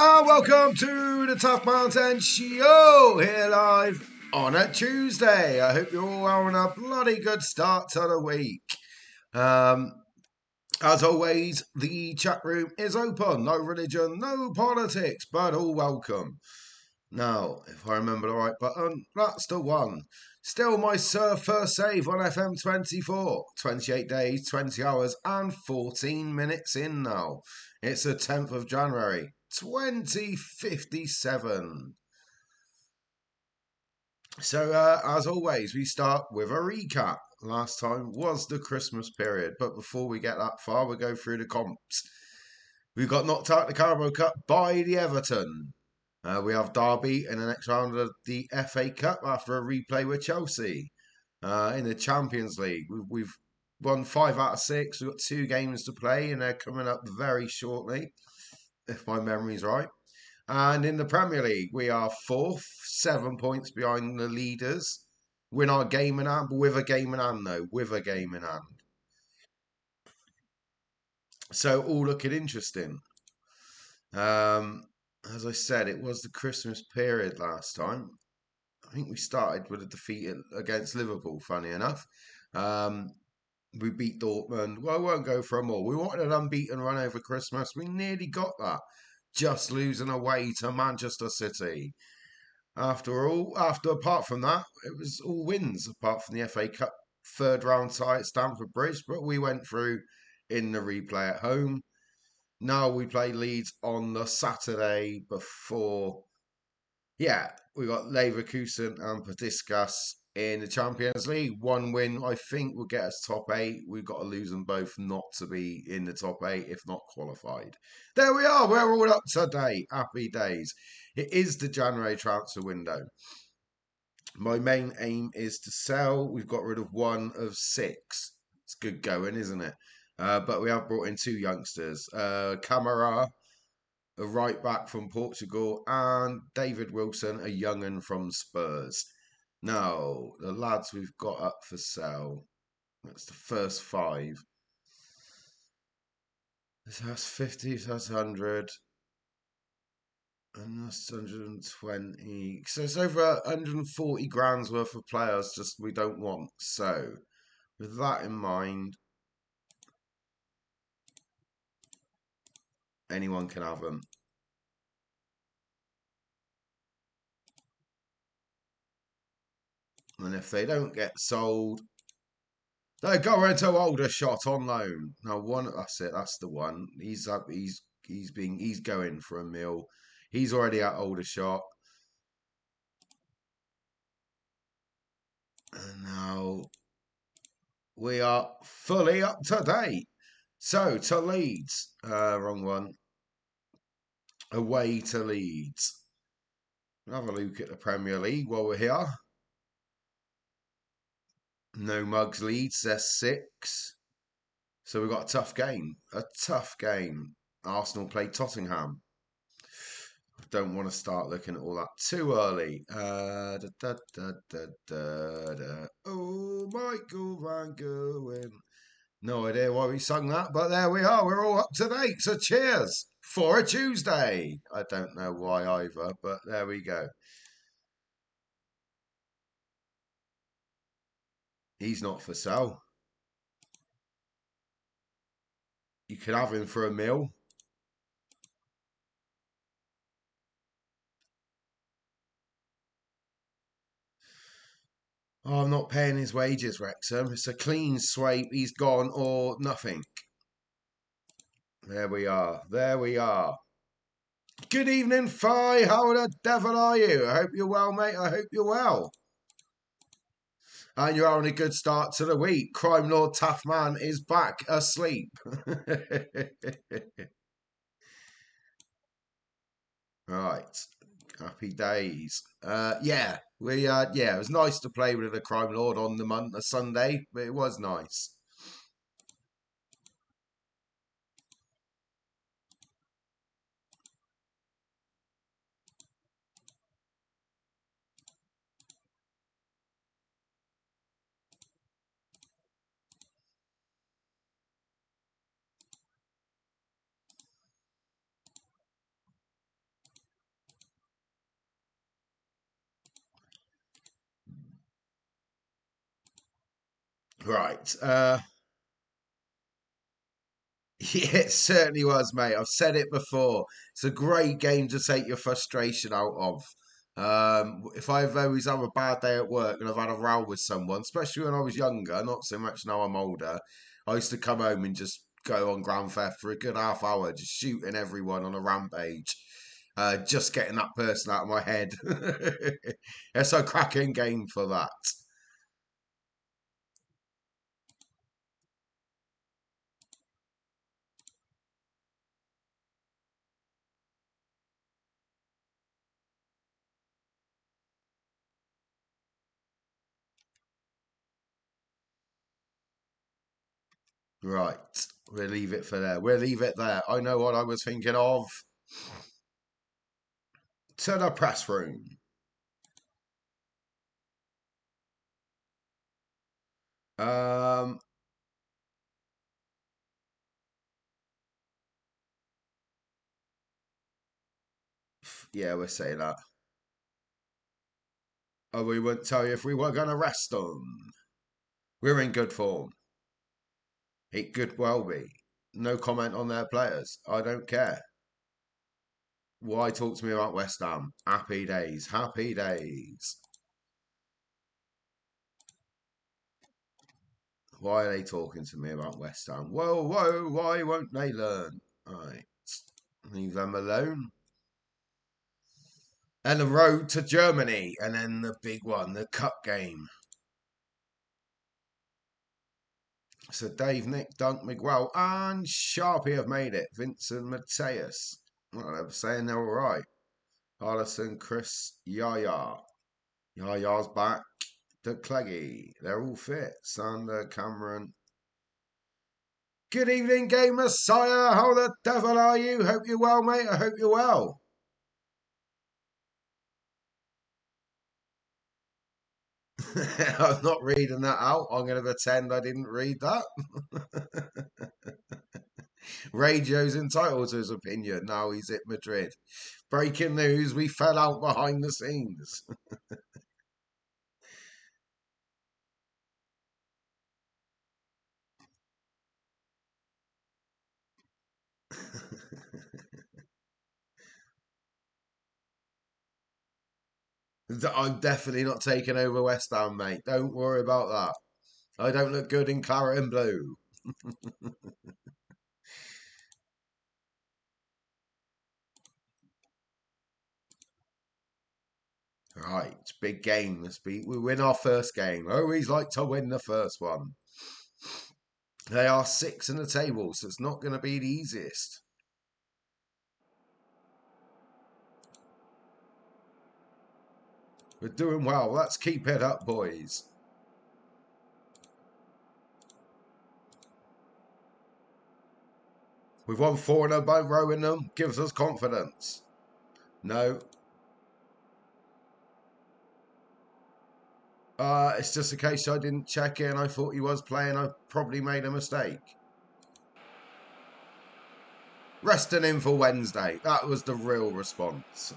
and welcome to the TaffMan10 Show, here live on a Tuesday. I hope you're all having a bloody good start to the week. As always, the chat room is open. No religion, no politics, but all welcome. Now, if I remember the right button, that's the one. Still my first save on FM24. 28 days, 20 hours and 14 minutes in now. It's the 10th of January, 2057. So, as always, we start with a recap. Last time was the Christmas period, but before we get that far, we'll go through the comps. We got knocked out the Carabao Cup by the Everton. We have Derby in the next round of the FA Cup after a replay with Chelsea. In the Champions League, we've won 5 out of 6. We've got 2 games to play, and they're coming up very shortly, if my memory's right. And in the Premier League, we are 4th, 7 points behind the leaders. Win our game in hand, but with a game in hand, though. With a game in hand. So, all looking interesting. As I said, it was the Christmas period last time. I think we started with a defeat against Liverpool, funny enough. We beat Dortmund. Well, I won't go for them all. We wanted an unbeaten run over Christmas. We nearly got that. Just losing away to Manchester City. Apart from that, it was all wins, apart from the FA Cup third round tie at Stamford Bridge. But we went through in the replay at home. Now we play Leeds on the Saturday before. Yeah, we got Leverkusen and Patiskas in the Champions League. 1 win, I think, will get us top 8. We've got to lose them both not to be in the top 8, if not qualified. There we are. We're all up to date. Happy days. It is the January transfer window. My main aim is to sell. We've got rid of 1 of 6. It's good going, isn't it? But we have brought in 2 youngsters. Camara, a right back from Portugal, and David Wilson, a young'un from Spurs. Now, the lads we've got up for sale, that's the first 5. So that's 50, so that's 100, and that's 120. So it's over 140 grand's worth of players just we don't want. So, with that in mind, anyone can have them. And if they don't get sold, they go into Aldershot on loan. Now that's it, that's the one. He's going for a meal. He's already at Aldershot. And now we are fully up to date. So to Leeds. Wrong one. Away to Leeds. Have a look at the Premier League while we're here. No mugs Leeds, they're 6. So we've got a tough game. Arsenal play Tottenham. I don't want to start looking at all that too early. Oh, Michael Van Gerwen. No idea why we sung that, but there we are. We're all up to date. So cheers for a Tuesday. I don't know why either, but there we go. He's not for sale. You could have him for a meal. Oh, I'm not paying his wages, Wrexham. It's a clean sweep. He's gone or nothing. There we are. There we are. Good evening, Fi. How the devil are you? I hope you're well, mate. I hope you're well. And you're having a good start to the week. Crime Lord Taffman is back asleep. Right. Happy days. Yeah, it was nice to play with the Crime Lord on the Sunday, but it was nice. Right. Yeah, it certainly was, mate. I've said it before. It's a great game to take your frustration out of. If I've always had a bad day at work and I've had a row with someone, especially when I was younger, not so much now I'm older, I used to come home and just go on Grand Theft for a good half hour, just shooting everyone on a rampage, just getting that person out of my head. It's a cracking game for that. Right, we'll leave it for there. We'll leave it there. I know what I was thinking of. To the press room. Um, yeah, we'll say that. Oh, we wouldn't tell you if we were going to rest them. We're in good form. It could well be. No comment on their players. I don't care. Why talk to me about West Ham? Happy days. Happy days. Why are they talking to me about West Ham? Whoa, whoa, why won't they learn? Alright. Leave them alone. And the road to Germany. And then the big one, the cup game. So Dave, Nick, Dunk, Miguel, and Sharpie have made it. Vincent, Mateus. Well, they were saying they were right. Allison, Chris, Yaya. Yaya's back. The Cleggy. They're all fit. Sander, Cameron. Good evening, Game Messiah. How the devil are you? Hope you're well, mate. I hope you're well. I'm not reading that out. I'm going to pretend I didn't read that. Radio's entitled to his opinion. Now he's at Madrid. Breaking news, we fell out behind the scenes. I'm definitely not taking over West Ham, mate. Don't worry about that. I don't look good in claret and blue. Right, big game. We win our first game. I always like to win the first one. They are six in the table, so it's not going to be the easiest. We're doing well. Let's keep it up, boys. We've won 4 in a row in them. Gives us confidence. No. It's just a case I didn't check in. I thought he was playing. I probably made a mistake. Resting him for Wednesday. That was the real response.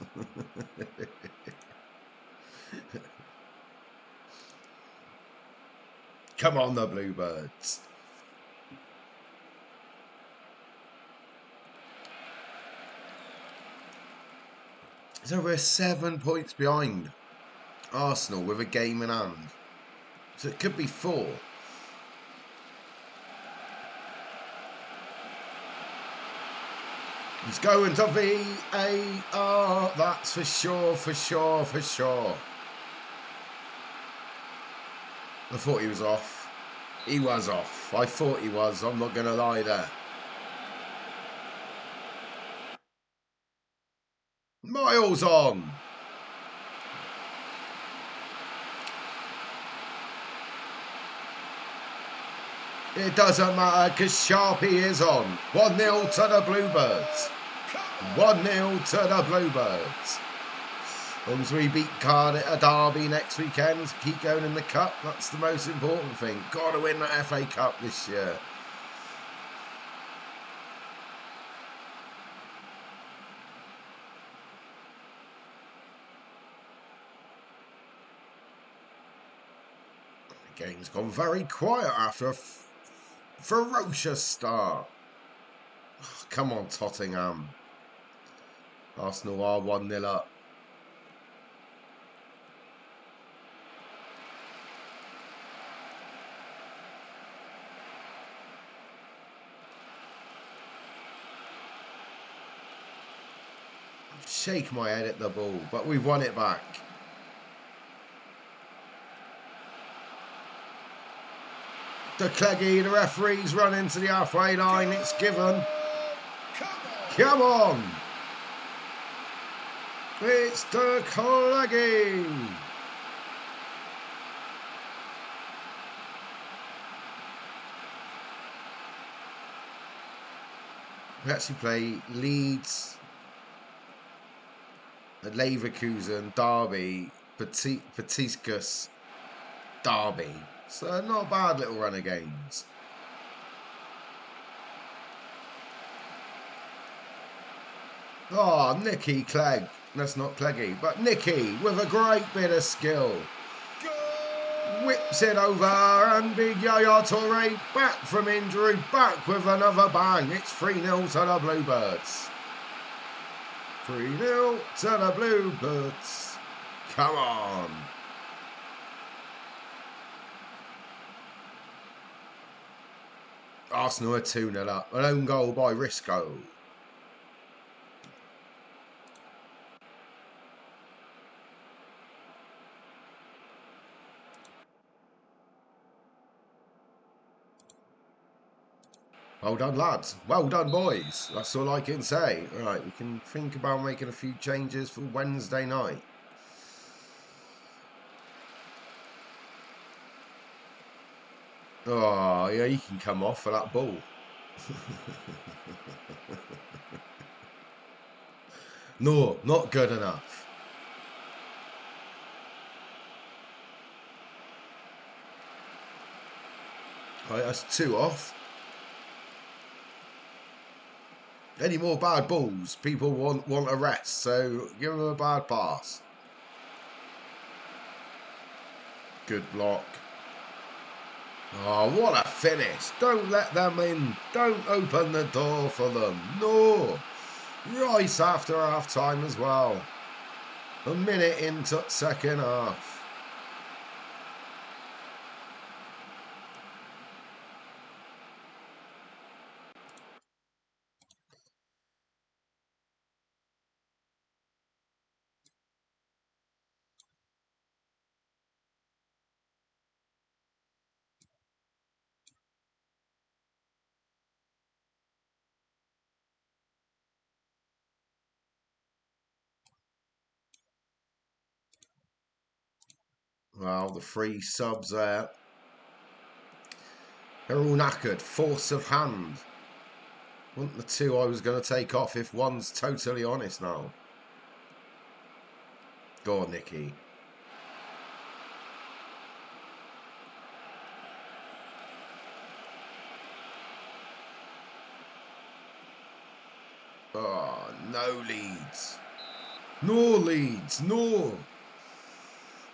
Come on, the Bluebirds. So we're 7 points behind Arsenal with a game in hand. So it could be 4. He's going to VAR. That's for sure, for sure, for sure. I thought he was off. He was off. I thought he was. I'm not going to lie there. Miles on. It doesn't matter because Sharpie is on. 1-0 to the Bluebirds. 1-0 to the Bluebirds. As long as we beat Cardiff at Derby next weekend, keep going in the Cup, that's the most important thing. Got to win that FA Cup this year. Game's gone very quiet after a ferocious start. Oh, come on, Tottenham. Arsenal are 1-0 up. Shake my head at the ball, but we've won it back. De Cleggy, the referee's run into the halfway line. It's given. Come on. It's De Cleggy. We actually play Leeds, Leverkusen, Derby, Betiscus, Derby. So not a bad little run of games. Oh, Nicky Clegg. That's not Cleggy, but Nicky with a great bit of skill. Whips it over, and big Yaya Toure back from injury, back with another bang. It's 3-0 to the Bluebirds. 3-0 to the Bluebirds. Come on. Arsenal are 2-0 up. An own goal by Risco. Well done, lads. Well done, boys. That's all I can say. Right, we can think about making a few changes for Wednesday night. Oh, yeah, he can come off for that ball. No, not good enough. Right, that's 2 off. Any more bad balls, people want a rest, so give them a bad pass. Good block. Oh, what a finish. Don't let them in. Don't open the door for them. No. Right after half time as well. A minute into second half. Well, the 3 subs there. They're all knackered. Force of hand. Wasn't the 2 I was going to take off if one's totally honest now. Go on, Nicky. Oh, no Leeds. No Leeds. No.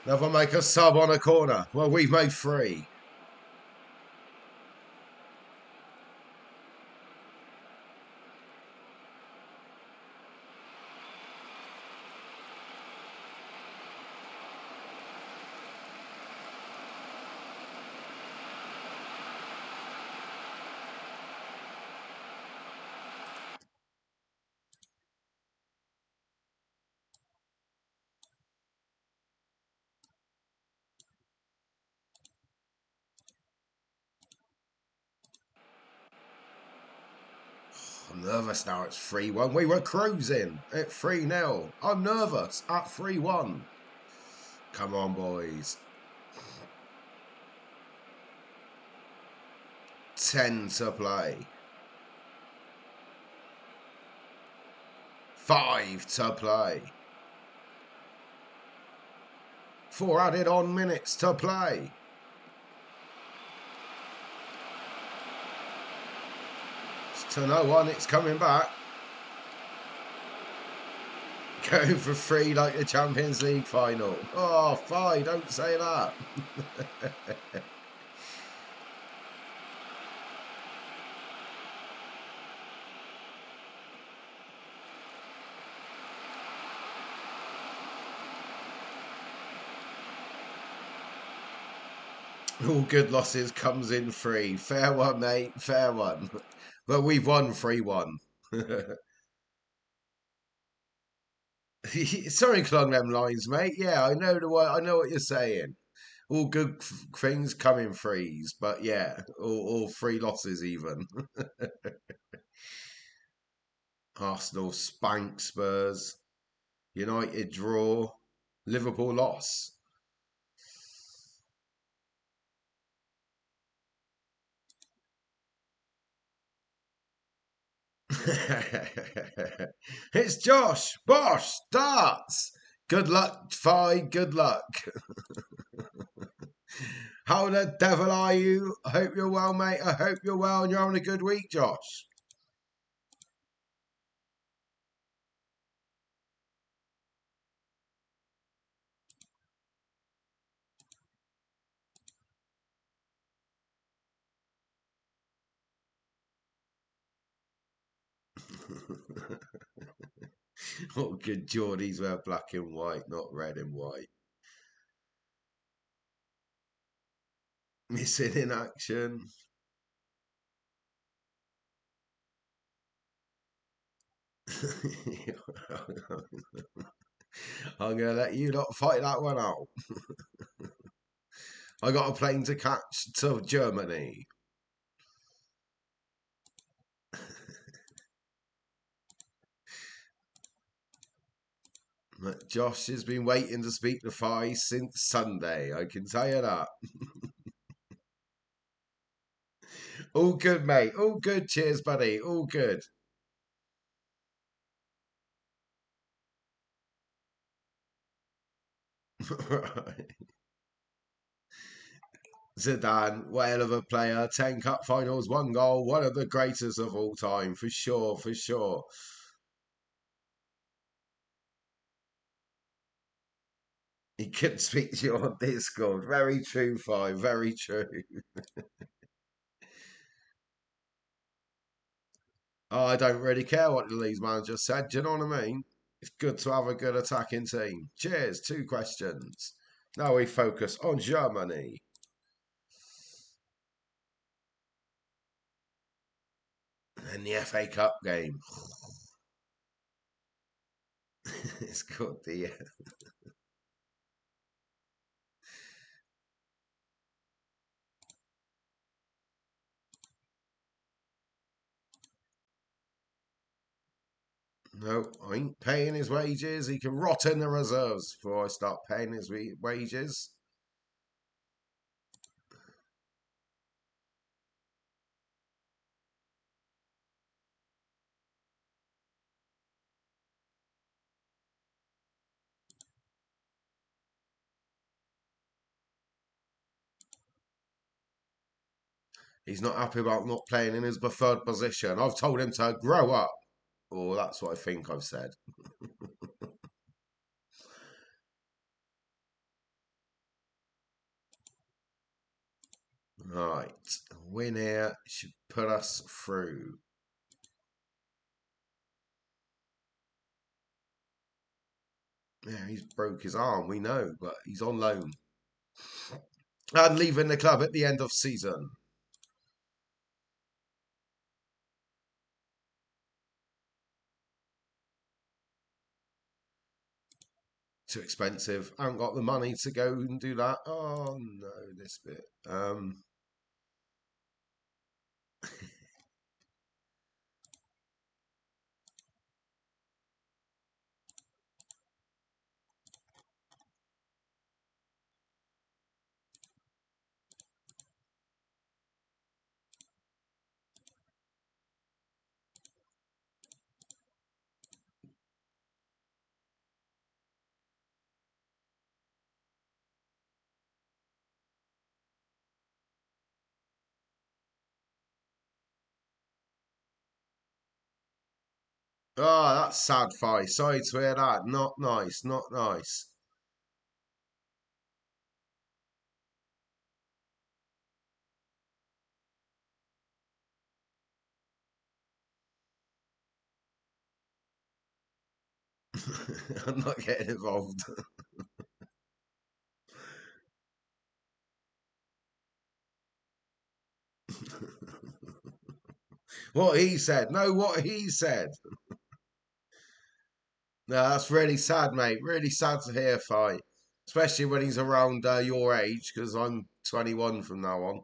Never make a sub on a corner. Well, we've made 3. I'm nervous now. It's 3-1. We were cruising at 3-0. I'm nervous at 3-1. Come on, boys. 10 to play. 5 to play. 4 added on minutes to play. It's to no one. It's coming back. Going for 3 like the Champions League final. Oh, fine. Don't say that. All good losses comes in free. Fair one, mate. Fair one. But we've won 3-1. Sorry, along them lines, mate. Yeah, I know the way. I know what you're saying. All good things come in threes, but yeah, all three losses even. Arsenal spank Spurs. United draw. Liverpool loss. It's Josh. Bosh starts. Good luck, Fi. Good luck. How the devil are you? I hope you're well, mate. I hope you're well and you're having a good week, Josh. Oh, good Geordies wear black and white, not red and white. Missing in action. I'm going to let you not fight that one out. I got a plane to catch to Germany. Josh has been waiting to speak to Fi since Sunday, I can tell you that. All good, mate. All good. Cheers, buddy. All good. Zidane, whale of a player, 10 cup finals, one goal, one of the greatest of all time, for sure, for sure. He couldn't speak to you on Discord. Very true, Five. Very true. Oh, I don't really care what the Leeds manager said. Do you know what I mean? It's good to have a good attacking team. Cheers. Two questions. Now we focus on Germany. And the FA Cup game. It's called the. No, I ain't paying his wages. He can rot in the reserves before I start paying his wages. He's not happy about not playing in his preferred position. I've told him to grow up. Or that's what I think I've said. Right. Win here should put us through. Yeah, he's broke his arm, we know, but he's on loan. And leaving the club at the end of season. Too expensive. I haven't got the money to go and do that. Oh no, this bit. Oh, that's sad, Fi. Sorry to hear that. Not nice. Not nice. I'm not getting involved. What he said. No, what he said. No, that's really sad, mate. Really sad to hear, Fi. Especially when he's around your age, because I'm 21 from now on.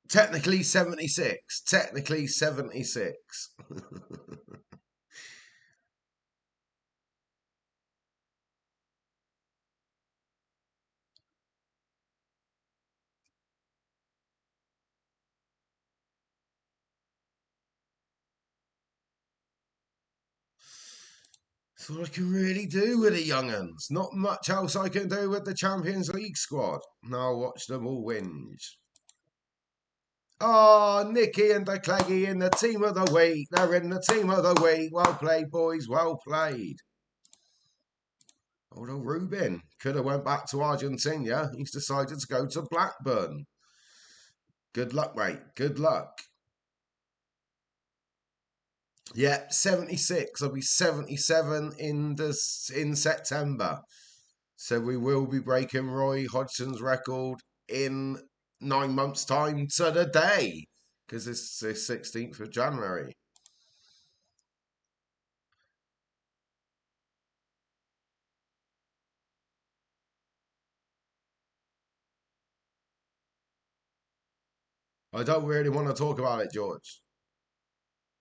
Technically 76. Technically 76. That's all I can really do with the young uns. Not much else I can do with the Champions League squad. Now watch them all whinge. Oh, Nicky and the Cleggy in the team of the week. They're in the team of the week. Well played, boys. Well played. Although Rubin could have went back to Argentina. He's decided to go to Blackburn. Good luck, mate. Good luck. Yeah, 76. I'll be 77 in September. So we will be breaking Roy Hodgson's record in 9 months' time to the day. Because it's the 16th of January. I don't really want to talk about it, George.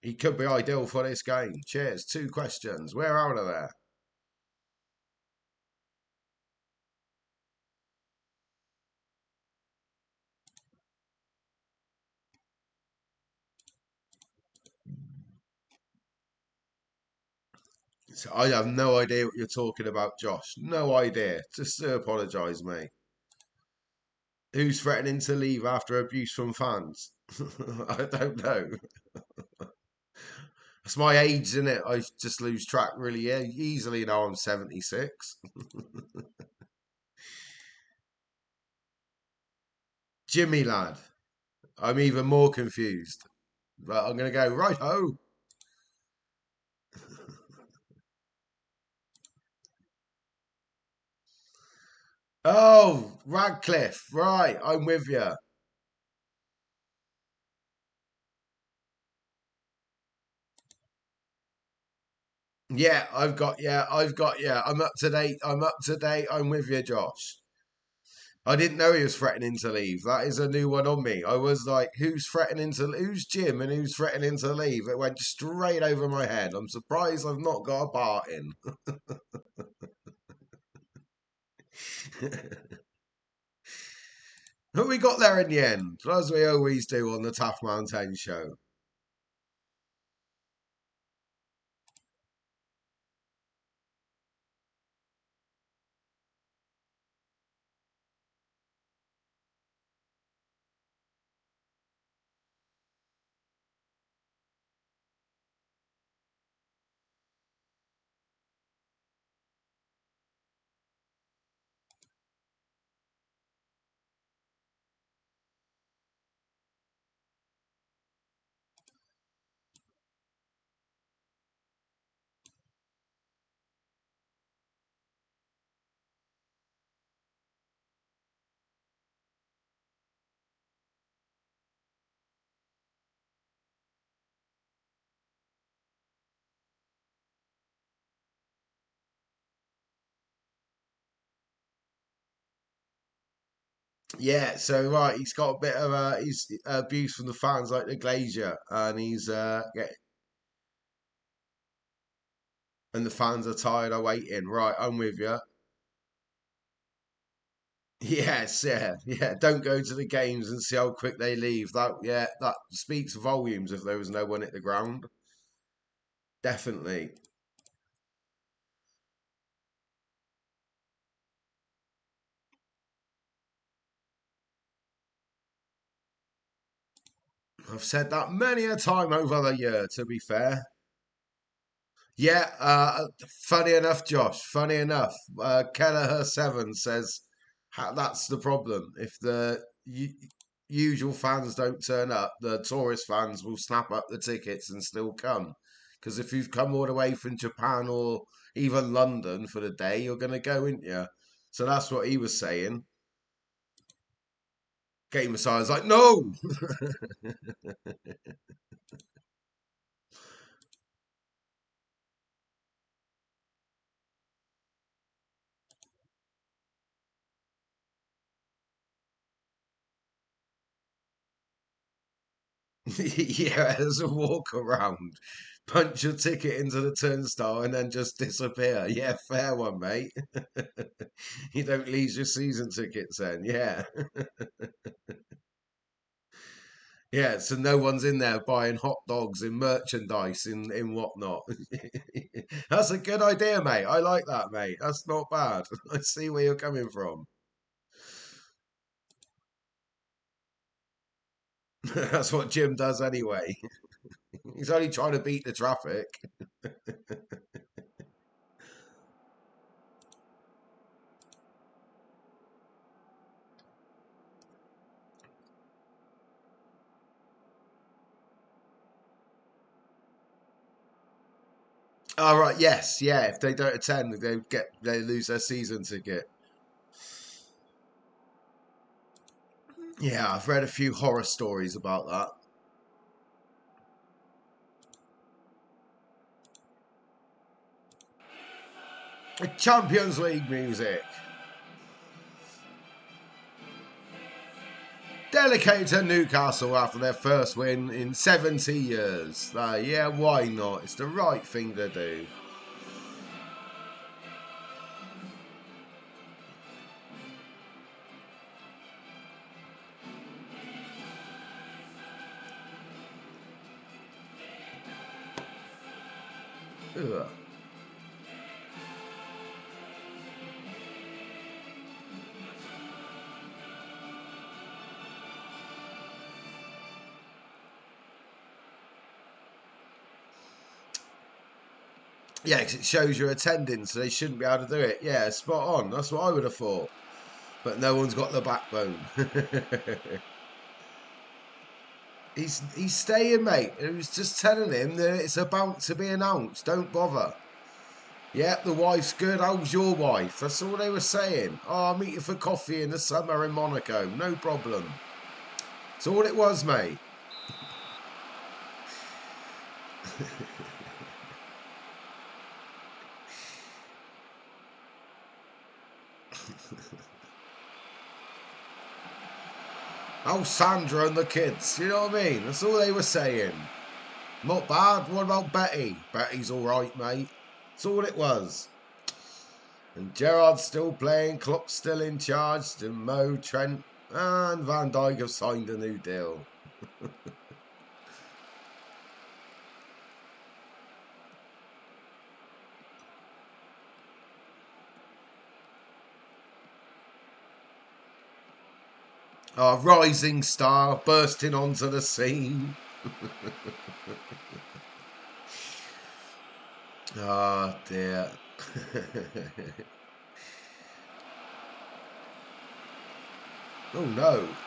He could be ideal for this game. Cheers. 2 questions. We're out of there. So I have no idea what you're talking about, Josh. No idea. Just to apologise, mate. Who's threatening to leave after abuse from fans? I don't know. It's my age, isn't it? I just lose track really easily now. I'm 76. Jimmy lad. I'm even more confused. But I'm going to go right ho. Oh, Radcliffe. Right, I'm with you. Yeah. I'm up to date. I'm up to date. I'm with you, Josh. I didn't know he was threatening to leave. That is a new one on me. I was like, who's Jim and who's threatening to leave? It went straight over my head. I'm surprised I've not got a part in. But we got there in the end, as we always do on the TaffMan10 Show. Yeah, so right, he's got a bit of he's abuse from the fans like the Glazier, and and the fans are tired of waiting. Right, I'm with you. Yes, yeah. Don't go to the games and see how quick they leave. That speaks volumes if there was no one at the ground. Definitely. I've said that many a time over the year, to be fair. Yeah, funny enough, Josh, funny enough, Kelleher7 says that's the problem. If the usual fans don't turn up, the tourist fans will snap up the tickets and still come. Because if you've come all the way from Japan or even London for the day, you're going to go, aren't you? So that's what he was saying. Game Messiah's like, no! Yeah, as a walk around. Punch your ticket into the turnstile and then just disappear. Yeah, fair one, mate. You don't lose your season tickets then. Yeah. Yeah, so no one's in there buying hot dogs and merchandise in whatnot. That's a good idea, mate. I like that, mate. That's not bad. I see where you're coming from. That's what Jim does anyway. He's only trying to beat the traffic. All right, yes, yeah. If they don't attend, they lose their season ticket. Yeah, I've read a few horror stories about that. Champions League music. Dedicated to Newcastle after their first win in 70 years. Yeah, why not? It's the right thing to do. Ugh. Yeah, 'cause it shows your attendance, so they shouldn't be able to do it. Yeah, spot on. That's what I would have thought. But no one's got the backbone. He's staying, mate. It was just telling him that it's about to be announced. Don't bother. Yeah, the wife's good. How's your wife? That's all they were saying. Oh, I'll meet you for coffee in the summer in Monaco. No problem. That's all it was, mate. Oh, Sandra and the kids. You know what I mean? That's all they were saying. Not bad. What about Betty? Betty's all right, mate. That's all it was. And Gerard's still playing. Klopp's still in charge. And Mo, Trent, and Van Dijk have signed a new deal. Our rising star bursting onto the scene. Oh dear. Oh no.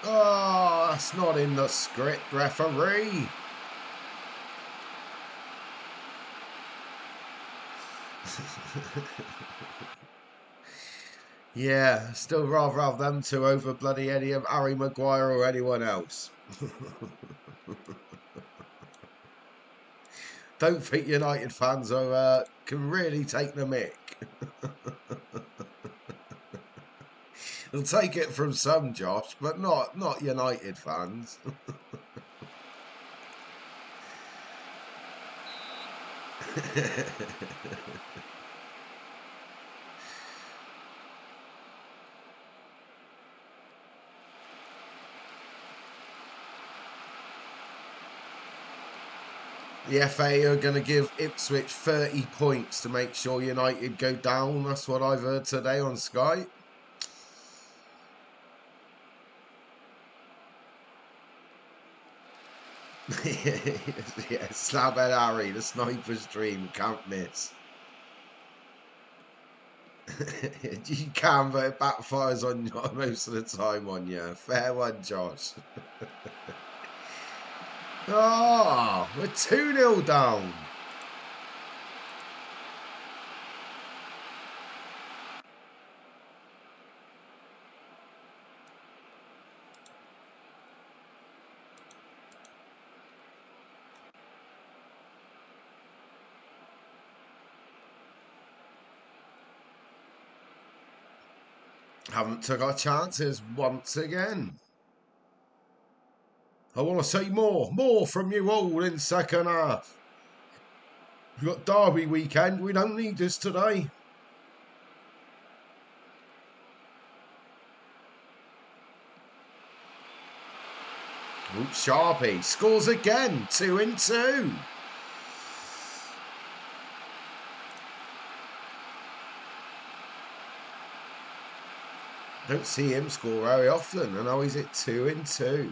Oh, that's not in the script, referee. Yeah, still rather have them two over bloody any of Harry Maguire or anyone else. Don't think United fans can really take the mick. They'll take it from some, Josh, but not United fans. The FA are going to give Ipswich 30 points to make sure United go down. That's what I've heard today on Sky. Yeah, Slabhead Harry, the sniper's dream, can't miss. You can, but it backfires on you most of the time on you. Fair one, Josh. Oh, we're 2-0 down. Haven't took our chances once again. I want to see more from you all in second half. We've got Derby weekend. We don't need this today. Oops, Sharpie scores again. 2-2. Don't see him score very often, and now he's at 2-2.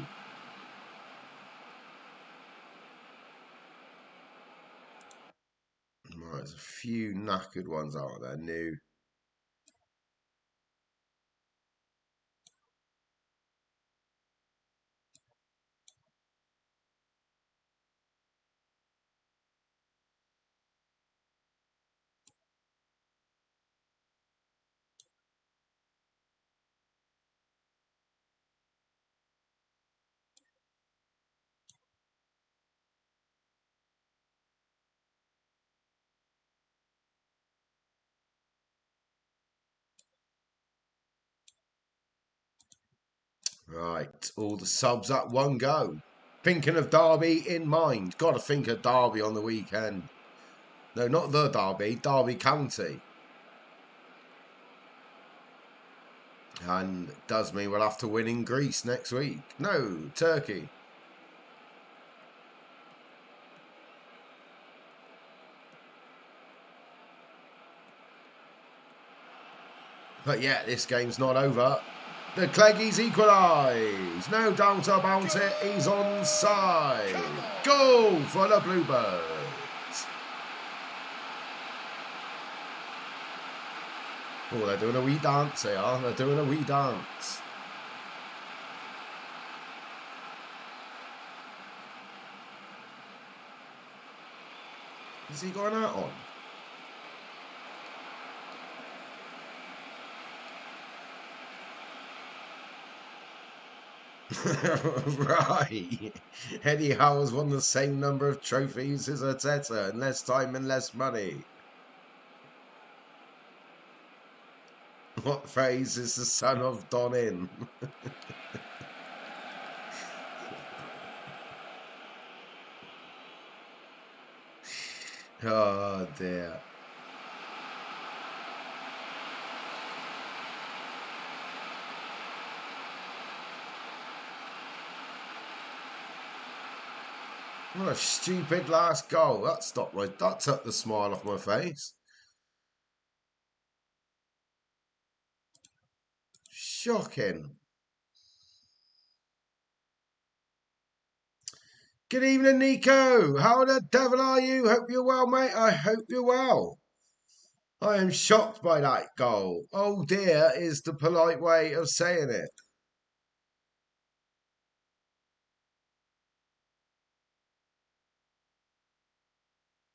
Right, there's a few knackered ones out there, new. Right, all the subs at one go. Thinking of Derby in mind. Got to think of Derby on the weekend. No, not the Derby, Derby County. And it does mean we'll have to win in Greece next week. No, Turkey. But yeah, this game's not over. The Cleggies equalise. No doubt about it. He's onside. Goal for the BlueBirds. Oh, they're doing a wee dance, they are. They're doing a wee dance. Is he going out on? Right. Eddie Howe has won the same number of trophies as Arteta in less time and less money. What phrase is the son of Don in? Oh dear. What a stupid last goal. That stopped right. That took the smile off my face. Shocking. Good evening, Nico. How the devil are you? Hope you're well, mate. I hope you're well. I am shocked by that goal. Oh dear is the polite way of saying it.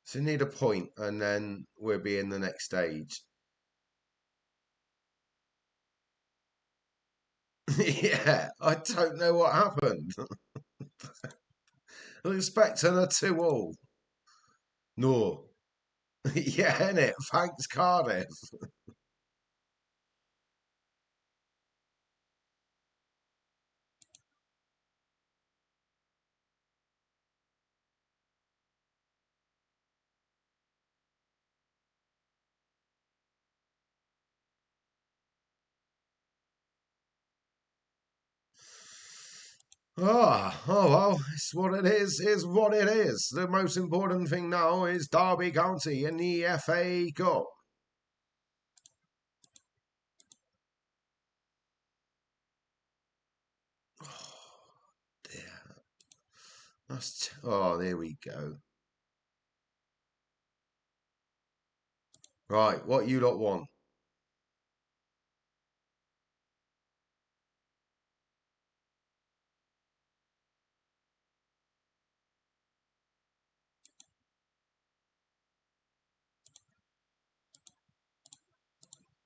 So you need a point and then we'll be in the next stage. Yeah, I don't know what happened. I was expecting a 2-all. No. Yeah, innit? Thanks, Cardiff. Oh well, it's what it is what it is. The most important thing now is Derby County in the FA Cup. Oh, dear. Oh, there we go. Right, what you lot want?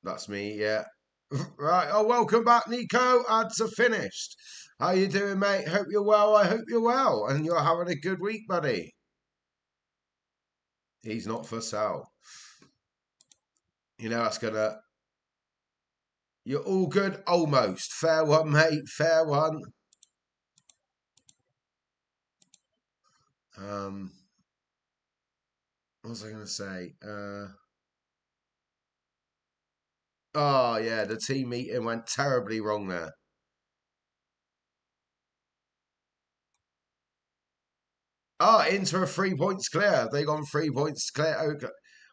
That's me, yeah. Right, oh, welcome back, Nico. Ads are finished. How you doing, mate? Hope you're well. I hope you're well, and you're having a good week, buddy. He's not for sale. You know that's gonna. You're all good, almost. Fair one, mate. Fair one. Um, what was I gonna say? Oh yeah, the team meeting went terribly wrong there. Oh, Inter are 3 points clear. They gone 3 points clear. Okay.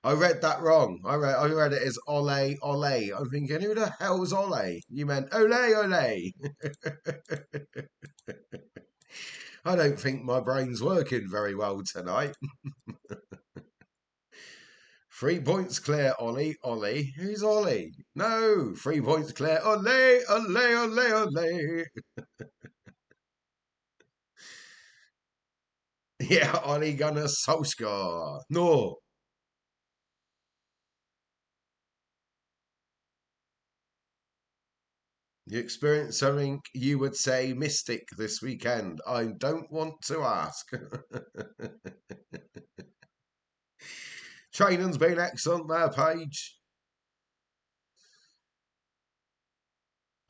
I read that wrong. I read it as Ole Ole. I'm thinking, who the hell is Ole? You meant Ole Ole. I don't think my brain's working very well tonight. 3 points clear, Ollie. Ollie. Who's Ollie? No, 3 points clear. Ole Ole Ole Ole. Yeah, Ollie Gunnar Solskjaer. No. You experienced something you would say mystic this weekend. I don't want to ask. Training's been excellent there, Paige.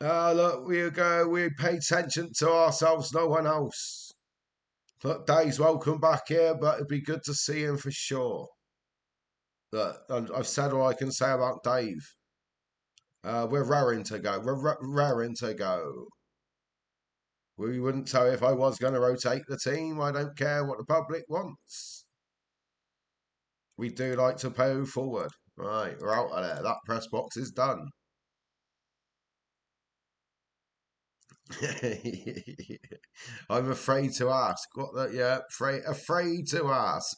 Look, we go. We pay attention to ourselves, no one else. Look, Dave's welcome back here, but it'd be good to see him for sure. Look, I've said all I can say about Dave. We're raring to go. We're raring to go. We wouldn't tell if I was going to rotate the team. I don't care what the public wants. We do like to pay forward. Right, we're out of there. That press box is done. I'm afraid to ask. What the? Yeah, afraid to ask.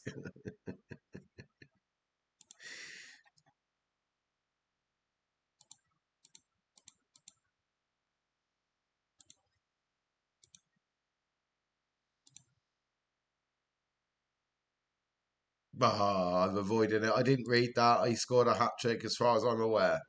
Bah, I'm avoiding it. I didn't read that. He scored a hat trick, as far as I'm aware.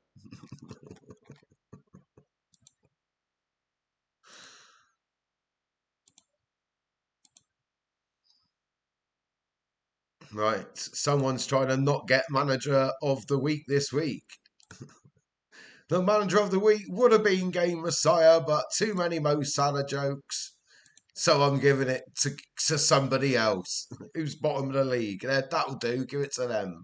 Right, someone's trying to not get manager of the week this week. The manager of the week would have been Game Messiah, but too many Mo Salah jokes. So I'm giving it to somebody else who's bottom of the league. That'll do. Give it to them.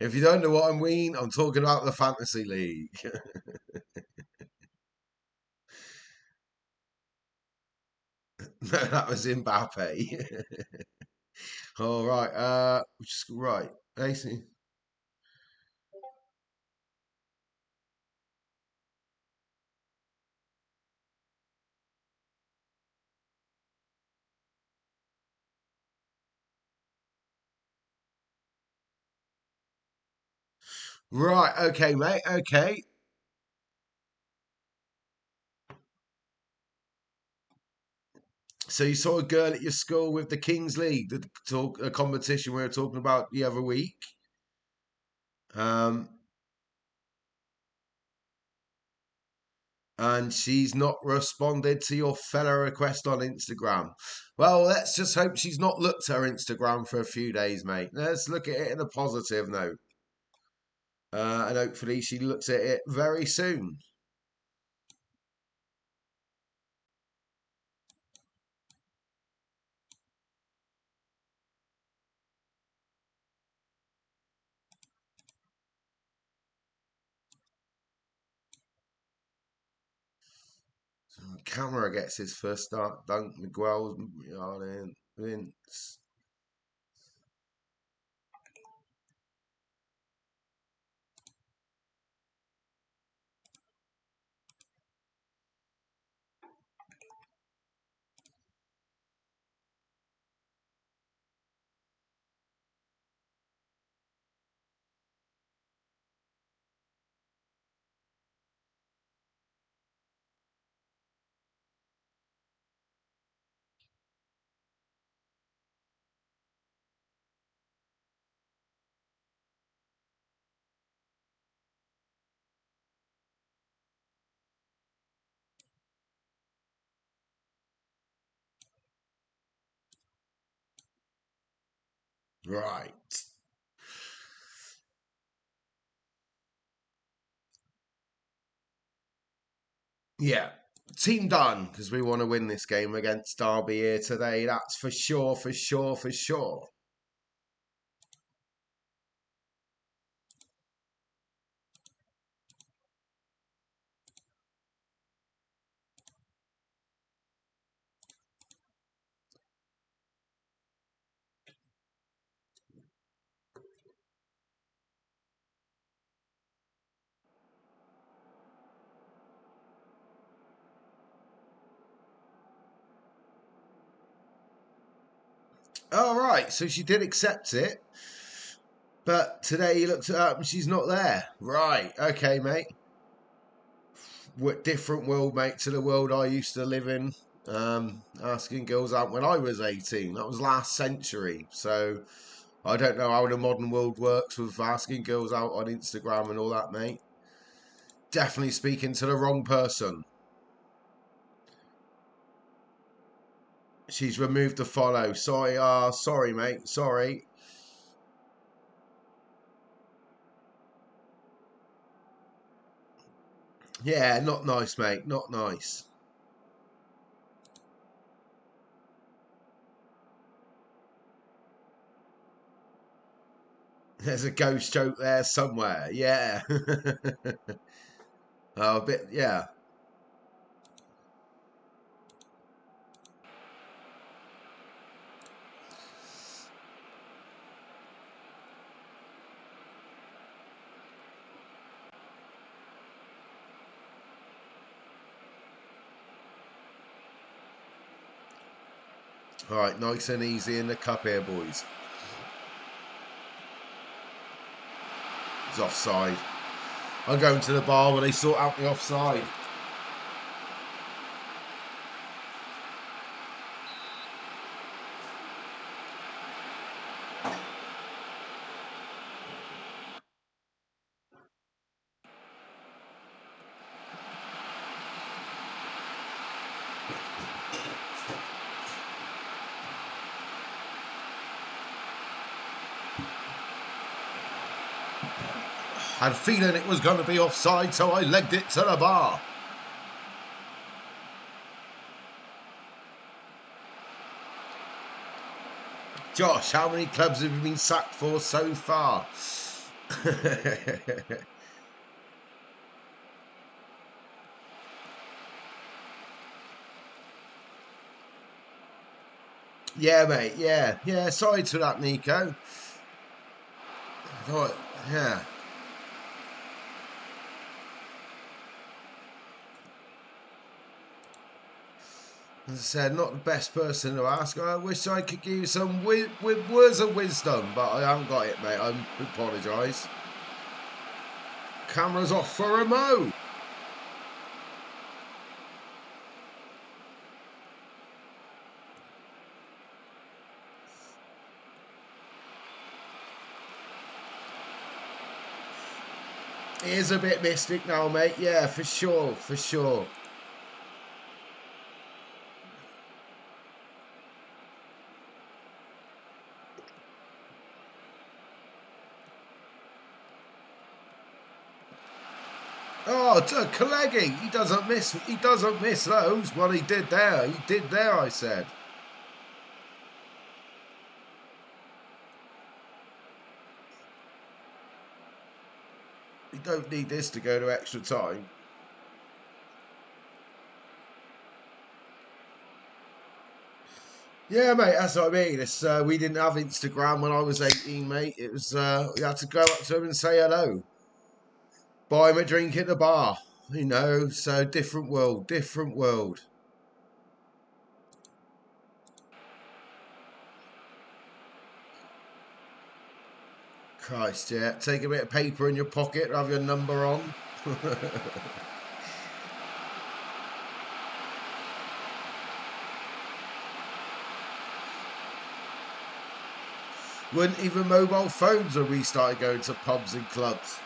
If you don't know what I mean, I'm talking about the fantasy league. No, that was Mbappe. All right. Right. AC. Right. Okay, mate. Okay. So you saw a girl at your school with the Kings League, the competition we were talking about the other week. Um, and she's not responded to your fella request on Instagram. Well, let's just hope she's not looked at her Instagram for a few days, mate. Let's look at it in a positive note. And hopefully she looks at it very soon. Camera gets his first start. Dunk Miguel's Vince. Right. Yeah. Team done, because we want to win this game against Derby here today. That's for sure, for sure, for sure. All right, so she did accept it, but today he looked it up and she's not there. Right, okay, mate. What different world, mate, to the world I used to live in. Asking girls out when I was 18. That was last century. So I don't know how the modern world works with asking girls out on Instagram and all that, mate. Definitely speaking to the wrong person. She's removed the follow. Sorry, sorry, mate. Sorry. Yeah, not nice, mate. Not nice. There's a ghost joke there somewhere. Yeah. Oh, a bit, yeah. All right, nice and easy in the cup here, boys. It's offside. I'm going to the bar where they sort out the offside. Had a feeling it was going to be offside, so I legged it to the bar. Josh, how many clubs have you been sacked for so far? Yeah, mate. Yeah, yeah. Sorry to that, Nico. Right, yeah. As I said, not the best person to ask. I wish I could give you some with words of wisdom, but I haven't got it, mate. I apologise. Camera's off for a mo. He is a bit mystic now, mate. Yeah, for sure, for sure. Oh, Kalegi, he doesn't miss. He doesn't miss those. What he did there, he did there. I said. We don't need this to go to extra time. Yeah, mate, that's what I mean. It's we didn't have Instagram when I was 18, mate. It was we had to go up to him and say hello, buy him a drink at the bar. You know, so different world, different world. Christ, yeah. Take a bit of paper in your pocket, have your number on. Weren't even mobile phones when we started going to pubs and clubs,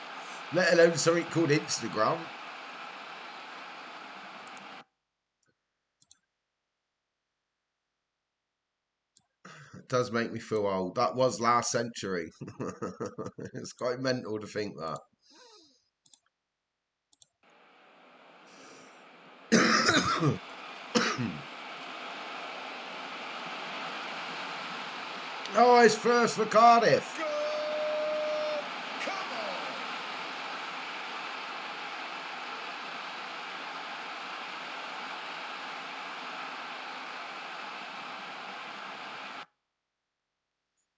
let alone something called Instagram. does make me feel old. That was last century. It's quite mental to think that. Oh, it's first for Cardiff.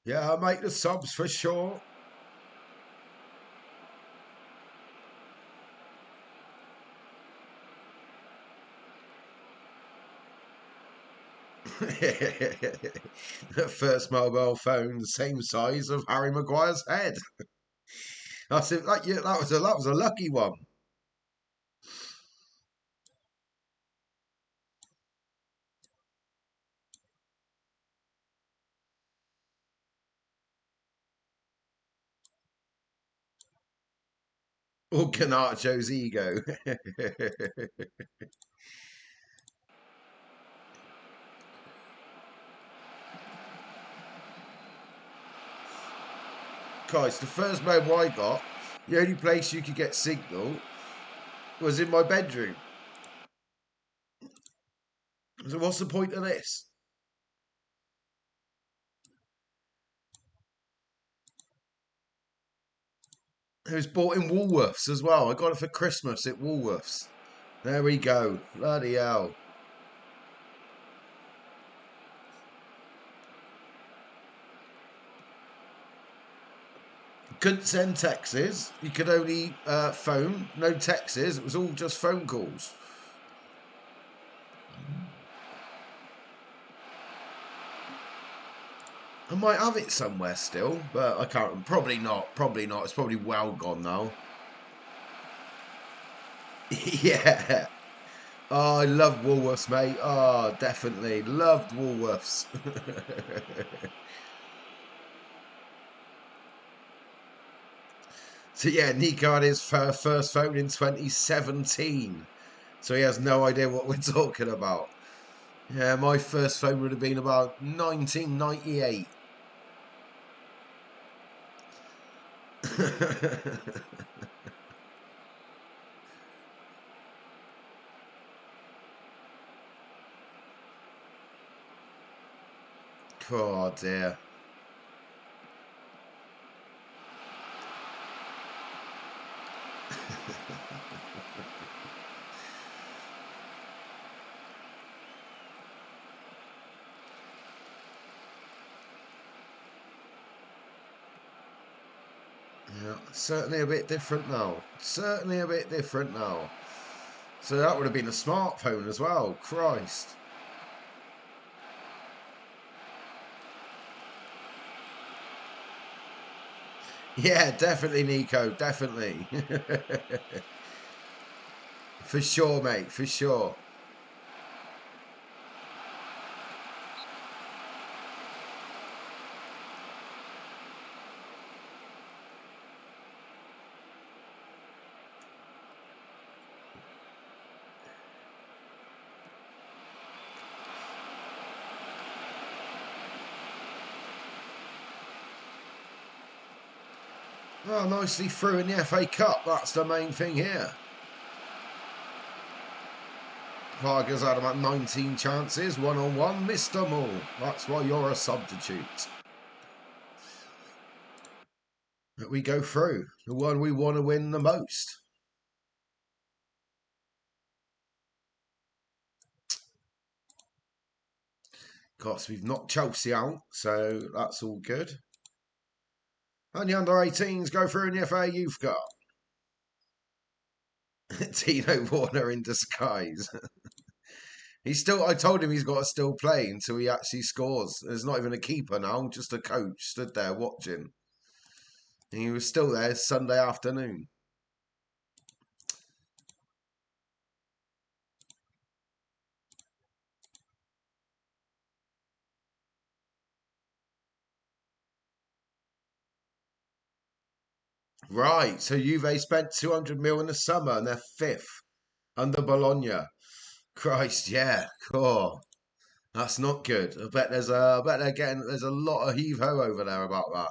Yeah, I'll make the subs for sure. The first mobile phone, the same size of Harry Maguire's head. I said, yeah, that was a lucky one. Or Garnacho's ego. Guys, the first mobile I got, the only place you could get signal was in my bedroom. So what's the point of this? It was bought in Woolworths as well. I got it for Christmas at Woolworths. There we go. Bloody hell. Couldn't send texts. You could only phone. No texts. It was all just phone calls. I might have it somewhere still, but I can't. Probably not. Probably not. It's probably well gone now. Yeah. Oh, I love Woolworths, mate. Oh, definitely. Loved Woolworths. So, yeah, Nico had his first phone in 2017. So he has no idea what we're talking about. Yeah, my first phone would have been about 1998. Oh, dear. Yeah, certainly a bit different now. Certainly a bit different now. So that would have been a smartphone as well. Christ. Yeah, definitely, Nico. Definitely. For sure, mate. For sure. Oh, nicely through in the FA Cup. That's the main thing here. Vargas had about 19 chances, one-on-one, missed them all. That's why you're a substitute. But we go through. The one we want to win the most. Of course, we've knocked Chelsea out, so that's all good. And the under-18s go through in the FA Youth Cup. Tino Warner in disguise. I told him he's got to still play until he actually scores. There's not even a keeper now, just a coach stood there watching. And he was still there Sunday afternoon. Right, so Juve spent 200 mil in the summer and they're fifth under Bologna. Christ, yeah, cool. That's not good. I bet they're getting. There's a lot of heave ho over there about that.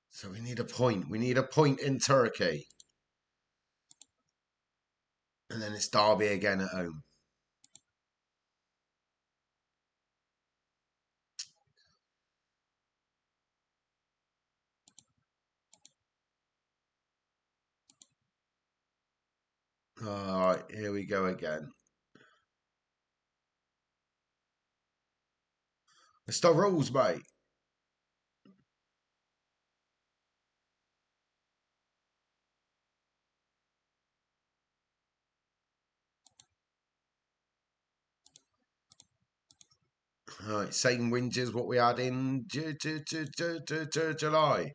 So we need a point. We need a point in Turkey, and then it's Derby again at home. All right, here we go again. It's the rules, mate. All right, same whinges what we had in July.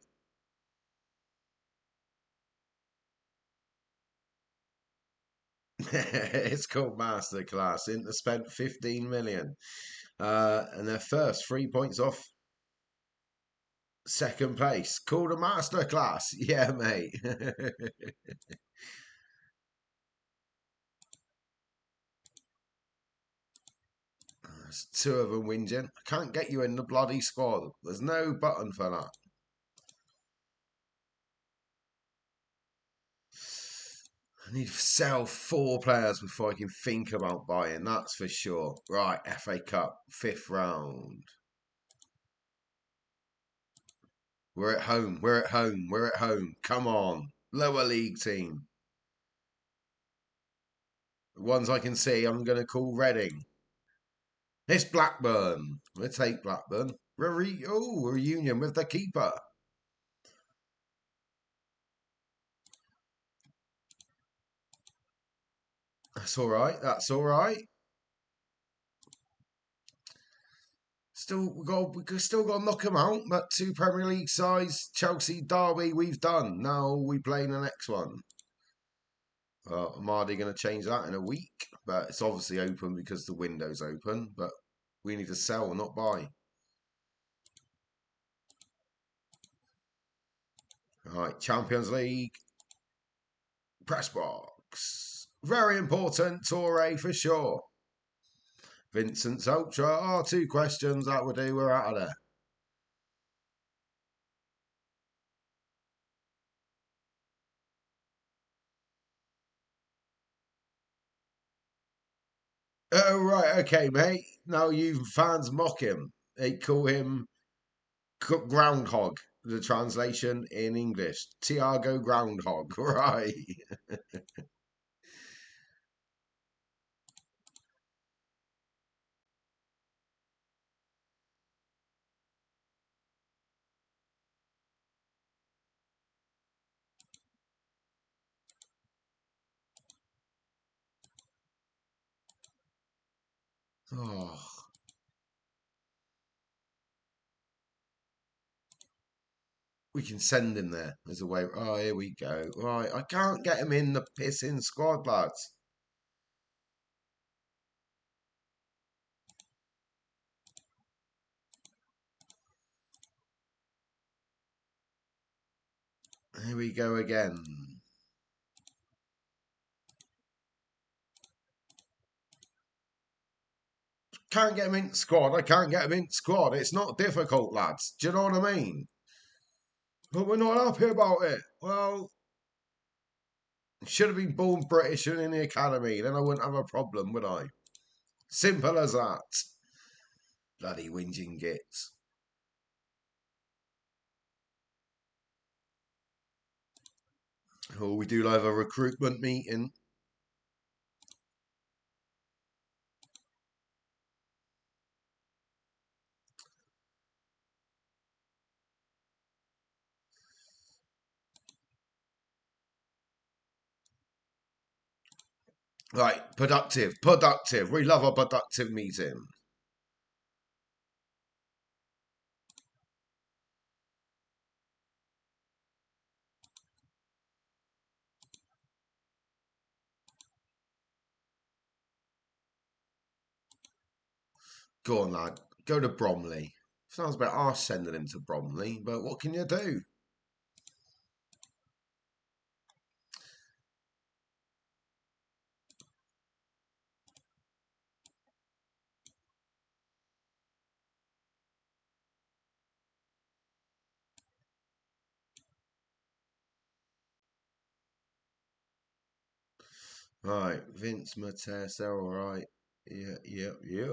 It's called Masterclass. Inter spent 15 million. And they're first, 3 points off second place. Called a Masterclass. Yeah, mate. There's two of them whinging. I can't get you in the bloody squad. There's no button for that. I need to sell 4 players before I can think about buying, that's for sure. Right, FA Cup, 5th round. We're at home, we're at home, we're at home. Come on. Lower league team. The ones I can see, I'm going to call Reading. It's Blackburn. We'll take Blackburn. Reunion with the keeper. That's all right, that's all right. We still got to knock them out. But 2 Premier League sides, Chelsea, Derby, we've done. Now we play the next one. I'm already going to change that in a week, but it's obviously open because the window's open. But we need to sell, not buy. All right, Champions League, press box. Very important, Torre for sure. Vincent's Ultra. 2 questions, that will do. We're out of there. Oh, right, okay, mate. Now you fans mock him. They call him Groundhog, the translation in English. Tiago Groundhog, right. Oh, we can send him there as a way. Oh, here we go. Right, I can't get him in the pissing squad, lads. Here we go again. Can't get him in squad. I can't get him in squad. It's not difficult, lads. Do you know what I mean? But we're not happy about it. Well, should have been born British and in the academy. Then I wouldn't have a problem, would I? Simple as that. Bloody whinging gits. Oh, we do have a recruitment meeting. Right, productive, productive. We love a productive meeting. Go on, lad. Go to Bromley. Sounds a bit harsh sending him to Bromley, but what can you do? Right, Vince Matess, they're all right. Yeah.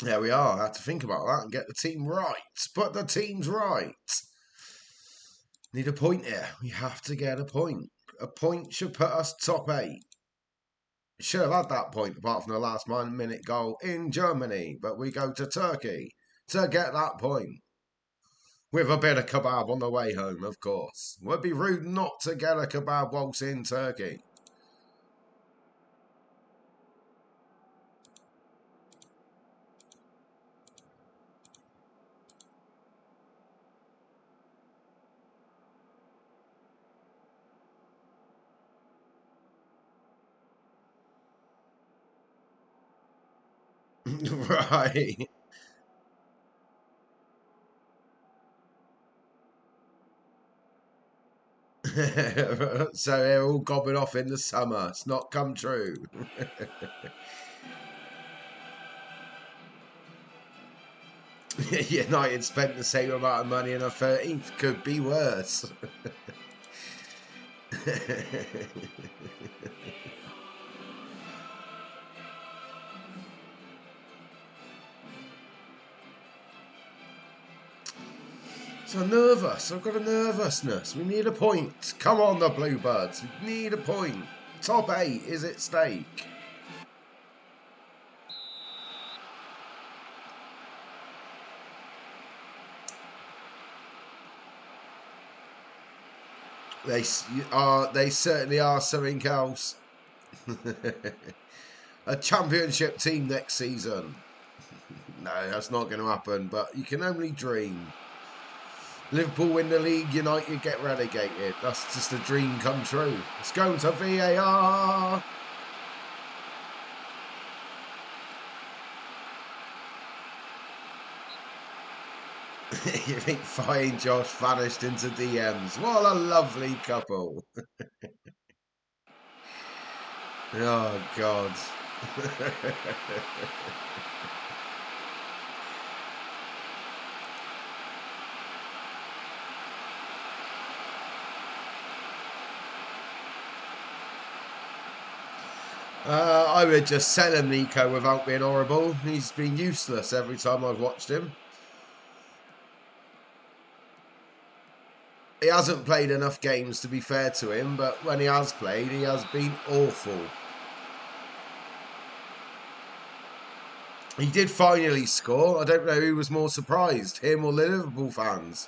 There we are. I had to think about that and get the team right. But the team's right. Need a point here. We have to get a point. A point should put us top 8. Should have had that point apart from the last 1 minute goal in Germany. But we go to Turkey to get that point. With a bit of kebab on the way home, of course. Would be rude not to get a kebab whilst in Turkey. Right. So they're all gobbing off in the summer. It's not come true. United spent the same amount of money in a 13th. Could be worse. So nervous. I've got a nervousness. We need a point. Come on, the Bluebirds. We need a point. Top 8 is at stake. They are. They certainly are something else. A championship team next season. No, that's not going to happen. But you can only dream. Liverpool win the league, United get relegated. That's just a dream come true. It's going to VAR. You think Fine Josh vanished into DMs. What a lovely couple. Oh, God. I would just sell him, Nico, without being horrible. He's been useless every time I've watched him. He hasn't played enough games to be fair to him, but when he has played, he has been awful. He did finally score. I don't know who was more surprised, him or the Liverpool fans.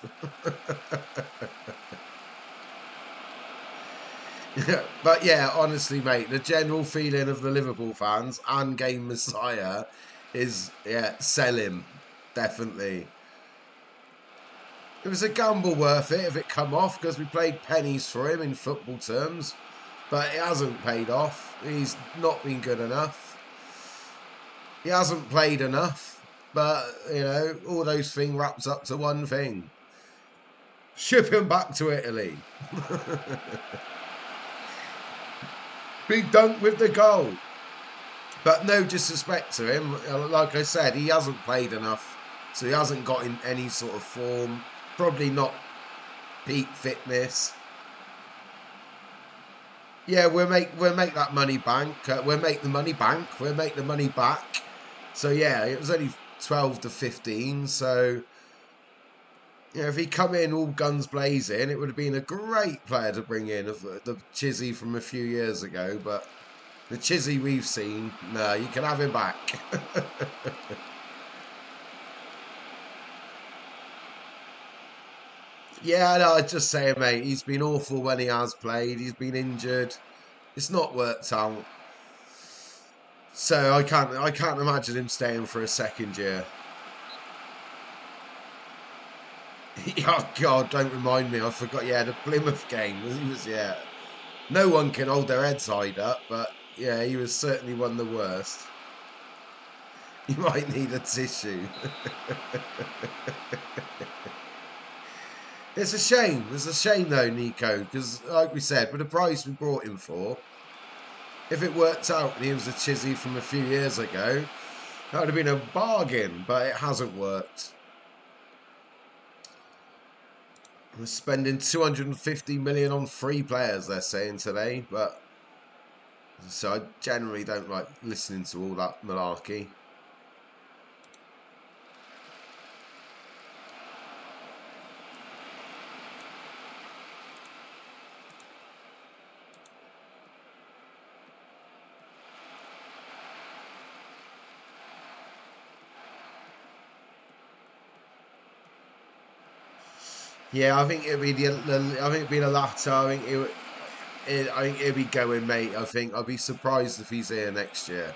But yeah, honestly, mate, the general feeling of the Liverpool fans and Game Messiah is, yeah, sell him. Definitely. It was a gamble worth it if it come off because we played pennies for him in football terms. But it hasn't paid off. He's not been good enough. He hasn't played enough. But, you know, all those things wraps up to one thing. Ship him back to Italy. Big dunk with the goal. But no disrespect to him. Like I said, he hasn't played enough. So he hasn't got in any sort of form. Probably not peak fitness. Yeah, we'll make that money bank. We'll make the money bank. We'll make the money back. So yeah, it was only 12 to 15. So if he come in all guns blazing, it would have been a great player to bring in of the Chizzy from a few years ago. But the Chizzy we've seen, no, you can have him back. Yeah, no, I just say, mate, he's been awful when he has played. He's been injured. It's not worked out. So I can't imagine him staying for a second year. Oh God, don't remind me. I forgot. Yeah, the Plymouth game. He was yeah. No one can hold their heads high up, but yeah, he was certainly one of the worst. You might need a tissue. It's a shame. It's a shame though, Nico, because like we said, with the price we brought him for, if it worked out and he was a Chizzy from a few years ago, that would have been a bargain. But it hasn't worked. We're spending 250 million on free players. They're saying today, but so I generally don't like listening to all that malarkey. Yeah, I think it'd be I think it'd be the latter. I think it'd be going, mate. I think I'd be surprised if he's here next year.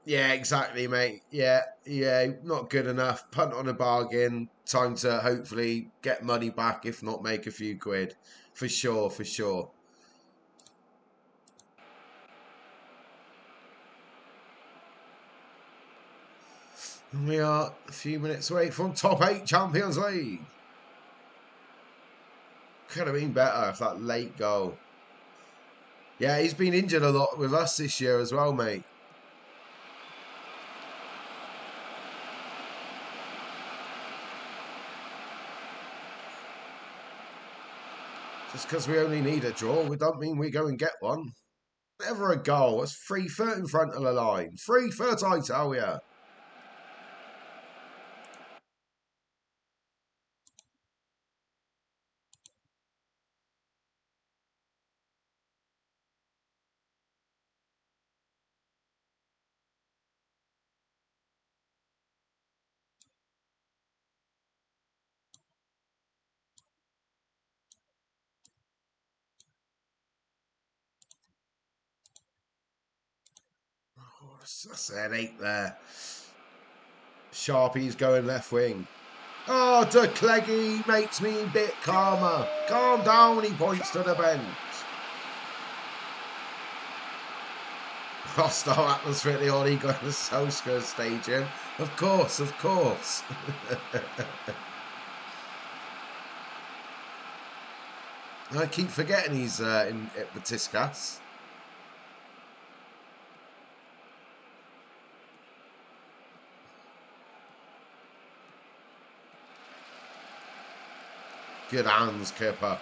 Yeah, exactly, mate. Yeah, yeah, not good enough. Punt on a bargain. Time to hopefully get money back, if not make a few quid. For sure, for sure. And we are a few minutes away from top eight Champions League. Could have been better if that late goal. Yeah, he's been injured a lot with us this year as well, mate. Just because we only need a draw, we don't mean we go and get one. Never a goal. It's 3 foot in front of the line. 3 foot, I tell you. Oh, that's an 8 there. Sharpie's going left wing. Oh, De Cleggy makes me a bit calmer. Calm down, he points to the bench. Hostile atmosphere at the Oligo Solskjaer Stadium. Of course, of course. I keep forgetting he's in at Batiscas. Good hands, Kipper.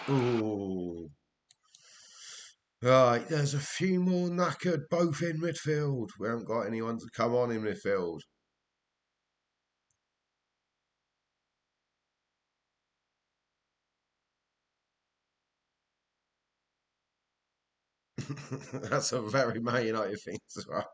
Ooh. Right, there's a few more knackered, both in midfield. We haven't got anyone to come on in midfield. That's a very Man United thing as well.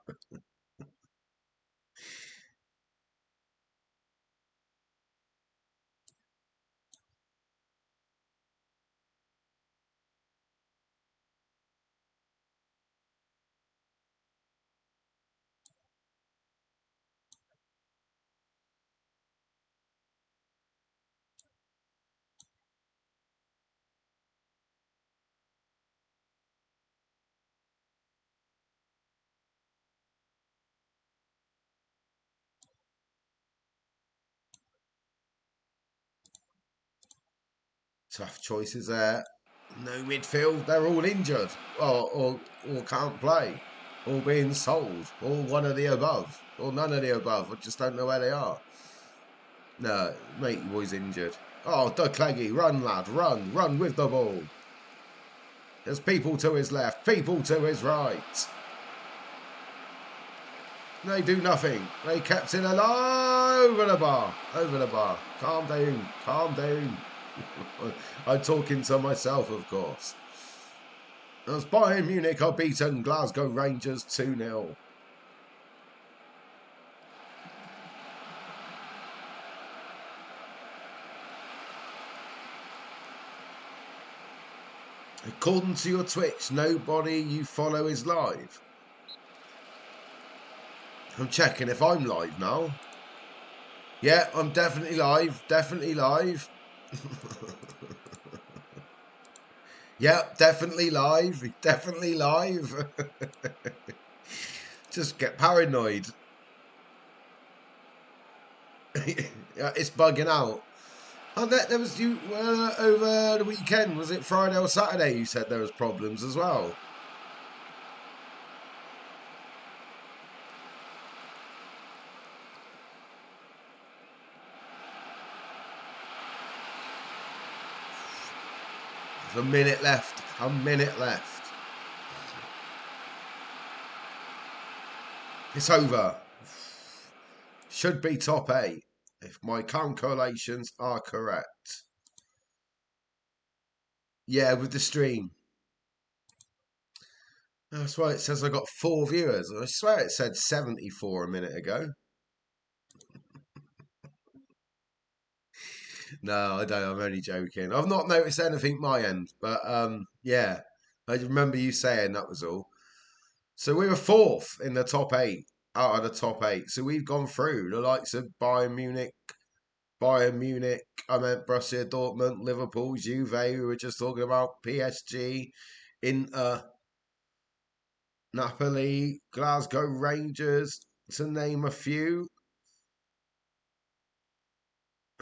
Tough choices there. No midfield. They're all injured, or can't play, or being sold, or one of the above, or none of the above. I just don't know where they are. No, mate, your boy's injured. Oh, Doug Cleggy, run, lad, run with the ball. There's people to his left, people to his right. They do nothing. They kept it alive. Over the bar, over the bar. Calm down, calm down. I'm talking to myself, of course. As Bayern Munich are beaten Glasgow Rangers 2-0. According to your Twitch, nobody you follow is live. I'm checking if I'm live now. Yeah, I'm definitely live. Definitely live. Yep, definitely live. Definitely live. Just get paranoid. It's bugging out. Oh, there was you over the weekend. Was it Friday or Saturday? You said there was problems as well. There's a minute left. A minute left. It's over. Should be top 8 if my calculations are correct. Yeah, with the stream. That's why it says I got 4 viewers. I swear it said 74 a minute ago. No, I don't. I'm only joking. I've not noticed anything my end, but yeah, I remember you saying that was all. So we were 4th in the top 8 out of the top 8. So we've gone through the likes of Bayern Munich. I meant Borussia Dortmund, Liverpool, Juve. We were just talking about PSG, Inter, Napoli, Glasgow Rangers, to name a few.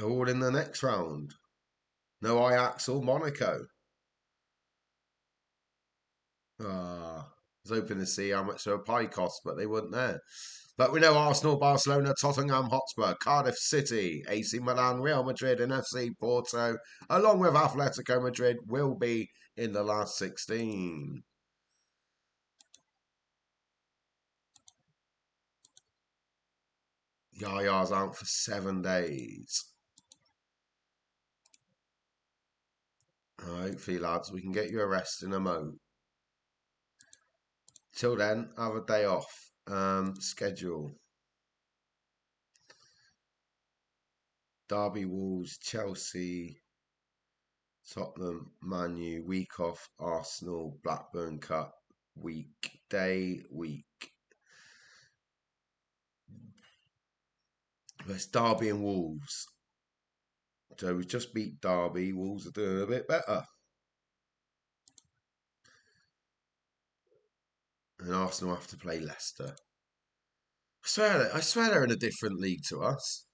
All in the next round. No Ajax or Monaco. I was hoping to see how much a pie cost, but they weren't there. But we know Arsenal, Barcelona, Tottenham Hotspur, Cardiff City, AC Milan, Real Madrid, and FC Porto, along with Atletico Madrid, will be in the last 16. Yaya's out for 7 days. Hopefully, lads, we can get you a rest in a mo. Till then, have a day off. Schedule. Derby, Wolves, Chelsea, Tottenham, Man U, week off, Arsenal, Blackburn Cup, weekday, week. It's Derby and Wolves. So we just beat Derby. Wolves are doing a bit better. And Arsenal have to play Leicester. I swear they're in a different league to us.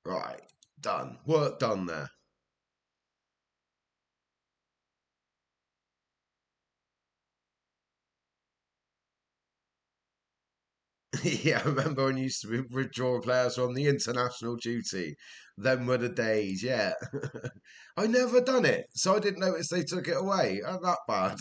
Right, done. Work done there. Yeah, I remember when you used to withdraw players from the international duty. Them were the days, yeah. I never done it, so I didn't notice they took it away. Not that bad.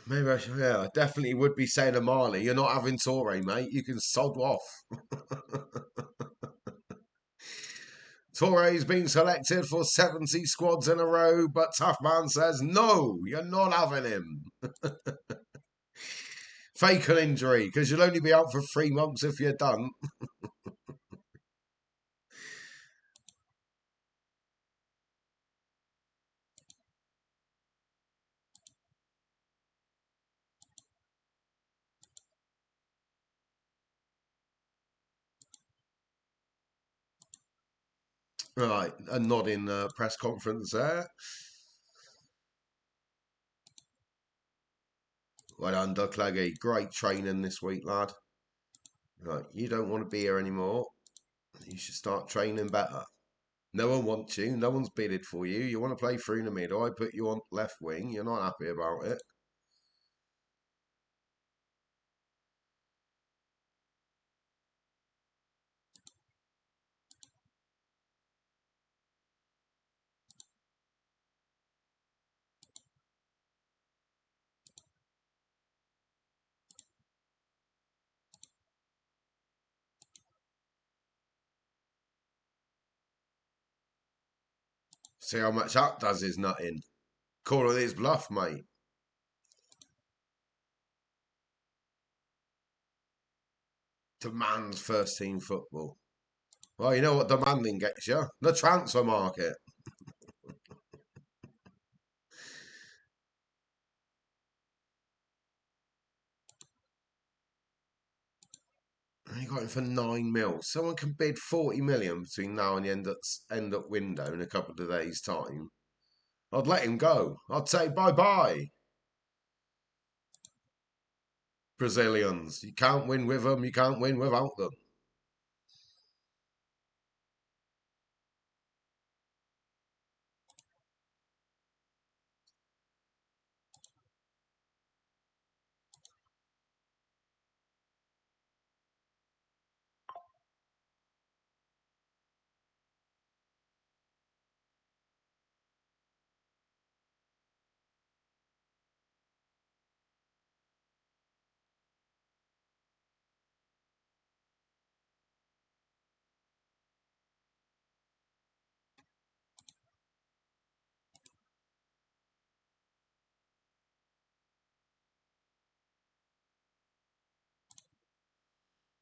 Maybe I should, yeah, I definitely would be saying to Marley, you're not having Torre, mate. You can sod off. Torre's been selected for 70 squads in a row, but TaffMan says, no, you're not having him. Fake an injury, because you'll only be out for 3 months if you're done. Right, a nod in press conference there. Well done, Duckleggy. Great training this week, lad. Right, you don't want to be here anymore. You should start training better. No one wants you. No one's bidded for you. You want to play through the middle. I put you on left wing. You're not happy about it. See how much that does his nutting. Call it his bluff, mate. Demands first team football. Well, you know what demanding gets you? The transfer market. And you got him for 9 mil. Someone can bid 40 million between now and the end up window in a couple of days' time. I'd let him go. I'd say bye bye. Brazilians. You can't win with them. You can't win without them.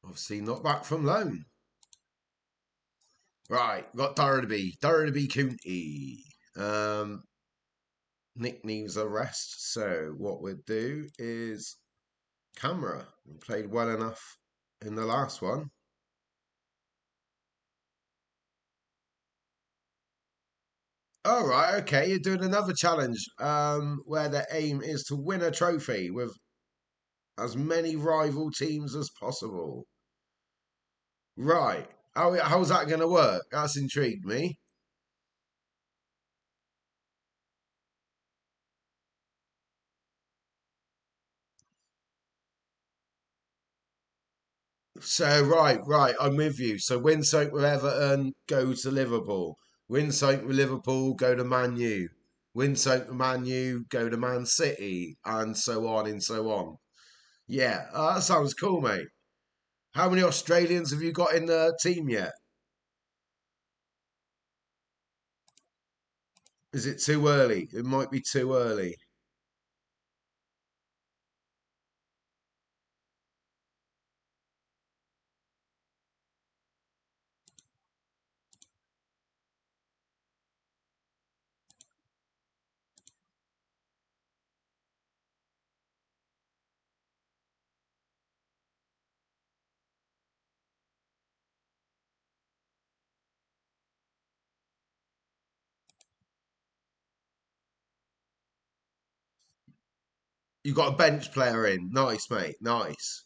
Obviously not back from loan. Right, got Derby County. Nick needs a rest, so what we'll do is camera. We played well enough in the last one. All right, okay, you're doing another challenge where the aim is to win a trophy with as many rival teams as possible. Right, how's that going to work? That's intrigued me. So right, I'm with you. So win something with Everton, go to Liverpool. Win something with Liverpool, go to Man U. Win something with Man U, go to Man City, and so on and so on. Yeah, that sounds cool, mate. How many Australians have you got in the team yet? Is it too early? It might be too early. 'You got a bench player in. Nice, mate. Nice.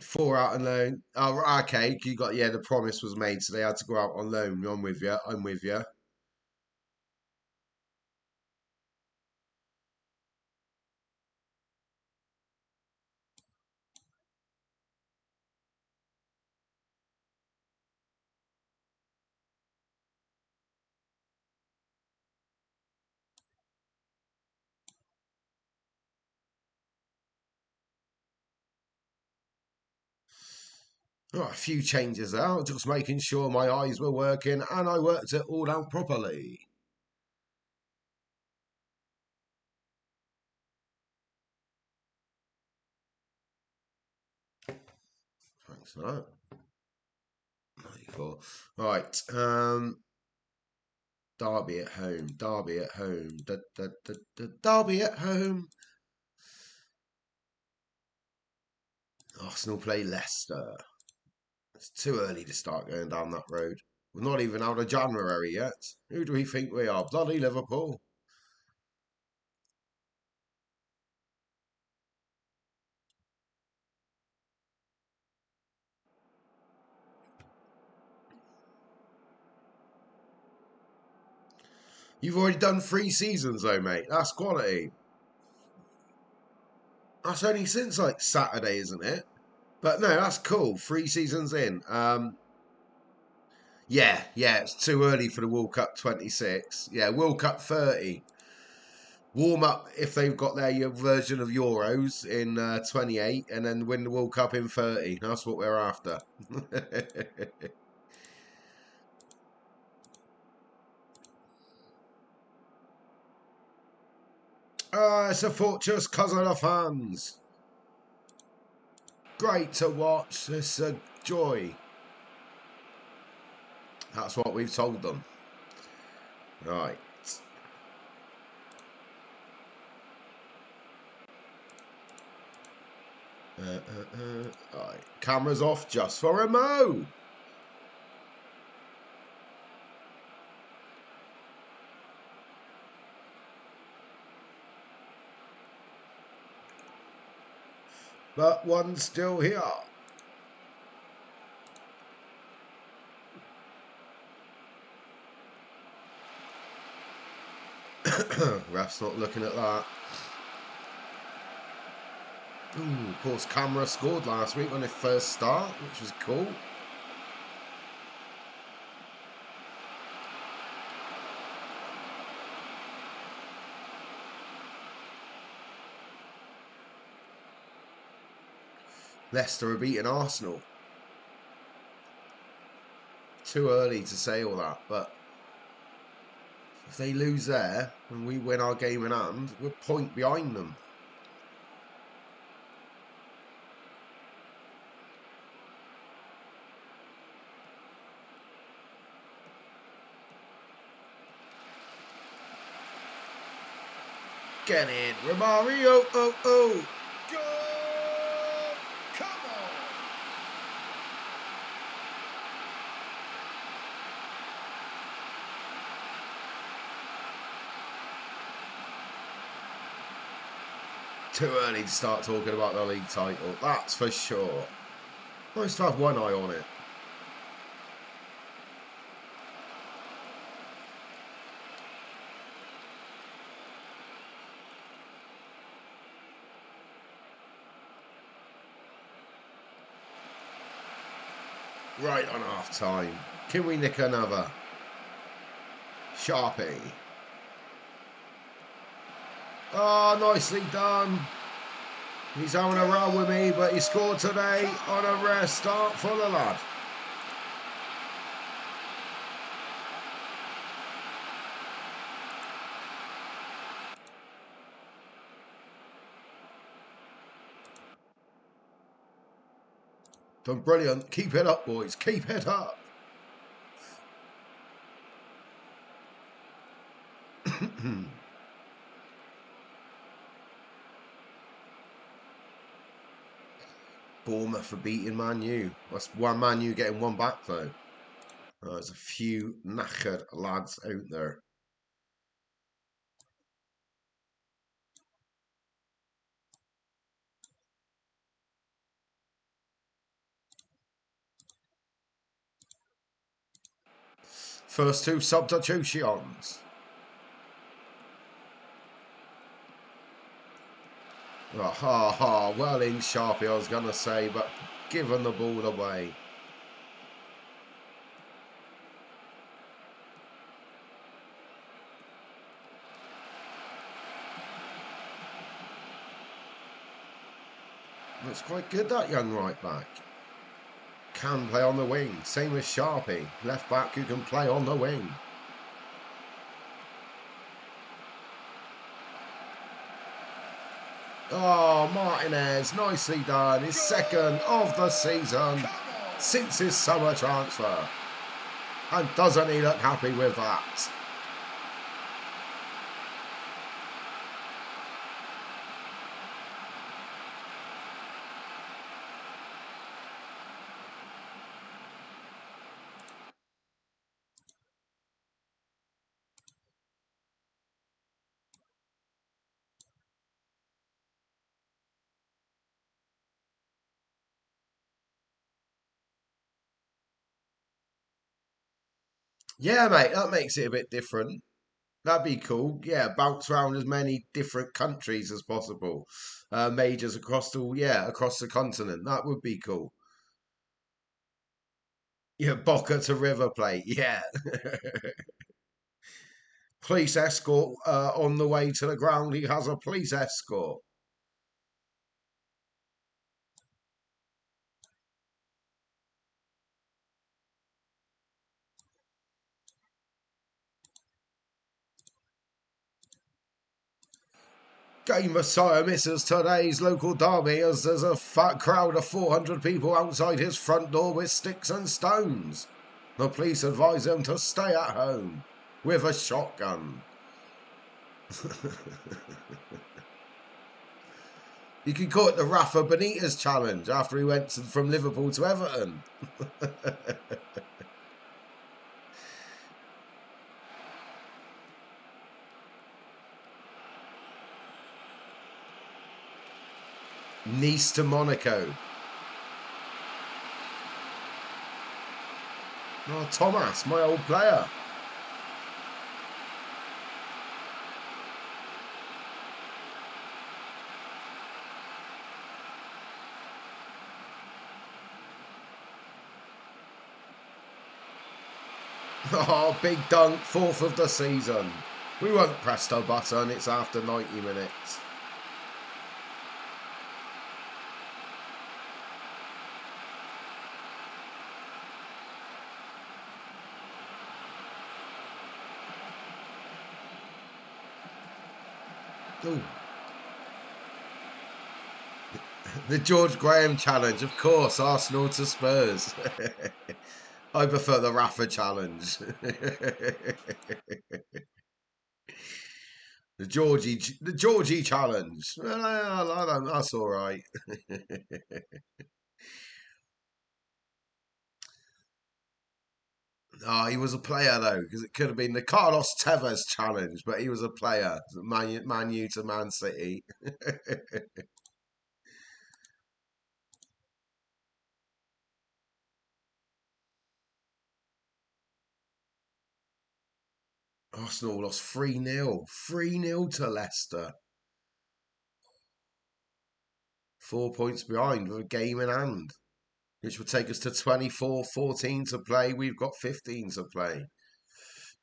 4 out on loan. Oh, okay. You got the promise was made, so they had to go out on loan. I'm with you. I'm with you. Oh, a few changes out, just making sure my eyes were working and I worked it all out properly. Thanks for that. 94. Right. Derby at home. Derby at home. Derby at home. Arsenal play Leicester. It's too early to start going down that road. We're not even out of January yet. Who do we think we are? Bloody Liverpool. You've already done 3 seasons though, mate. That's quality. That's only since like Saturday, isn't it? But no, that's cool. 3 seasons in. Yeah, it's too early for the World Cup 26. Yeah, World Cup 30. Warm up if they've got their version of Euros in 28 and then win the World Cup in 30. That's what we're after. It's a fortress because of the fans. Great to watch. It's a joy. That's what we've told them. Right. Right. Cameras off just for a mo. But one's still here. Ref's not looking at that. Ooh, of course, Camera scored last week on his first start, which was cool. Leicester are beating Arsenal. Too early to say all that, but if they lose there and we win our game in hand, we're a point behind them. Get in, Romario. Oh. Go! Come on! Too early to start talking about the league title, that's for sure. Nice to have one eye on it. Right on half time. Can we nick another? Sharpie. Oh, nicely done. He's having a run with me, but he scored today on a rare start for the lad. Done brilliant. Keep it up, boys. Keep it up. Bournemouth for beating Man U. That's one Man U getting one back, though. There's a few knackered lads out there. First 2 substitutions. Oh, well in, Sharpie, I was going to say, but giving the ball away. Looks quite good, that young right back. can play on the wing. Same with Sharpie, left back who can play on the wing. Oh, Martinez, nicely done. His second of the season since his summer transfer. And doesn't he look happy with that? Yeah, mate, that makes it a bit different. That'd be cool. Yeah, bounce around as many different countries as possible. Majors across across the continent. That would be cool. Yeah, Boca to River Plate. Yeah. Police escort on the way to the ground. He has a police escort. Game Messiah misses today's local derby as there's a fat crowd of 400 people outside his front door with sticks and stones. The police advise him to stay at home with a shotgun. You could call it the Rafa Benitez challenge after he went from Liverpool to Everton. Nice to Monaco. Oh, Thomas, my old player. Oh, big dunk, fourth of the season. We won't press the button, it's after 90 minutes. Ooh. The George Graham challenge, of course, Arsenal to Spurs. I prefer the Rafa challenge. The Georgie challenge. Well, that's all right. Oh, he was a player though, because it could have been the Carlos Tevez challenge, but he was a player. Man U to Man City. Arsenal lost 3-0. 3-0 to Leicester. 4 points behind with a game in hand, which would take us to 24, 14 to play. We've got 15 to play.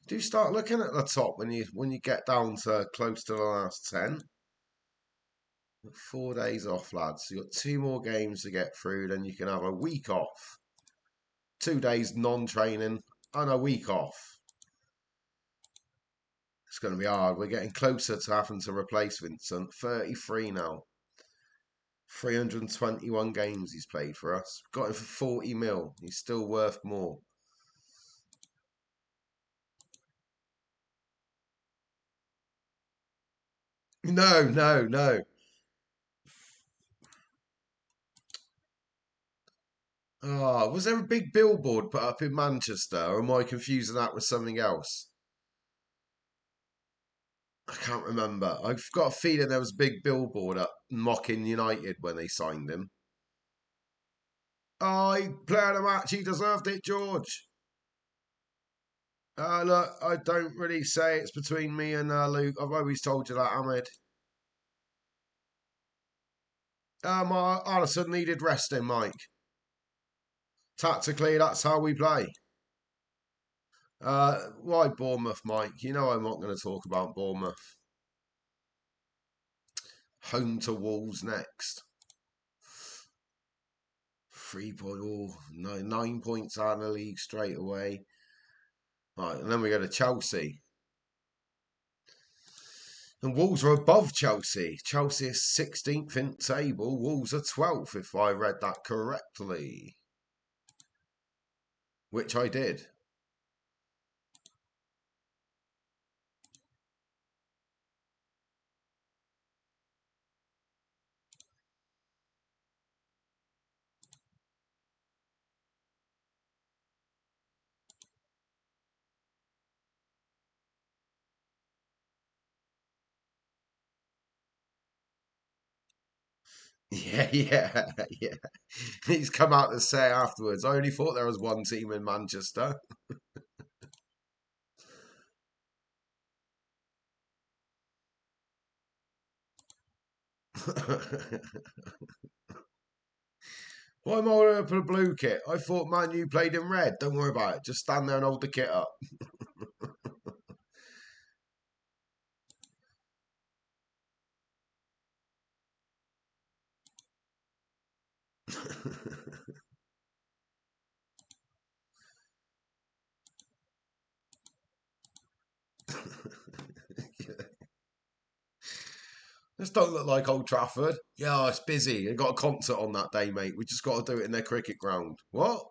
Do start looking at the top when you get down to close to the last 10. 4 days off, lads. So you've got two more games to get through, then you can have a week off. 2 days non-training and a week off. It's going to be hard. We're getting closer to having to replace Vincent. 33 now. 321 games he's played for us. Got him for 40 mil. He's still worth more. No, no, no. Oh, was there a big billboard put up in Manchester, or am I confusing that with something else? I can't remember. I've got a feeling there was a big billboard up mocking United when they signed him. Oh, he played a match. He deserved it, George. Look, I don't really say it's between me and Luke. I've always told you that, Ahmed. My Alisson needed resting, Mike. Tactically, that's how we play. Why Bournemouth, Mike? You know I'm not going to talk about Bournemouth. Home to Wolves next. 3 point, oh, 9 points out of the league straight away. Right, and then we go to Chelsea. And Wolves are above Chelsea. Chelsea is 16th in table. Wolves are 12th, if I read that correctly. Which I did. Yeah, yeah, yeah. He's come out to say afterwards, I only thought there was one team in Manchester. Why am I wearing a blue kit? I thought Man U played in red. Don't worry about it. Just stand there and hold the kit up. This don't look like Old Trafford. Yeah, it's busy. They got a concert on that day, mate. We just got to do it in their cricket ground. What?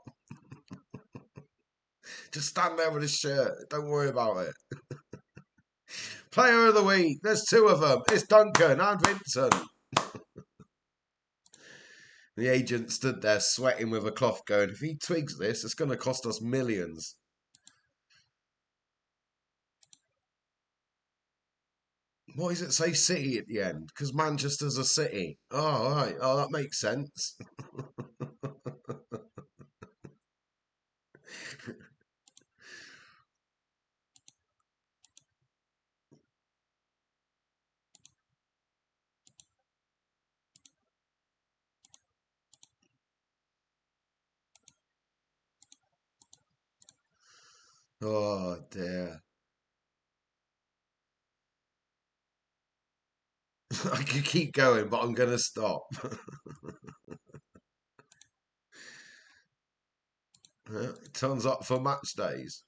Just stand there with a shirt. Don't worry about it. Player of the week. There's two of them. It's Duncan and Vincent. The agent stood there sweating with a cloth going, if he twigs this, it's going to cost us millions. Why does it say City at the end? Because Manchester's a city. Oh, all right. Oh, that makes sense. Oh, dear. I could keep going, but I'm going to stop. Turns up for match days.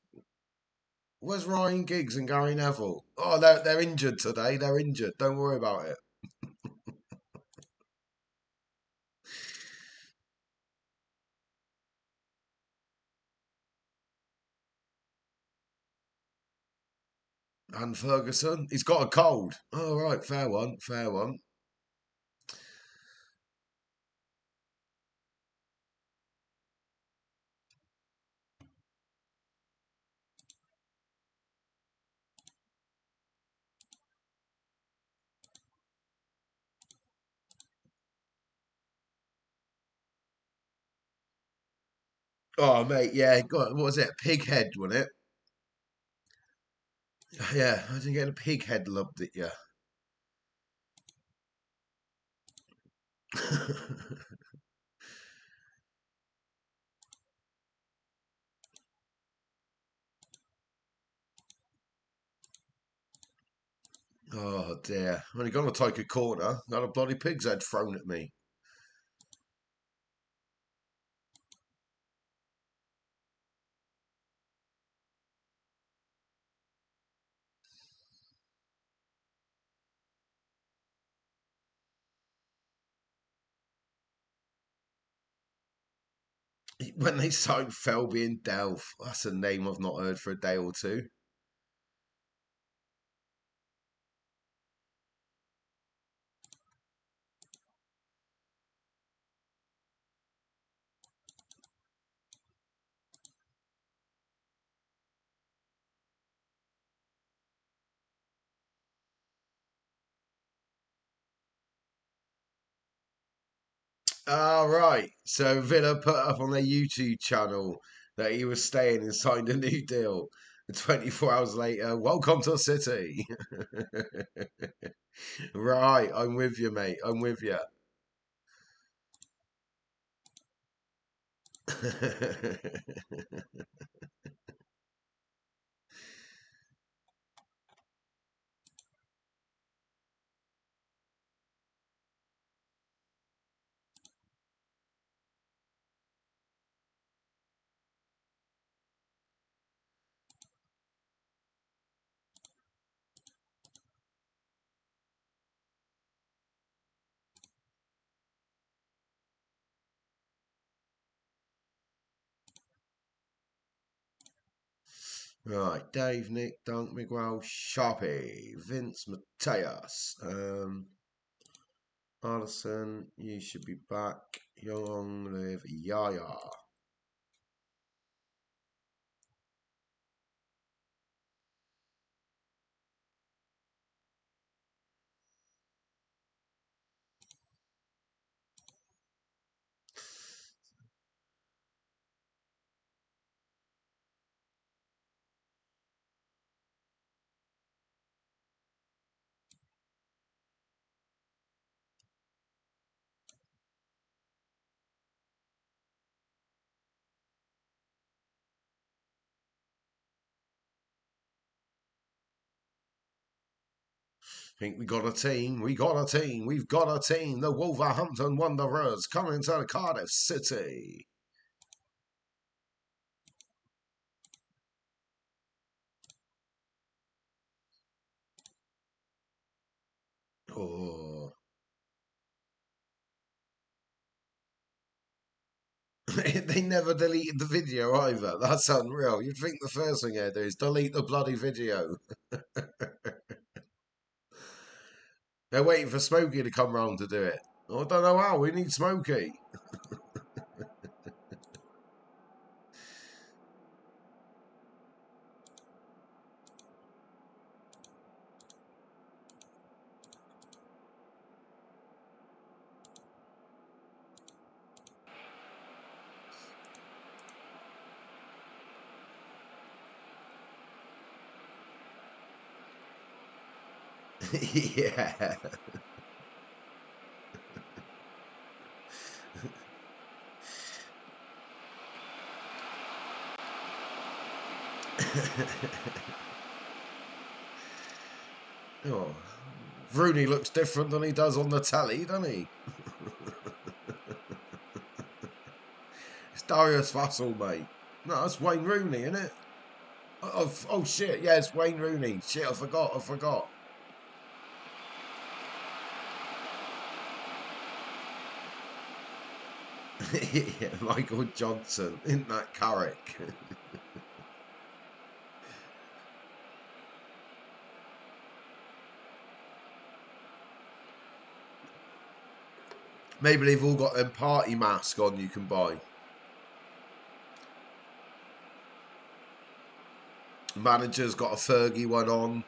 Where's Ryan Giggs and Gary Neville? Oh, they're injured today. They're injured. Don't worry about it. And Ferguson, he's got a cold. Oh, right, fair one, fair one. Oh, mate, yeah, got what was it? Pig head, wasn't it? Yeah, I didn't get a pig head lobbed at you. Oh dear. I'm only going to take a corner. Got a bloody pig's head thrown at me. When they signed Felby and Delph, that's a name I've not heard for a day or two. Ah, right. So Villa put up on their YouTube channel that he was staying and signed a new deal. And 24 hours later, welcome to City. Right, I'm with you, mate. I'm with you. Right, Dave, Nick, Dunk, Miguel, Sharpie, Vince, Mateus, Artisan, you should be back. Young Live, Yaya. Think we got a team. We got a team. We've got a team. The Wolverhampton Wanderers coming to Cardiff City. Oh. They never deleted the video either. That's unreal. You'd think the first thing they'd do is delete the bloody video. They're waiting for Smokey to come round to do it. I don't know how. We need Smokey. Yeah. Oh, Rooney looks different than he does on the telly, doesn't he? It's Darius Vassell, mate. No, that's Wayne Rooney, isn't it? Oh shit, yeah, it's Wayne Rooney. Shit, I forgot. Yeah, Michael Johnson in that Carrick. Maybe they've all got them party mask on you can buy. Manager's got a Fergie one on.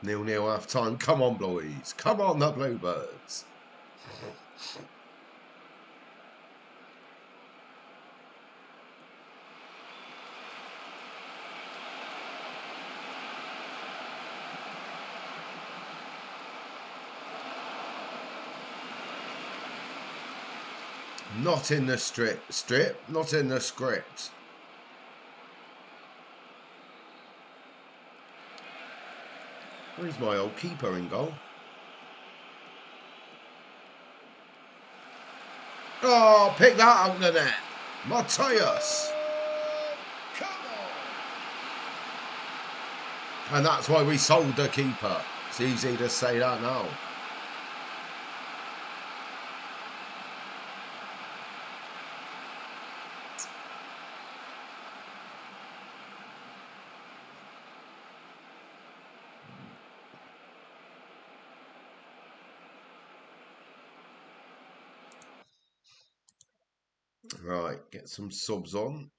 0-0 half time. Come on, boys. Come on, the Bluebirds. Not in the strip, not in the script. Where's my old keeper in goal? Oh, pick that out of the net. Mateus. And that's why we sold the keeper. It's easy to say that now. Right, get some subs on.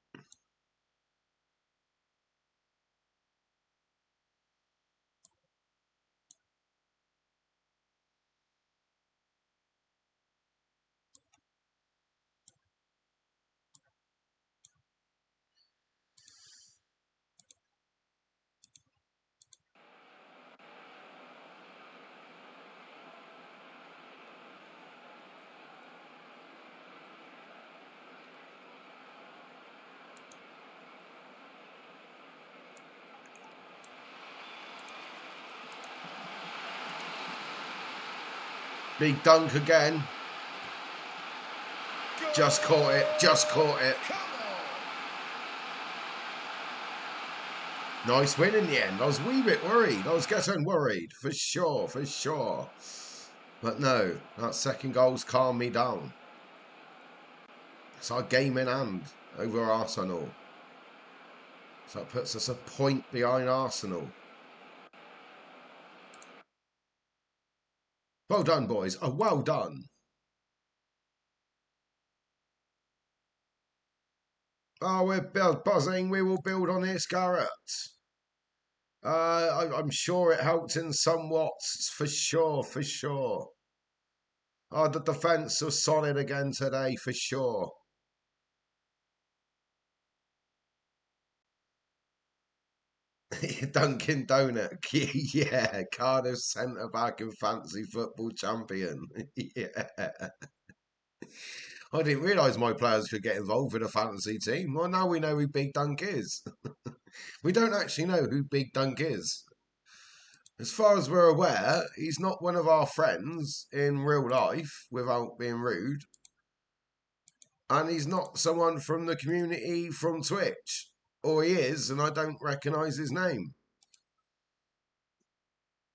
Big dunk again. Just caught it. Just caught it. Nice win in the end. I was a wee bit worried. I was getting worried. For sure. For sure. But no. That second goal's calmed me down. It's our game in hand over Arsenal. So that puts us a point behind Arsenal. Well done, boys. Oh, well done. Oh, we're buzzing. We will build on this, Garrett. I'm sure it helped in somewhat. For sure, for sure. Oh, the defence was solid again today, for sure. Dunkin' Donut. Yeah, Cardiff centre back and fancy football champion. Yeah. I didn't realise my players could get involved with a fantasy team. Well, now we know who Big Dunk is. We don't actually know who Big Dunk is. As far as we're aware, he's not one of our friends in real life, without being rude. And he's not someone from the community from Twitch. Or he is, and I don't recognise his name.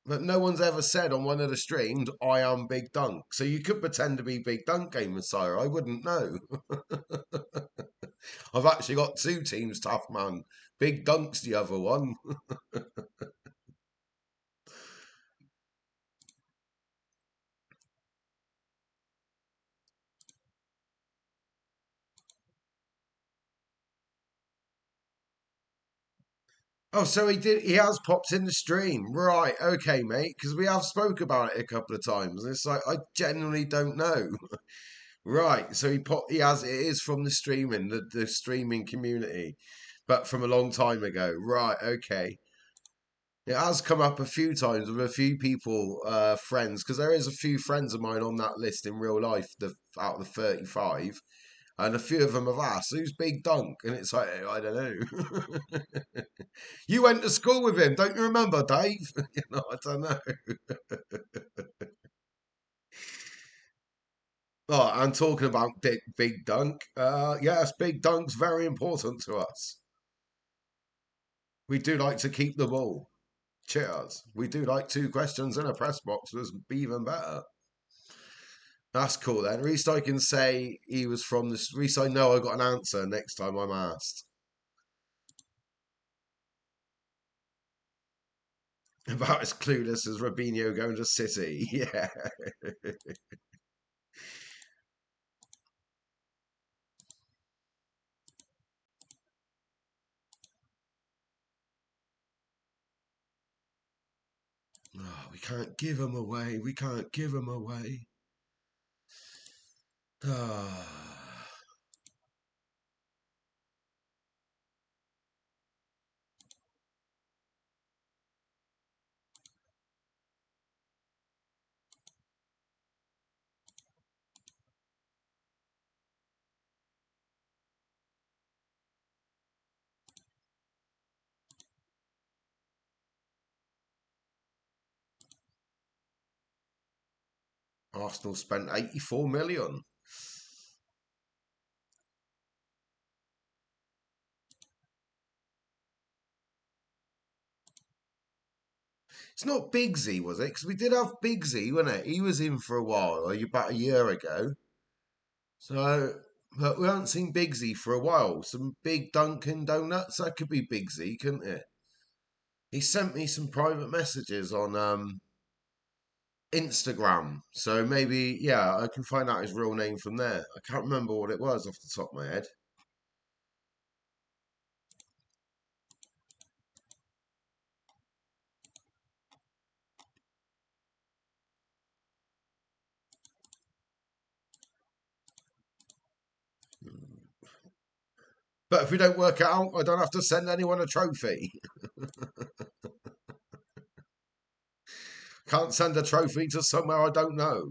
But no one's ever said on one of the streams, I am Big Dunk. So you could pretend to be Big Dunk, Game Messiah. I wouldn't know. I've actually got two teams, Tough Man. Big Dunk's the other one. Oh, so he did. He has popped in the stream, right? Okay, mate. Because we have spoke about it a couple of times. And it's like I genuinely don't know. Right. So he popped. He has. It is from the streaming, the streaming community, but from a long time ago. Right. Okay. It has come up a few times with a few people, friends, because there is a few friends of mine on that list in real life. Out of the 35, and a few of them have asked, "Who's Big Dunk?" And it's like I don't know. You went to school with him, don't you remember, Dave? I don't know. Oh, I'm talking about Big Dunk. Yes, Big Dunk's very important to us. We do like to keep the ball. Cheers. We do like two questions in a press box was even better. That's cool then. At least I can say he was from this. At least I know I got an answer next time I'm asked. About as clueless as Robinho going to City. Yeah. Oh, we can't give him away. We can't give him away. Ah. Arsenal spent 84 million. It's not Bigsy, was it? Because we did have Bigsy, wasn't it? He was in for a while, like about a year ago. So, but we haven't seen Bigsy for a while. Some big Dunkin' Donuts, that could be Bigsy, couldn't it? He sent me some private messages on Instagram. So maybe, yeah, I can find out his real name from there. I can't remember what it was off the top of my head. But if we don't work it out, I don't have to send anyone a trophy. Can't send a trophy to somewhere I don't know.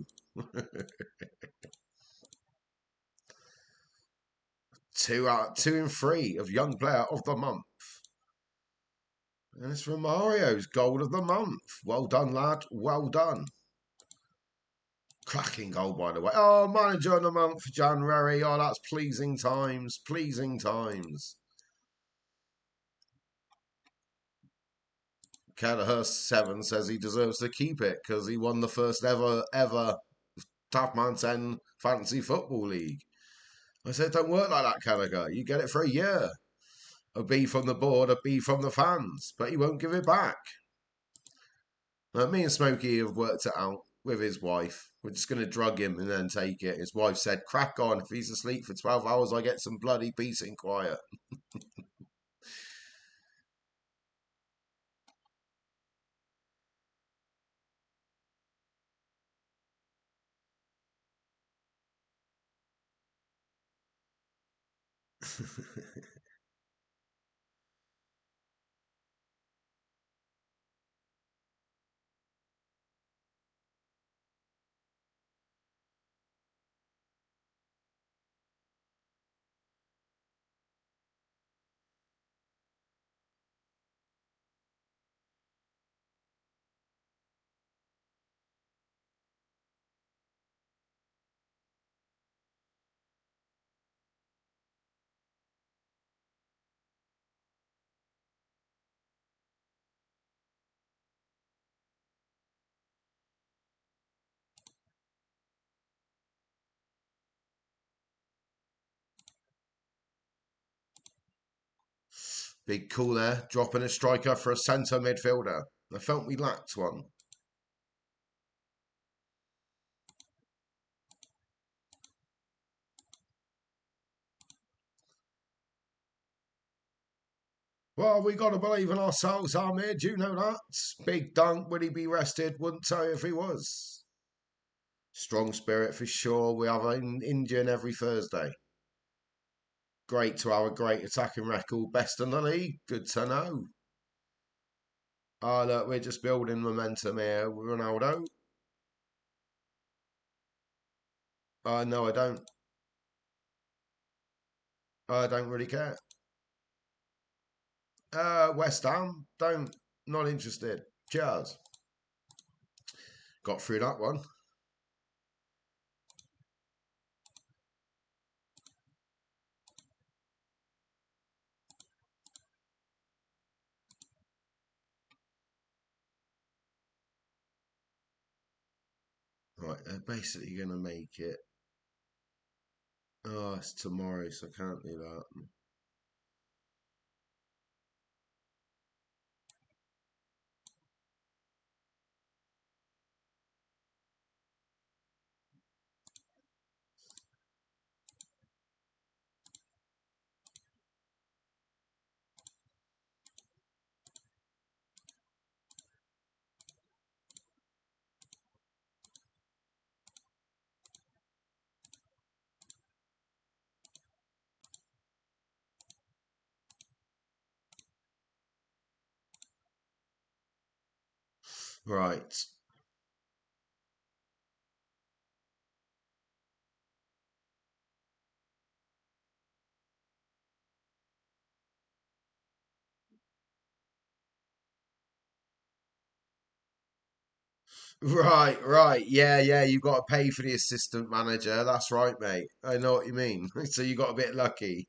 Two and three of Young Player of the Month. And it's Romario's Goal of the Month. Well done, lad. Well done. Cracking goal, by the way. Oh, manager of the month for January. Oh, that's pleasing times. Pleasing times. Kelleher7 says he deserves to keep it because he won the first ever TaffMan10 Fantasy Football League. I said, don't work like that, Kelleher. You get it for a year. A B from the board, a B from the fans. But he won't give it back. Me and Smokey have worked it out with his wife. We're just going to drug him and then take it. His wife said, crack on. If he's asleep for 12 hours, I get some bloody peace and quiet. Big call there, dropping a striker for a centre midfielder. I felt we lacked one. Well, we got to believe in ourselves, Ahmed. You know that. Big dunk. Would he be rested? Wouldn't tell you if he was. Strong spirit for sure. We have an Indian every Thursday. Great to have a great attacking record. Best in the league. Good to know. Look, we're just building momentum here with Ronaldo. No, I don't. I don't really care. West Ham, don't. Not interested. Cheers. Got through that one. Right, they're basically going to make it. Oh, it's tomorrow, so I can't do that. Right. Right. Yeah. You've got to pay for the assistant manager. That's right, mate. I know what you mean. So you got a bit lucky.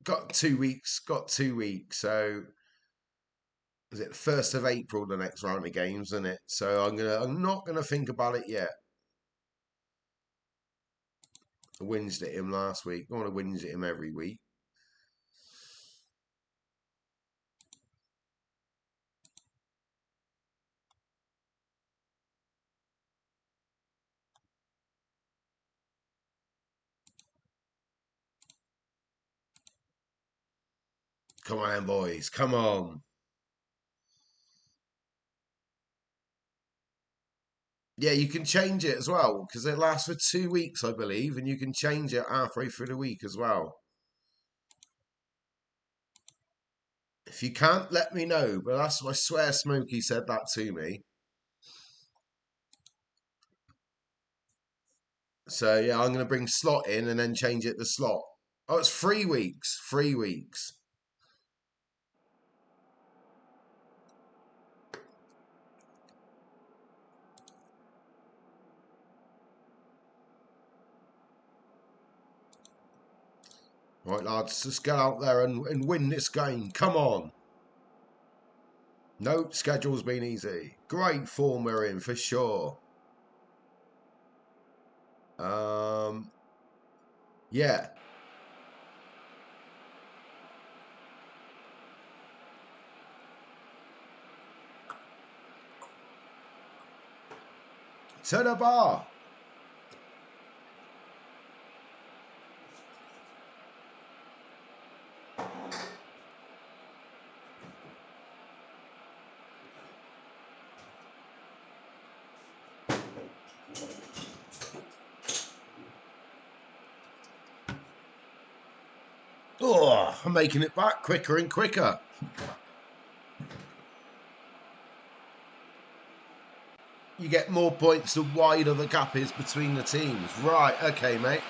Got 2 weeks. Got 2 weeks. So is it the 1st of April? The next round of games, isn't it? So I'm not gonna think about it yet. I whinged at him last week. I want to whinge at him every week. Come on, boys. Come on. Yeah, you can change it as well because it lasts for 2 weeks, I believe, and you can change it halfway through the week as well. If you can't, let me know. But I swear Smokey said that to me. So yeah, I'm gonna bring slot in and then change it to slot. Oh, it's 3 weeks. 3 weeks. Right, lads, let's get out there and win this game. Come on. Nope, schedule's been easy. Great form we're in, for sure. Yeah. To the bar. Oh, I'm making it back quicker and quicker. You get more points the wider the gap is between the teams. Right, okay, mate.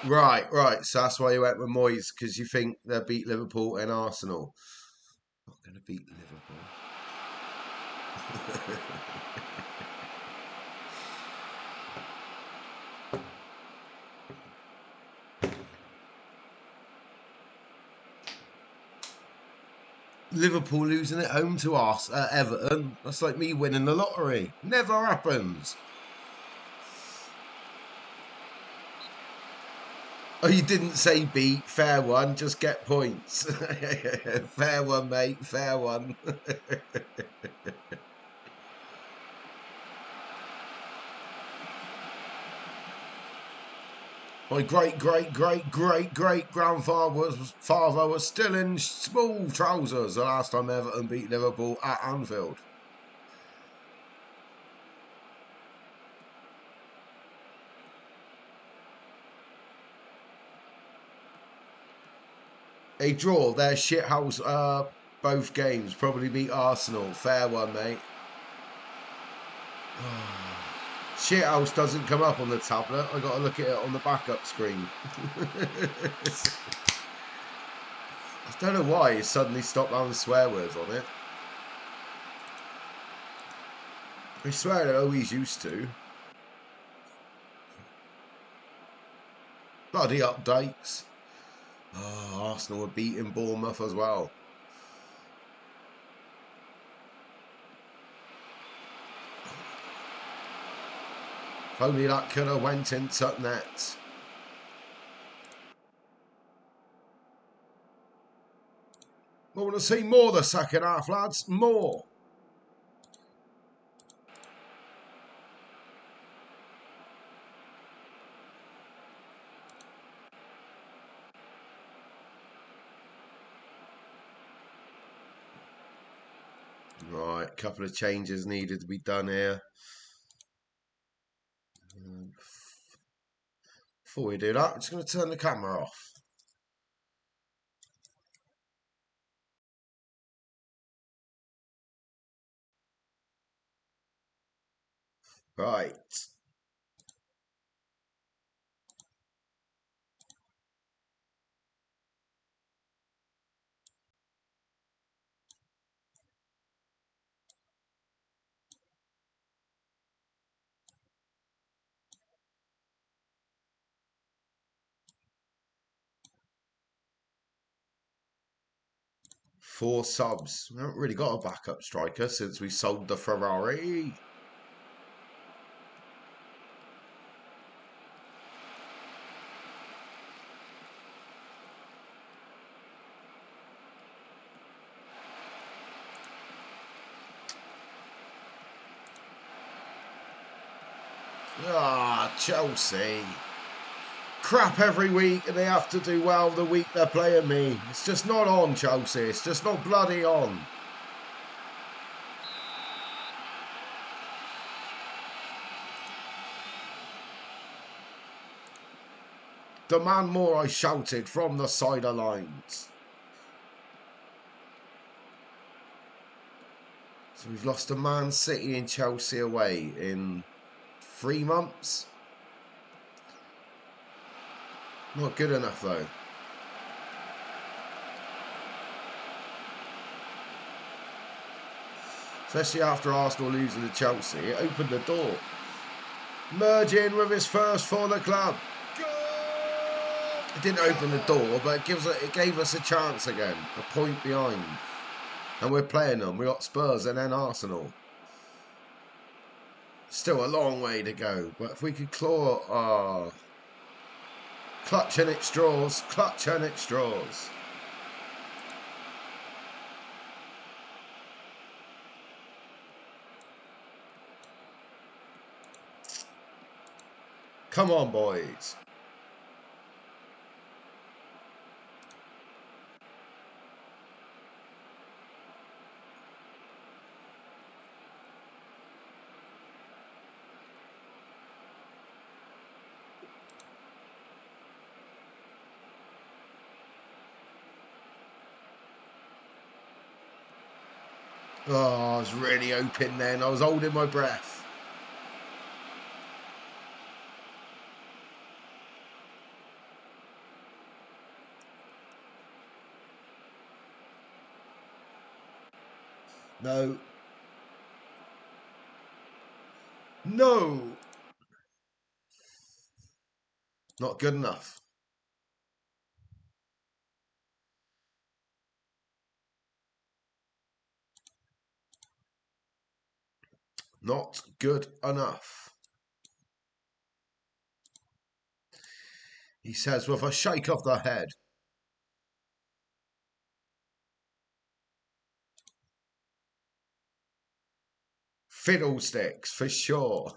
Right. So that's why you went with Moyes, because you think they'll beat Liverpool and Arsenal. Not going to beat Liverpool. Liverpool losing at home to us at Everton. That's like me winning the lottery. Never happens. Oh, you didn't say beat. Fair one. Just get points. Fair one, mate. Fair one. My great grandfather was still in small trousers the last time Everton beat Liverpool at Anfield. A draw. Their shithouse. Both games probably beat Arsenal. Fair one, mate. Shithouse doesn't come up on the tablet. I got to look at it on the backup screen. I don't know why it suddenly stopped having swear words on it. I swear it always used to. Bloody updates. Oh, Arsenal were beating Bournemouth as well. If only that could have went into net. I want to see more the second half, lads. More. Right, a couple of changes needed to be done here. Before we do that, I'm just going to turn the camera off. Right. Four subs. We haven't really got a backup striker since we sold the Ferrari. Ah, Chelsea. Crap every week and they have to do well the week they're playing me. It's just not on, Chelsea. It's just not bloody on. Demand more, I shouted from the sidelines. So we've lost to Man City and Chelsea away in 3 months. Not good enough though. Especially after Arsenal losing to Chelsea, it opened the door. Merge in with his first for the club. It didn't open the door, but it gave us a chance again. A point behind. And we're playing them. We got Spurs and then Arsenal. Still a long way to go. But if we could claw... clutching at straws. Clutching at straws. Come on, boys. Oh, I was really hoping then. I was holding my breath. No. No. Not good enough. Not good enough. He says with a shake of the head. Fiddlesticks, for sure.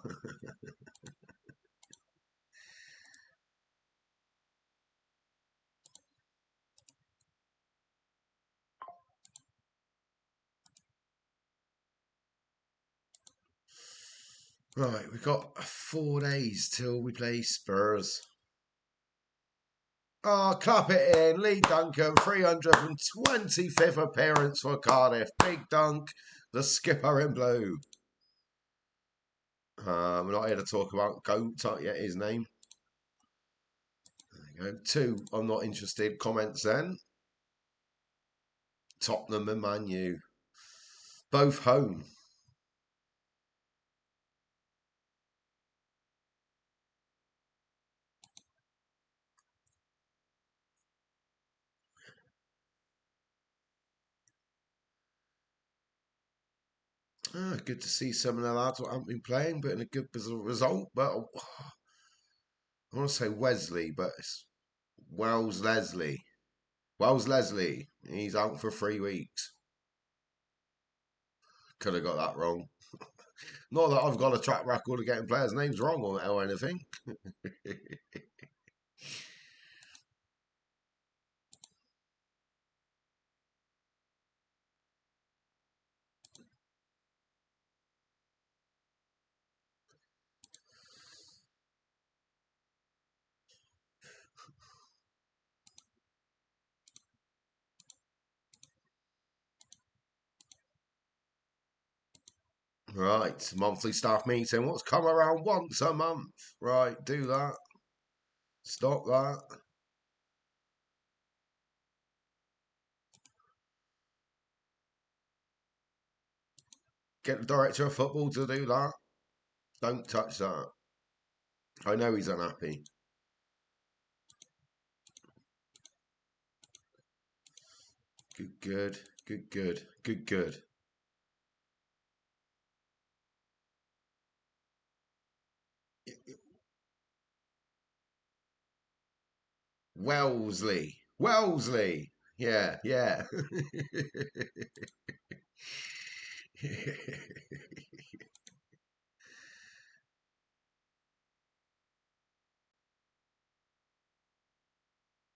Right, we've got 4 days till we play Spurs. Oh, clap it in. Lee Duncan, 325th appearance for Cardiff. Big dunk, the skipper in blue. We're not here to talk about Goat yet, his name. There you go. 2, I'm not interested. Comments then. Tottenham and Man U. Both home. Good to see some of the lads who haven't been playing, but in a good result. But I want to say Wesley, but it's Wells Leslie. Wells Leslie. He's out for 3 weeks. Could have got that wrong. Not that I've got a track record of getting players' names wrong or anything. Right, monthly staff meeting. What's come around once a month? Right, do that. Stop that. Get the director of football to do that. Don't touch that. I know he's unhappy. Good, good, good, good, good, good. Wellesley. Wellesley. Yeah, yeah.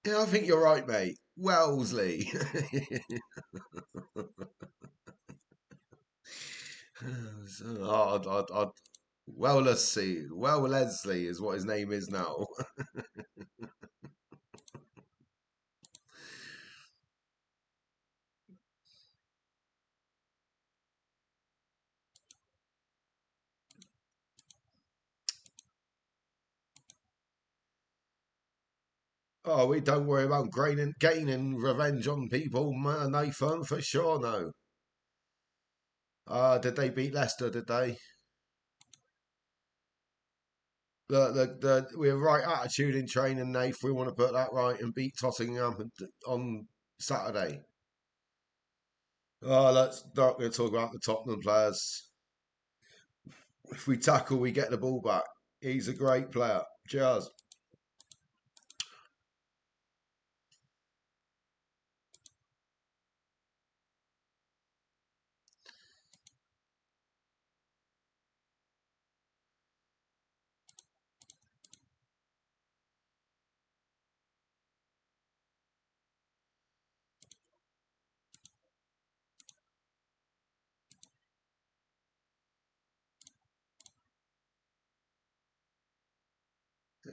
Yeah, I think you're right, mate. Wellesley. Well, let's see. Well, Leslie is what his name is now. Oh, we don't worry about gaining revenge on people, Nathan, for sure, no. Did they beat Leicester, did they? we have right attitude in training, Nath. We want to put that right and beat Tottenham on Saturday. Oh, let's not going to talk about the Tottenham players. If we tackle, we get the ball back. He's a great player. Cheers.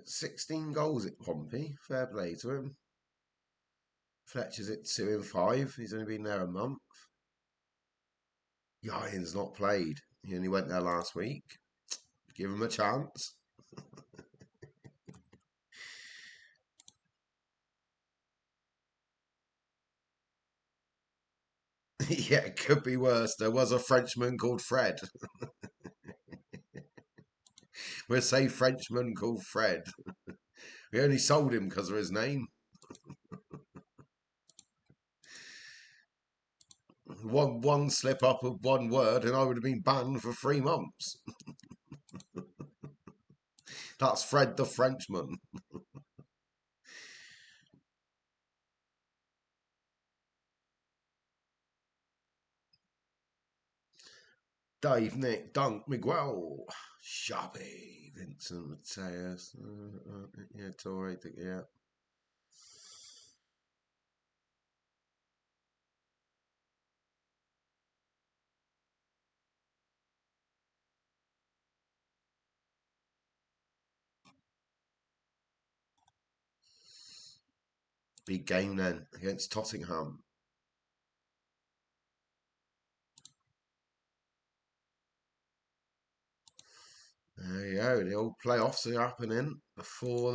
16 goals at Pompey. Fair play to him. Fletcher's at 2 and 5. He's only been there a month. Ryan's not played. He only went there last week. Give him a chance. Yeah, it could be worse. There was a Frenchman called Fred. We'll say Frenchman called Fred. We only sold him because of his name. One slip up of one word, and I would have been banned for 3 months. That's Fred the Frenchman. Dave, Nick, Dunk, Miguel, Shabby, Vincent, Mateus, yeah, Torre, yeah. Big game then against Tottenham. There you go. The old playoffs are happening before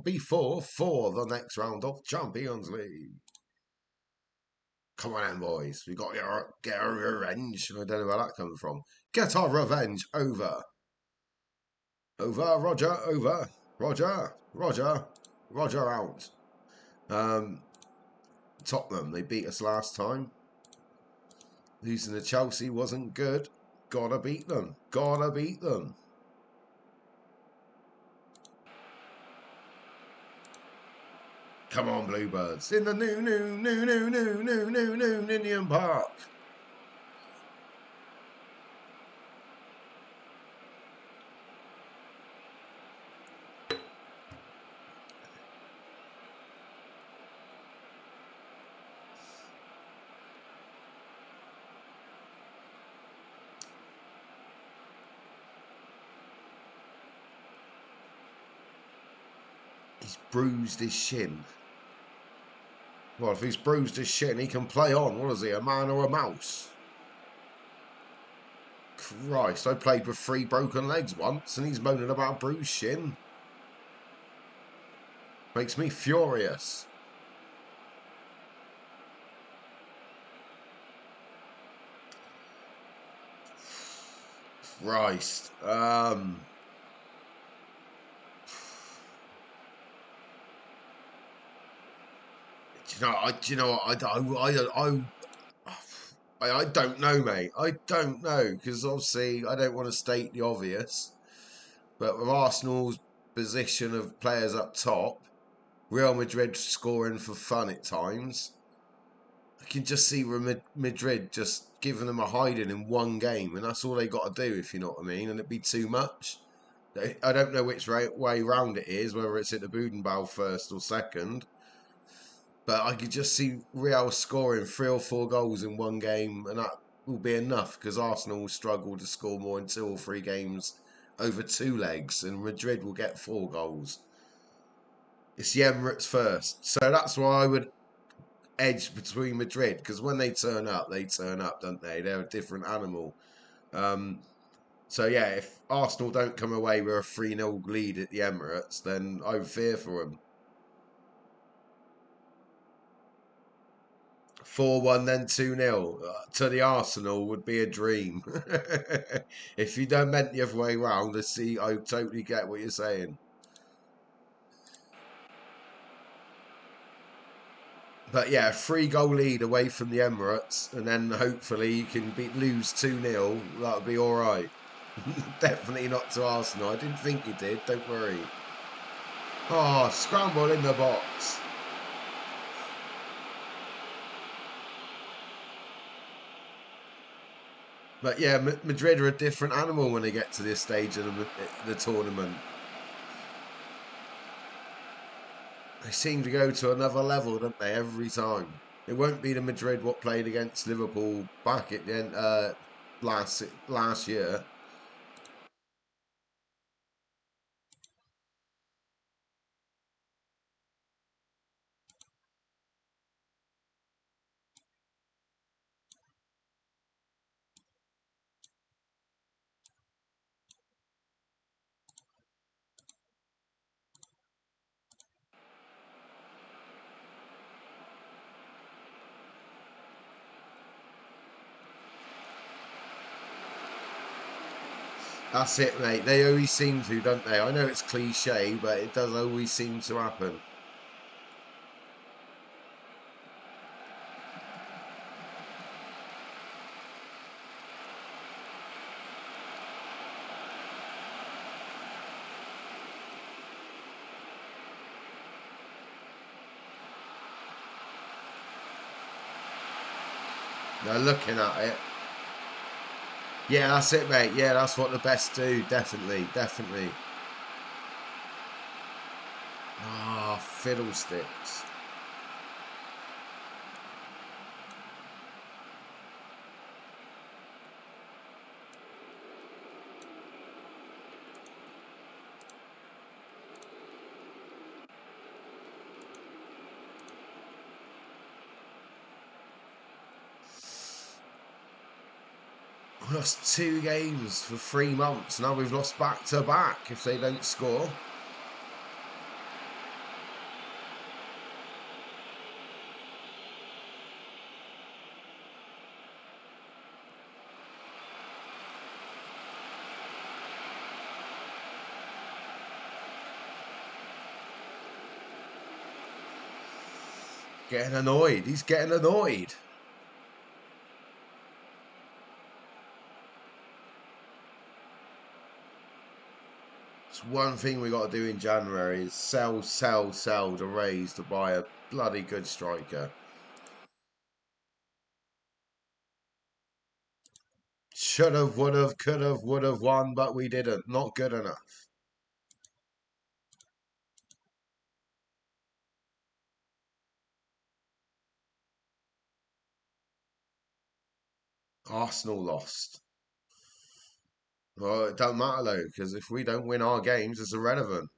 before the next round of Champions League. Come on, then, boys. We got to get our revenge. I don't know where that comes from. Get our revenge over. Over, Roger, over. Roger, Roger, Roger out. Tottenham, they beat us last time. Losing to Chelsea wasn't good. Gotta beat them. Gotta beat them. Come on, Bluebirds. In the new Ninian Park. He's bruised his shin. Well, if he's bruised his shin, he can play on. What is he, a man or a mouse? Christ, I played with 3 broken legs once, and he's moaning about bruised shin. Makes me furious. Christ. Do you know what? I don't know, mate. I don't know because obviously I don't want to state the obvious, but with Arsenal's position of players up top, Real Madrid scoring for fun at times, I can just see Madrid just giving them a hiding in one game, and that's all they got to do, if you know what I mean, and it'd be too much. I don't know which way round it is, whether it's at the Budenbau first or second. But I could just see Real scoring 3 or 4 goals in one game, and that will be enough because Arsenal will struggle to score more in 2 or 3 games over 2 legs, and Madrid will get 4 goals. It's the Emirates first, so that's why I would edge between Madrid because when they turn up, don't they? They're a different animal. So yeah, if Arsenal don't come away with a 3-0 lead at the Emirates, then I fear for them. 4-1, then 2-0 to the Arsenal would be a dream. If you don't meant the other way round, I totally get what you're saying. But yeah, 3-goal lead away from the Emirates, and then hopefully you can lose 2-0. That would be all right. Definitely not to Arsenal. I didn't think you did. Don't worry. Oh, scramble in the box. But yeah, Madrid are a different animal when they get to this stage of the tournament. They seem to go to another level, don't they, every time? It won't be the Madrid what played against Liverpool back at the end last year. That's it, mate. They always seem to, don't they? I know it's cliche, but it does always seem to happen. They're looking at it. Yeah, that's it, mate. Yeah, that's what the best do. Definitely, definitely. Ah, fiddlesticks. We lost 2 games for 3 months. Now we've lost back to back if they don't score. Getting annoyed. He's getting annoyed. It's one thing we got to do in January is sell, sell, sell to raise to buy a bloody good striker. Should have, would have, could have, would have won, but we didn't. Not good enough. Arsenal lost. Well, it don't matter though, because if we don't win our games, it's irrelevant.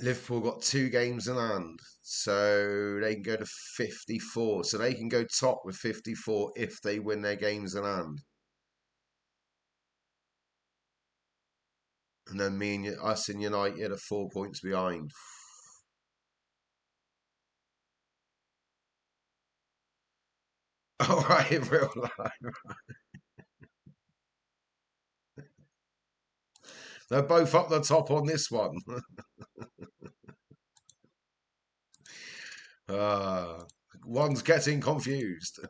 Liverpool got 2 games in hand, so they can go to 54. So they can go top with 54 if they win their games in hand. And then us and United are 4 points behind. All right, in real life. They're both up the top on this one. uh, One's getting confused.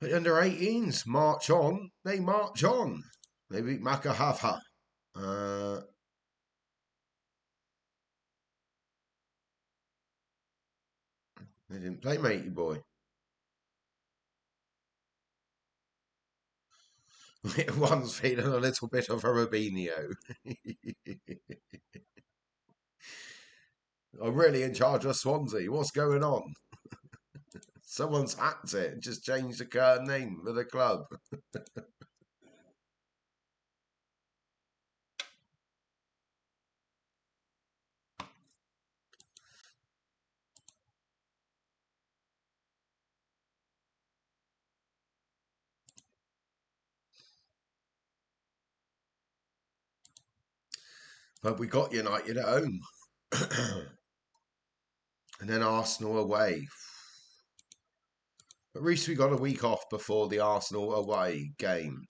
But under 18s march on. They march on. They beat Makahavha. Uh, they didn't play matey boy. One's feeling a little bit of a Robinho. I'm really in charge of Swansea. What's going on? Someone's hacked it and just changed the name of the club. But we got United at home. And then Arsenal away. At least we got a week off before the Arsenal away game.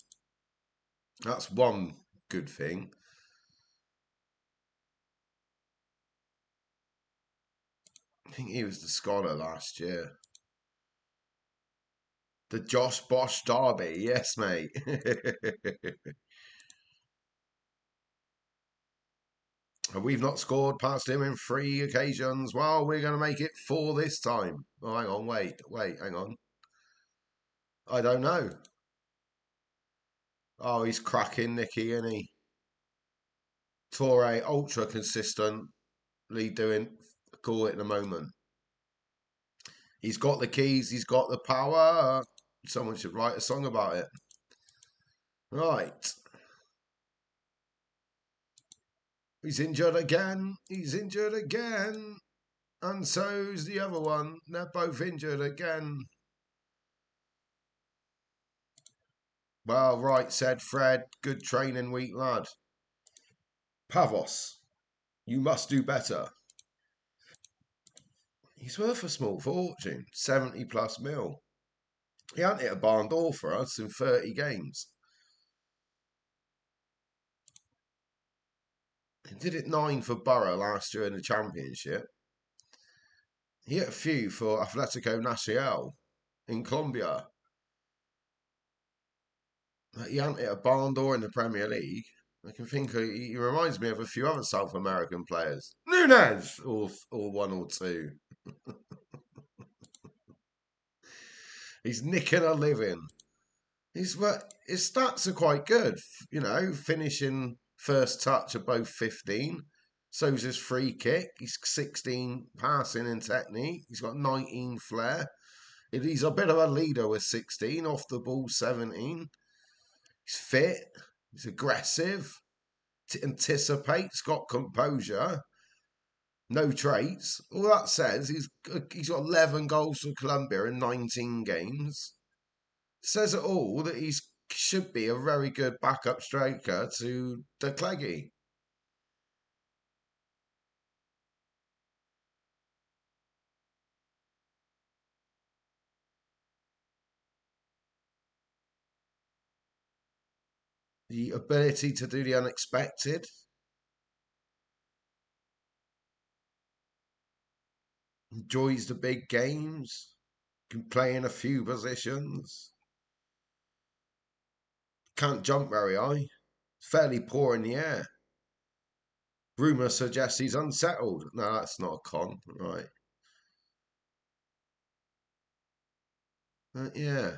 That's one good thing. I think he was the scholar last year. The Josh Bosch derby, yes, mate. And we've not scored past him in 3 occasions. Well, we're going to make it 4 this time. Oh, hang on, wait, hang on. I don't know. Oh, he's cracking, Nicky, isn't he? Torre, ultra consistently doing, call it in a moment. He's got the keys, he's got the power. Someone should write a song about it. Right. He's injured again. He's injured again. And so's the other one. They're both injured again. Well, right, said Fred. Good training week, lad. Pavos, you must do better. He's worth a small fortune. 70 plus mil. He hadn't hit a barn door for us in 30 games. He did it 9 for Borough last year in the Championship. He hit a few for Atletico Nacional in Colombia. He hadn't hit a barn door in the Premier League. I can think he reminds me of a few other South American players. Nunez! Or 1 or 2. He's nicking a living. His stats are quite good. You know, finishing first touch of both 15. So's his free kick. He's 16 passing and technique. He's got 19 flair. He's a bit of a leader with 16. Off the ball, 17. He's fit. He's aggressive. Anticipates. Got composure. No traits. All that says he's got 11 goals for Colombia in 19 games. Says it all that he should be a very good backup striker to De Cleggy. The ability to do the unexpected. Enjoys the big games. Can play in a few positions. Can't jump very high. Fairly poor in the air. Rumour suggests he's unsettled. No, that's not a con. Right. Yeah.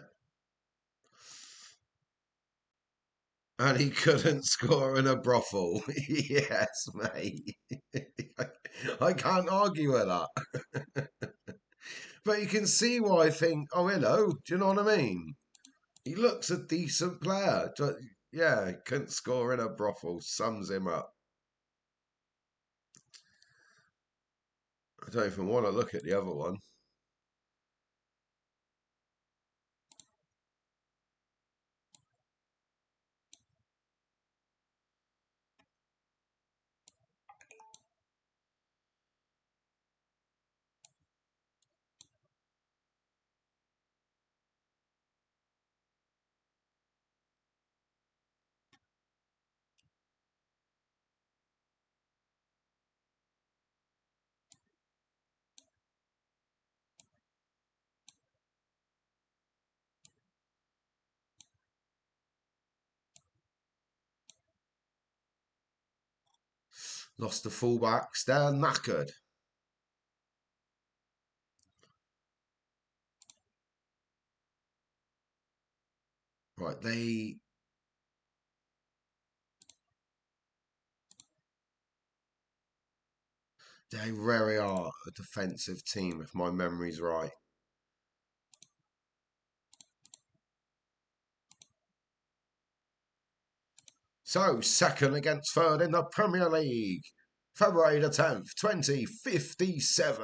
And he couldn't score in a brothel. Yes, mate. I can't argue with that. But you can see why I think, oh, hello. Do you know what I mean? He looks a decent player. Yeah, couldn't score in a brothel. Sums him up. I don't even want to look at the other one. Lost the fullbacks. They're knackered. Right, they really are a defensive team, if my memory's right. So, second against third in the Premier League. February the 10th, 2057.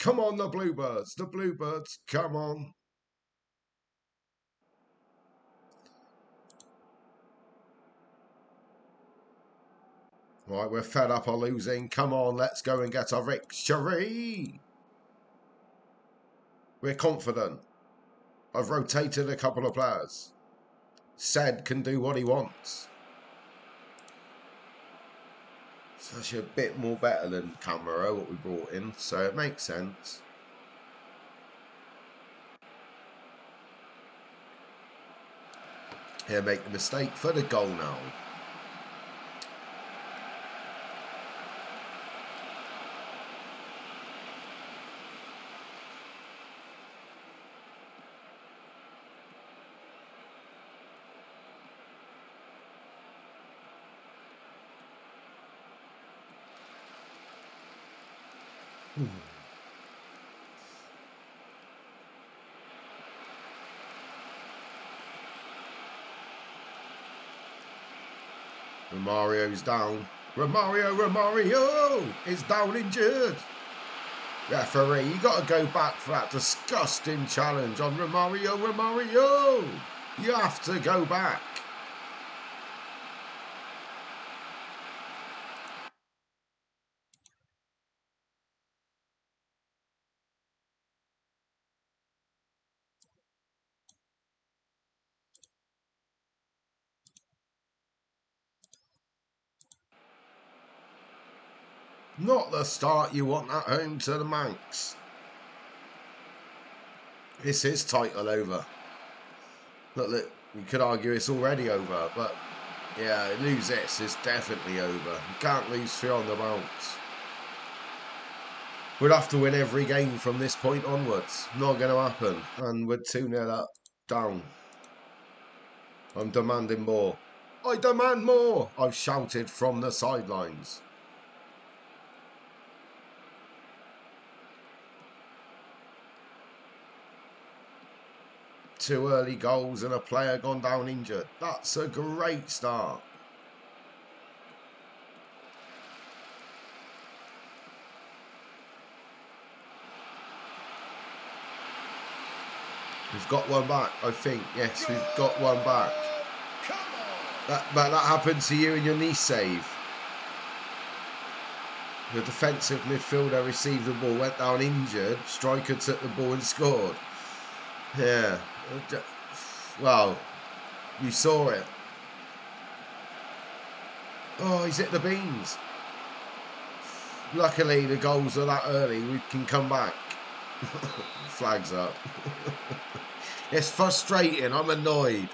Come on, the Bluebirds. The Bluebirds, come on. Right, we're fed up of losing. Come on, let's go and get a victory. We're confident. I've rotated a couple of players. Said can do what he wants. It's actually a bit more better than Camera, what we brought in, so it makes sense. Here, make the mistake for the goal now. Romario's down. Romario is down injured. Referee, you got to go back for that disgusting challenge on Romario. You have to go back. Not the start you want at home to the Manx. Is his title over? Look, you could argue it's already over, but yeah, lose this, it's definitely over. You can't lose 3 on the bounce. We'd have to win every game from this point onwards. Not going to happen. And we're 2-0 up, down. I'm demanding more. I demand more! I've shouted from the sidelines. Two early goals and a player gone down injured. That's a great start. We've got one back, I think. Yes, we've got one back. That happened to you in your knee save. The defensive midfielder received the ball, went down injured. Striker took the ball and scored. Yeah. Well, you saw it. Oh, he's hit the beans. Luckily, the goals are that early. We can come back. Flags up. It's frustrating. I'm annoyed.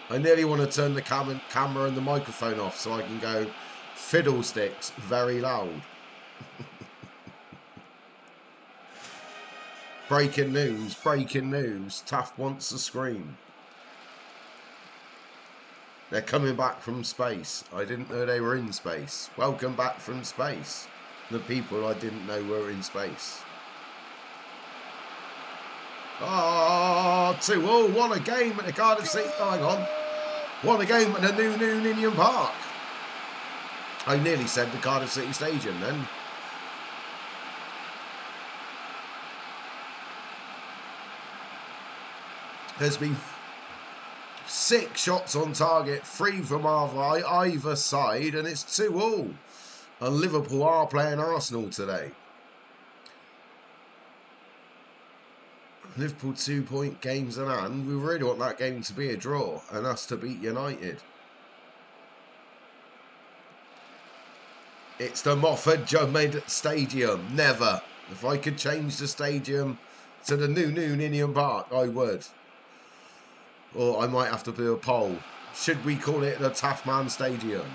I nearly want to turn the camera and the microphone off so I can go fiddlesticks very loud. Breaking news, breaking news. Taff wants to scream. They're coming back from space. I didn't know they were in space. Welcome back from space. The people I didn't know were in space. Oh, 2-0. What a game at the Cardiff City. Oh, hang on. What a game at the new Ninian Park. I nearly said the Cardiff City Stadium then. There's been 6 shots on target, 3 from either side, and it's 2-2. And Liverpool are playing Arsenal today. Liverpool 2-point games in hand. We really want that game to be a draw and us to beat United. It's the Moffat Judd Stadium. Never. If I could change the stadium to the new Ninian Park, I would. Or I might have to do a poll. Should we call it the TaffMan Stadium?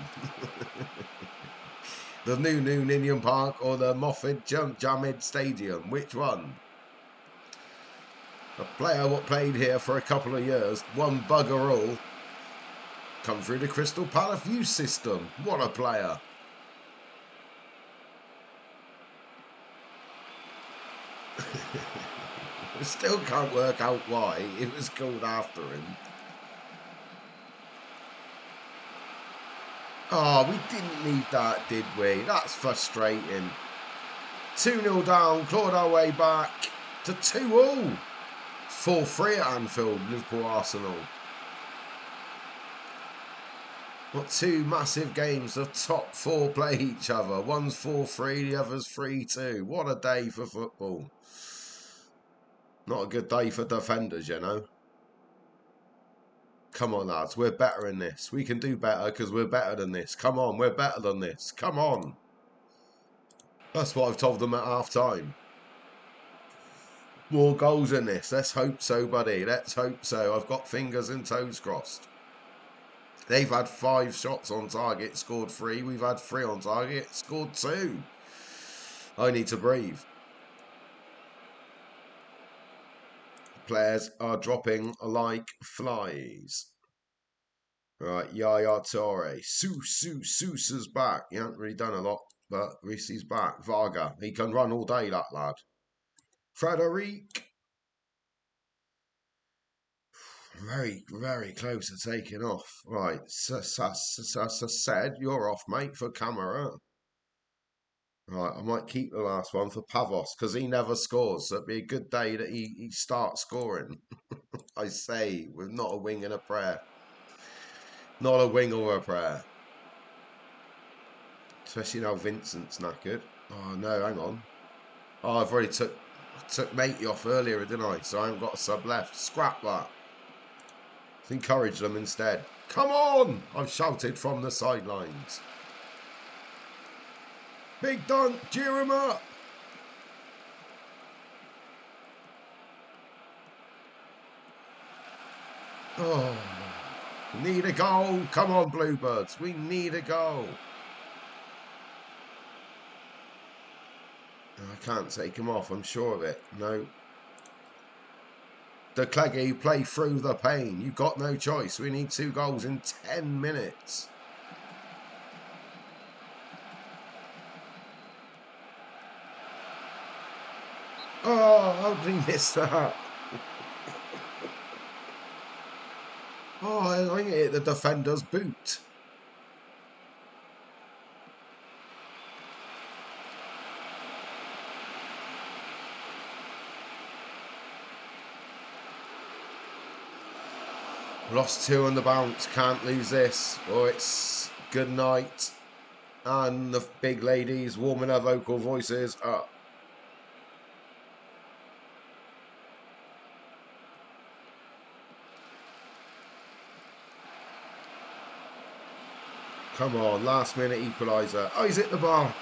The new Ninian Park or the Moffat Judd Stadium? Which one? A player what played here for a couple of years, one bugger all. Come through the Crystal Palace youth system. What a player. I still can't work out why it was called after him. Oh, we didn't need that, did we? That's frustrating. 2-0 down, clawed our way back to 2-all. 4-3 at Anfield, Liverpool Arsenal. What two massive games of top four play each other. One's 4-3, the other's 3-2. What a day for football. Not a good day for defenders, you know. Come on, lads. We're better in this. We can do better because we're better than this. Come on, we're better than this. Come on. That's what I've told them at half-time. More goals in this. Let's hope so, buddy. Let's hope so. I've got fingers and toes crossed. They've had 5 shots on target, scored 3. We've had 3 on target, scored 2. I need to breathe. Players are dropping like flies. Right, Yaya Toure. Sousa's back. He hasn't really done a lot, but Reese's back. Varga. He can run all day, that lad. Frederic. Very, very close to taking off. Right, said you're off, mate, for camera. Right, I might keep the last one for Pavos because he never scores. So it'd be a good day that he starts scoring. I say, with not a wing and a prayer. Not a wing or a prayer. Especially now Vincent's knackered. Oh no, hang on. Oh, I've already took Matey off earlier, didn't I? So I haven't got a sub left. Scrap that. Let's encourage them instead. Come on! I've shouted from the sidelines. Big dunk, cheer him up! Oh, need a goal. Come on, Bluebirds. We need a goal. I can't take him off, I'm sure of it. No. De Cleggy, play through the pain. You've got no choice. We need 2 goals in 10 minutes. Oh, how did he miss that? Oh, I think it hit the defender's boot. Lost 2 on the bounce. Can't lose this. Or it's good night. And the big ladies warming their vocal voices up. Come on, last minute equaliser. Oh, he's hit the bar.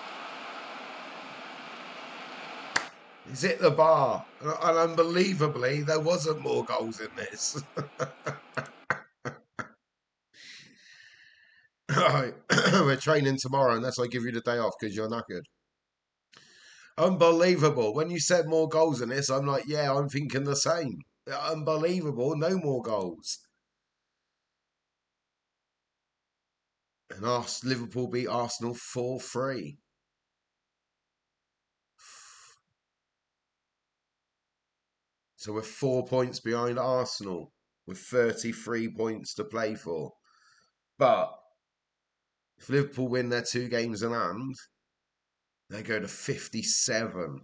He's hit the bar. And unbelievably, there wasn't more goals in this. Right. We're training tomorrow unless I give you the day off because you're knackered. Unbelievable. When you said more goals in this, I'm like, yeah, I'm thinking the same. Unbelievable. No more goals. And Liverpool beat Arsenal 4-3. So we're 4 points behind Arsenal with 33 points to play for. But if Liverpool win their 2 games in hand, they go to 57.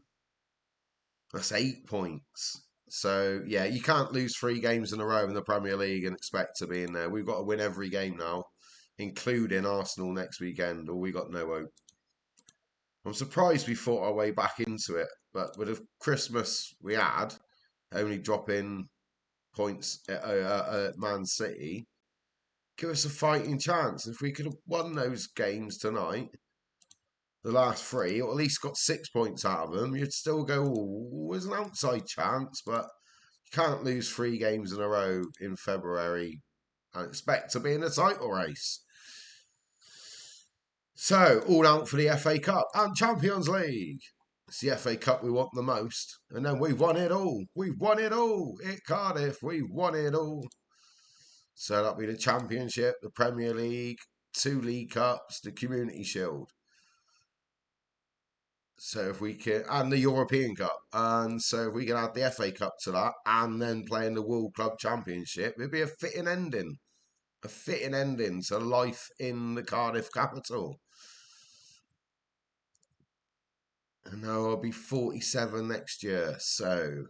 That's 8 points. So, yeah, you can't lose 3 games in a row in the Premier League and expect to be in there. We've got to win every game now, including Arsenal next weekend, or we got no hope. I'm surprised we fought our way back into it, but with the Christmas we had, only dropping points at Man City, give us a fighting chance. If we could have won those games tonight, the last 3, or at least got 6 points out of them, you'd still go, oh, there's an outside chance, but you can't lose 3 games in a row in February and expect to be in the title race. So, all out for the FA Cup and Champions League. It's the FA Cup we want the most. And then we've won it all. We've won it all. At Cardiff, we've won it all. So that'll be the Championship, the Premier League, 2 League Cups, the Community Shield. So if we can, and the European Cup. And so if we can add the FA Cup to that and then playing the World Club Championship, it'd be a fitting ending. A fitting ending to life in the Cardiff capital. And now I'll be 47 next year. So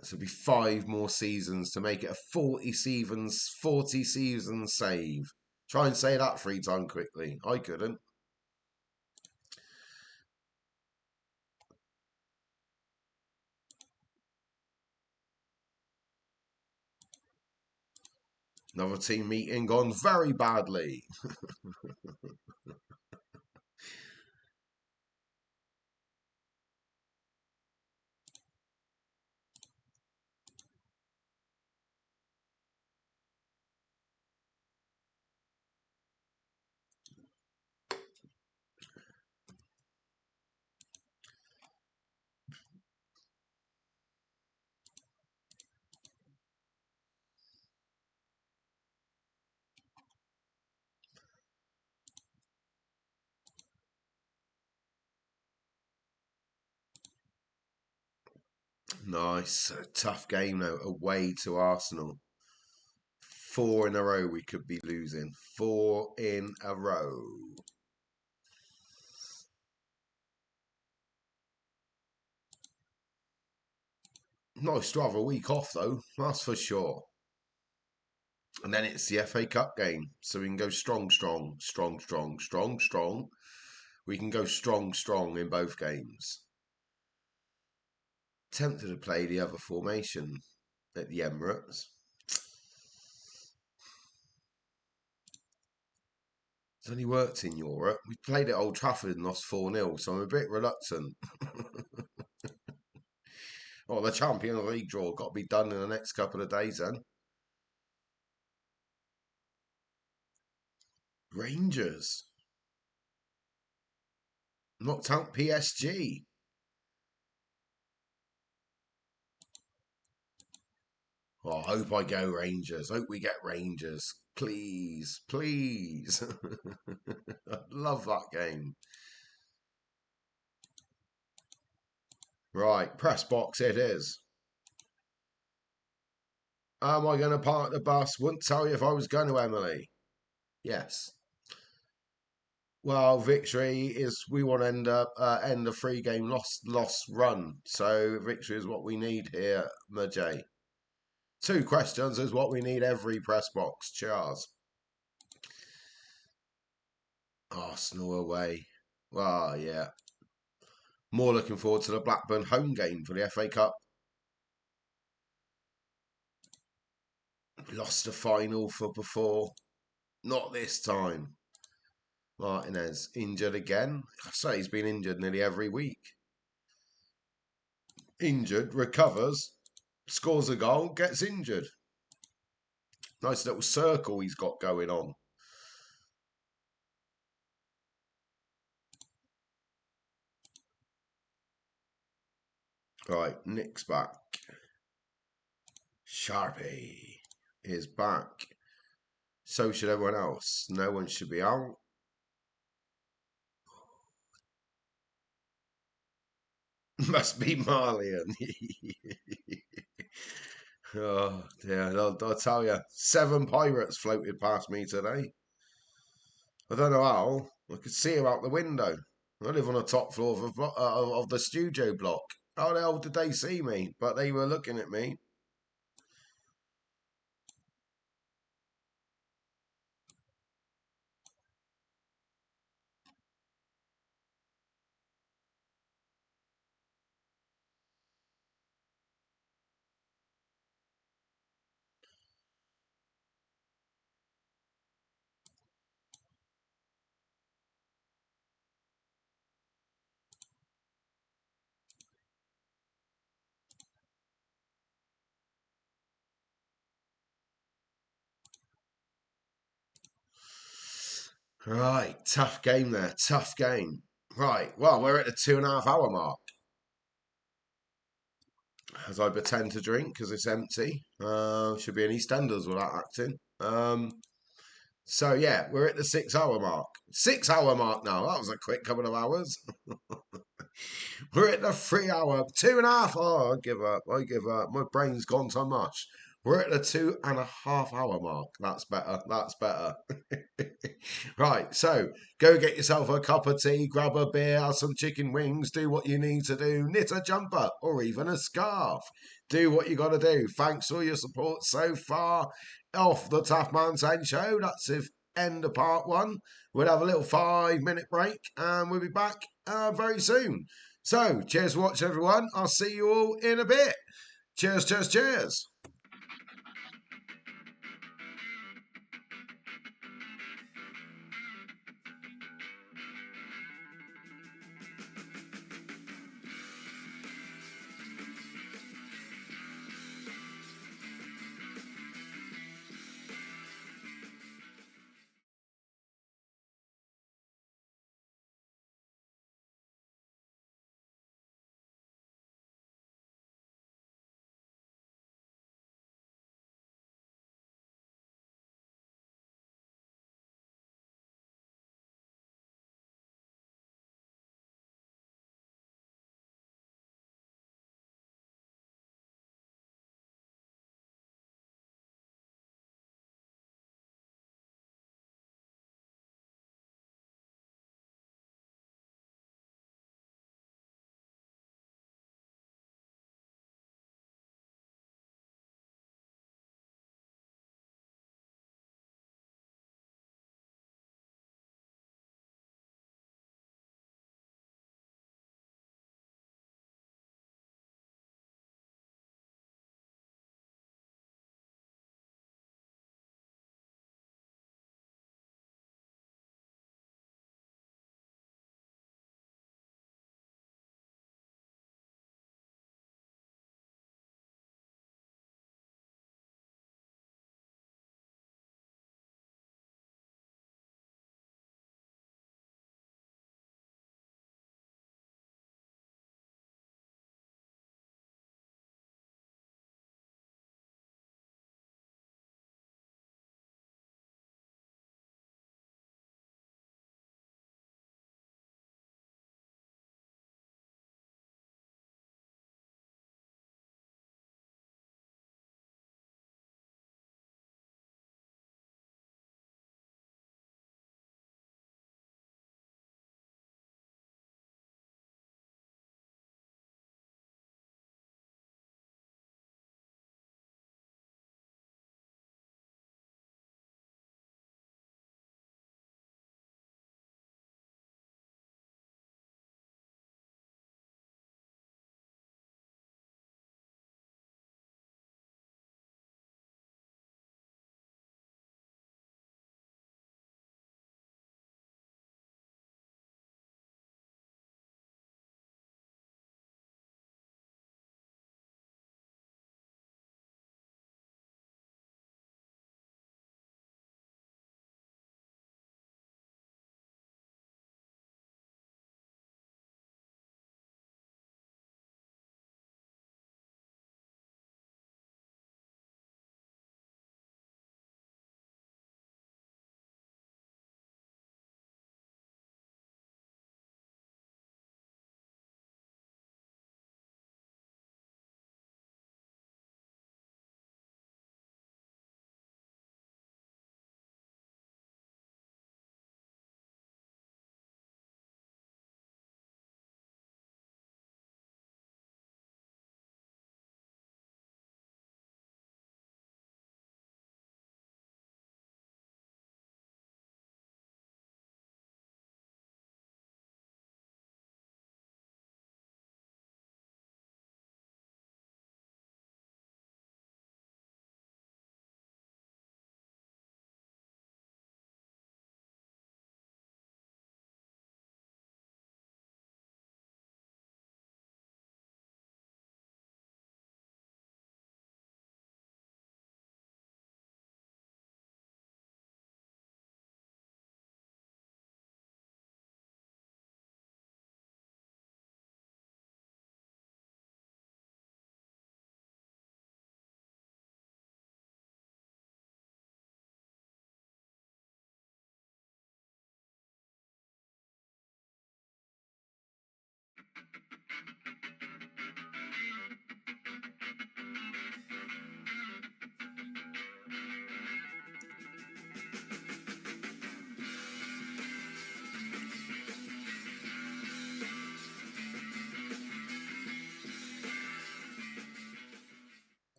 this will be 5 more seasons to make it a 40 season save. Try and say that 3 times quickly. I couldn't. Another team meeting gone very badly. Nice. A tough game now. Away to Arsenal. 4 in a row we could be losing. 4 in a row. Nice to have a week off though. That's for sure. And then it's the FA Cup game. So we can go strong. We can go strong in both games. Tempted to play the other formation at the Emirates. It's only worked in Europe. We played at Old Trafford and lost 4-0, so I'm a bit reluctant. Oh, the Champions League draw got to be done in the next couple of days then. Rangers. Knocked out PSG. Oh, I hope I go Rangers. Hope we get Rangers. Please. I love that game. Right, press box it is. Am I going to park the bus? Wouldn't tell you if I was going to, Emily. Yes. Well, victory is we want to end a 3-game loss run. So victory is what we need here, Majay. 2 questions is what we need every press box. Cheers. Arsenal away. Well, yeah. More looking forward to the Blackburn home game for the FA Cup. Lost the final for before. Not this time. Martinez injured again. I say he's been injured nearly every week. Injured, recovers, scores a goal, gets injured. Nice little circle he's got going on. Right, Nick's back. Sharpie is back. So should everyone else. No one should be out. Must be Marlian. Oh dear, I'll tell you. 7 pirates floated past me today. I don't know how. I could see them out the window. I live on the top floor of the studio block. How the hell did they see me? But they were looking at me. Right, tough game there. Tough game. Right, well, we're at the 2.5 hour mark. As I pretend to drink because it's empty. Should be an EastEnders without acting. So yeah, we're at the 6 hour mark. 6 hour mark now. That was a quick couple of hours. We're at the 3 hour, 2.5. Oh, I give up. My brain's gone to mush. We're at the 2.5 hour mark. That's better. Right, so go get yourself a cup of tea, grab a beer, have some chicken wings, do what you need to do, knit a jumper or even a scarf. Do what you got to do. Thanks for your support so far. Off the TaffMan10 Show. That's the end of part one. We'll have a little 5-minute break and we'll be back very soon. So, cheers for watching, everyone. I'll see you all in a bit. Cheers, cheers, cheers.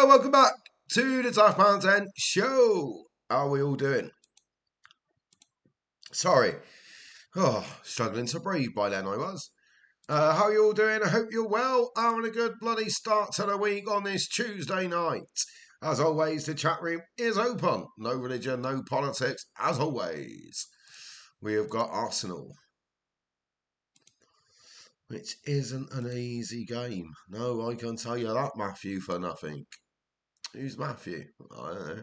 welcome back to the TaffMan10 Show. How are we all doing? Sorry. Struggling to breathe by then I was. How are you all doing? I hope you're well. Having a good bloody start to the week on this Tuesday night. As always, the chat room is open. No religion, no politics, as always. We have got Arsenal, which isn't an easy game. No, I can tell you that, Matthew, for nothing. Who's Matthew? I don't know.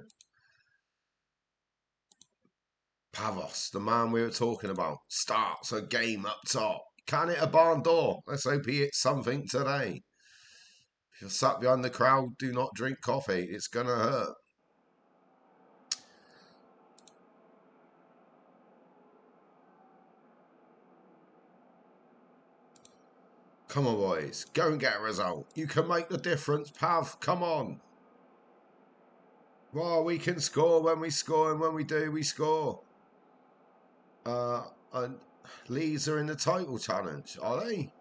Pavos, the man we were talking about, starts a game up top. Can it a barn door? Let's hope he hits something today. If you're sat behind the crowd, do not drink coffee. It's going to hurt. Come on, boys. Go and get a result. You can make the difference, Pav. Come on. Well, we can score when we score, and when we do, we score. And Leeds are in the title challenge, are they?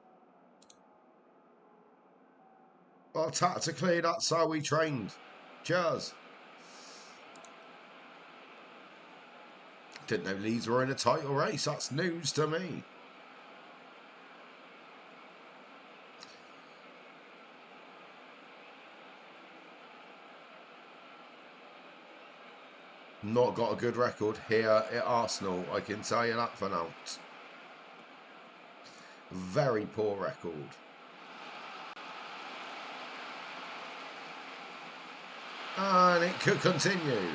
Well, tactically, that's how we trained. Cheers. Didn't know Leeds were in a title race. That's news to me. Not got a good record here at Arsenal, I can tell you that for now. Very poor record. And it could continue.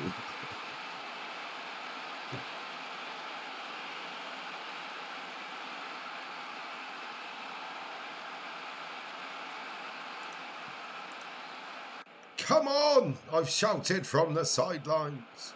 Come on! I've shouted from the sidelines.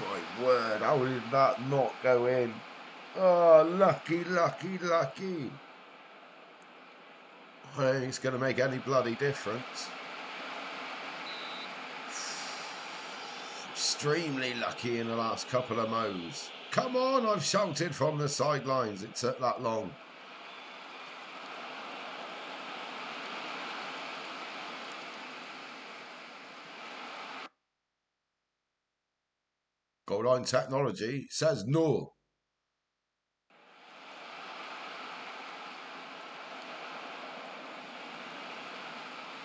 My word, how did that not go in? Oh, lucky, lucky, lucky. I don't think it's going to make any bloody difference. Extremely lucky in the last couple of mows. Come on, I've shouted from the sidelines. It took that long. Goal line technology says no.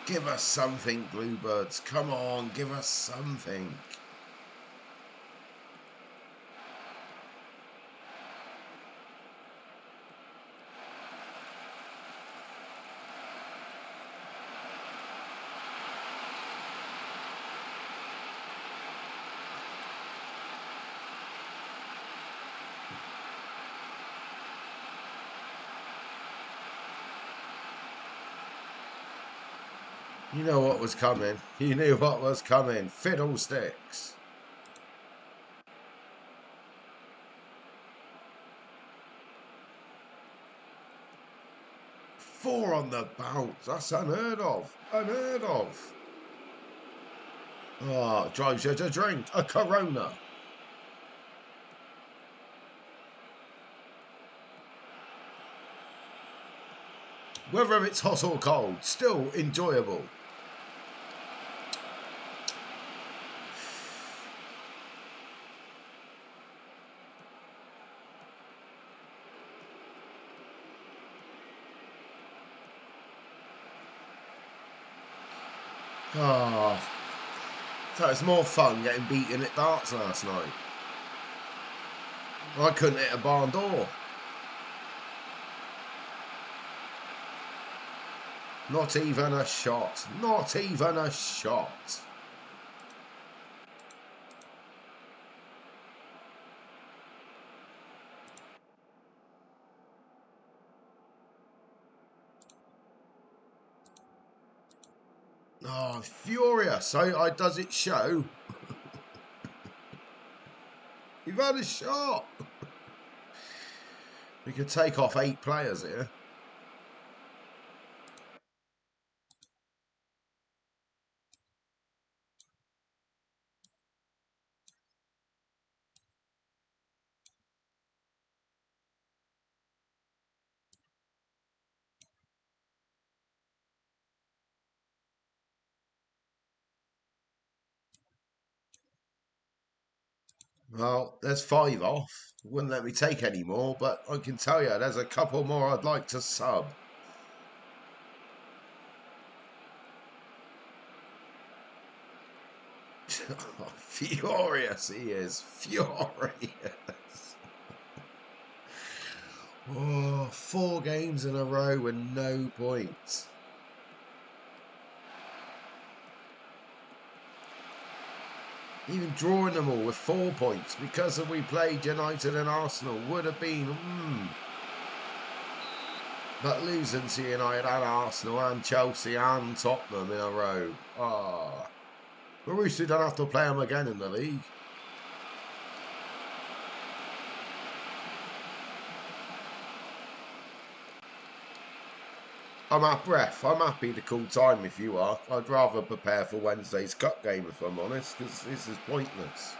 Give us something, BlueBirds. Come on, give us something. You know what was coming. You knew what was coming. Fiddlesticks. Four on the bounce. That's unheard of. Unheard of. Oh, drives you to drink a Corona. Whether it's hot or cold, still enjoyable. Oh, so it's more fun getting beaten at darts last night. I couldn't hit a barn door. Not even a shot. Not even a shot. Oh, I'm furious. I does it show? You've had a shot. We could take off 8 players here. Well, there's 5 off. Wouldn't let me take any more, but I can tell you there's a couple more I'd like to sub. Oh, furious he is. Furious. Oh, 4 games in a row with no points. Even drawing them all with 4 points because we played United and Arsenal would have been. But losing to United and Arsenal and Chelsea and Tottenham in a row. Ah. But we still don't have to play them again in the league. I'm happy to call time if you are. I'd rather prepare for Wednesday's cup game if I'm honest, because this is pointless.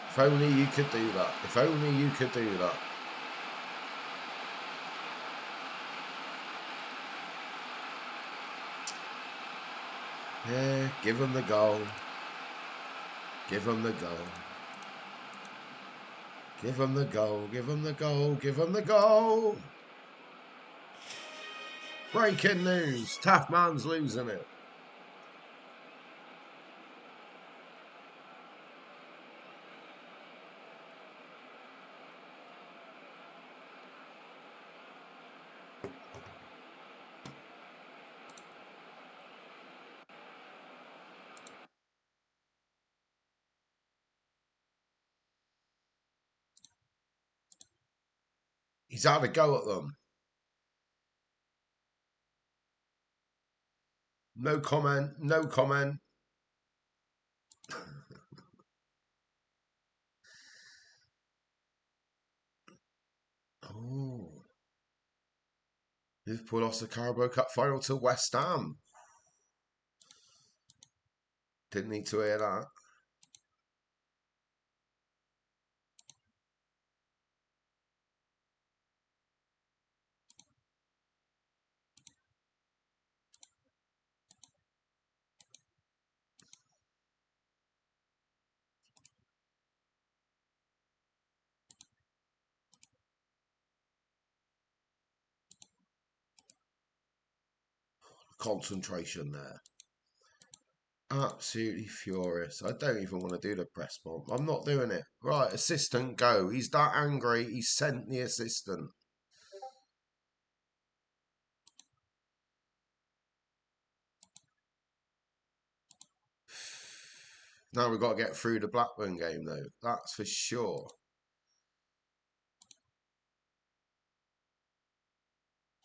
If only you could do that. If only you could do that. Yeah, give them the goal. Give them the goal. Give them the goal. Give them the goal. Give them the goal. Breaking news. Taffman's losing it. He's had a go at them. No comment. No comment. Oh. Liverpool lost the Carabao Cup final to West Ham. Didn't need to hear that. Concentration there. Absolutely furious. I don't even want to do the press bomb. I'm not doing it. Right, assistant, go. He's that angry. He sent the assistant. Now we've got to get through the Blackburn game, though. That's for sure.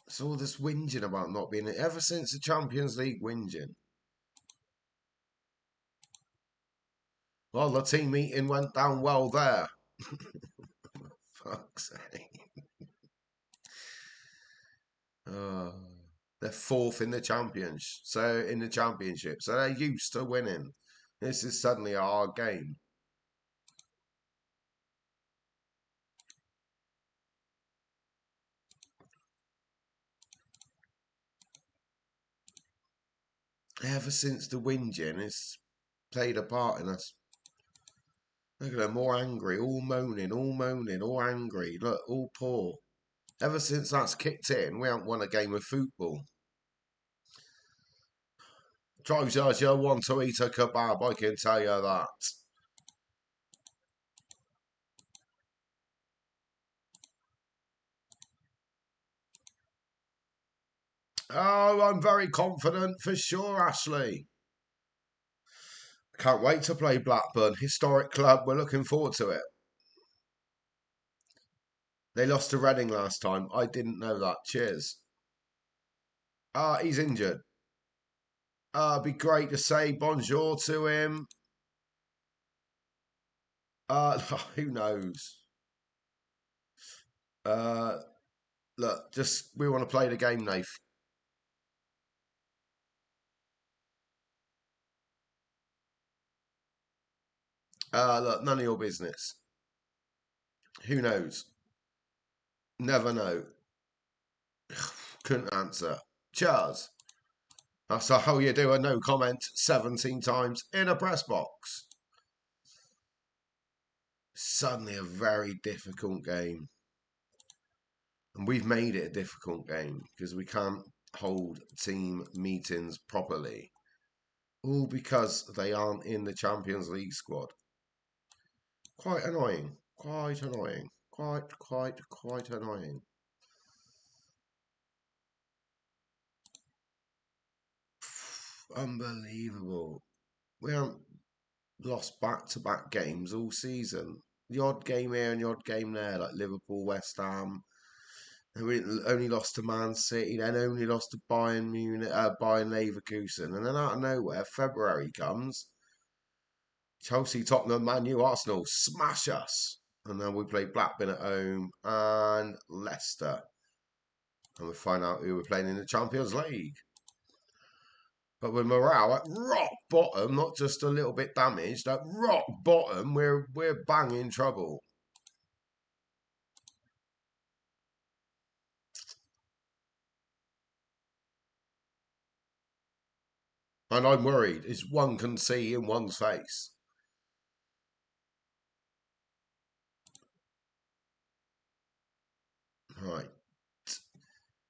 It's all this whinging about not being it. Ever since the Champions League whinging. Well, the team meeting went down well there. Fuck's sake. Oh, they're 4th in the championship. So they're used to winning. This is suddenly a hard game. Ever since the whinging has played a part in us. Look at them, all angry, all moaning, all angry. Look, all poor. Ever since that's kicked in, we haven't won a game of football. Drives us, you want to eat a kebab, I can tell you that. Oh, I'm very confident for sure, Ashley. Can't wait to play Blackburn. Historic club, we're looking forward to it. They lost to Reading last time. I didn't know that. Cheers. Ah, he's injured. It'd be great to say bonjour to him. Who knows? Look, just we want to play the game, Nath. Look, none of your business. Who knows? Never know. Couldn't answer. Cheers. That's how you do a no comment 17 times in a press box. Suddenly a very difficult game. And we've made it a difficult game because we can't hold team meetings properly. All because they aren't in the Champions League squad. Quite annoying. Quite annoying. Quite annoying. Unbelievable. We haven't lost back-to-back games all season. The odd game here and the odd game there, like Liverpool, West Ham. And we only lost to Man City, then only lost to Bayern Munich, Bayern Leverkusen, and then out of nowhere, February comes. Chelsea, Tottenham, Man U, Arsenal smash us, and then we play Blackburn at home and Leicester, and we find out who we're playing in the Champions League. But with morale at rock bottom, not just a little bit damaged, at rock bottom, we're bang in trouble. And I'm worried, as one can see in one's face. Right.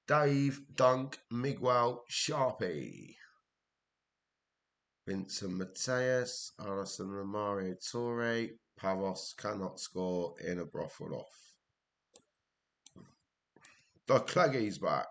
Dave, Dunk, Miguel, Sharpie. Vincent Mateus, Alison Romario Torre, Pavos cannot score in a brothel off. The Cleggy's back.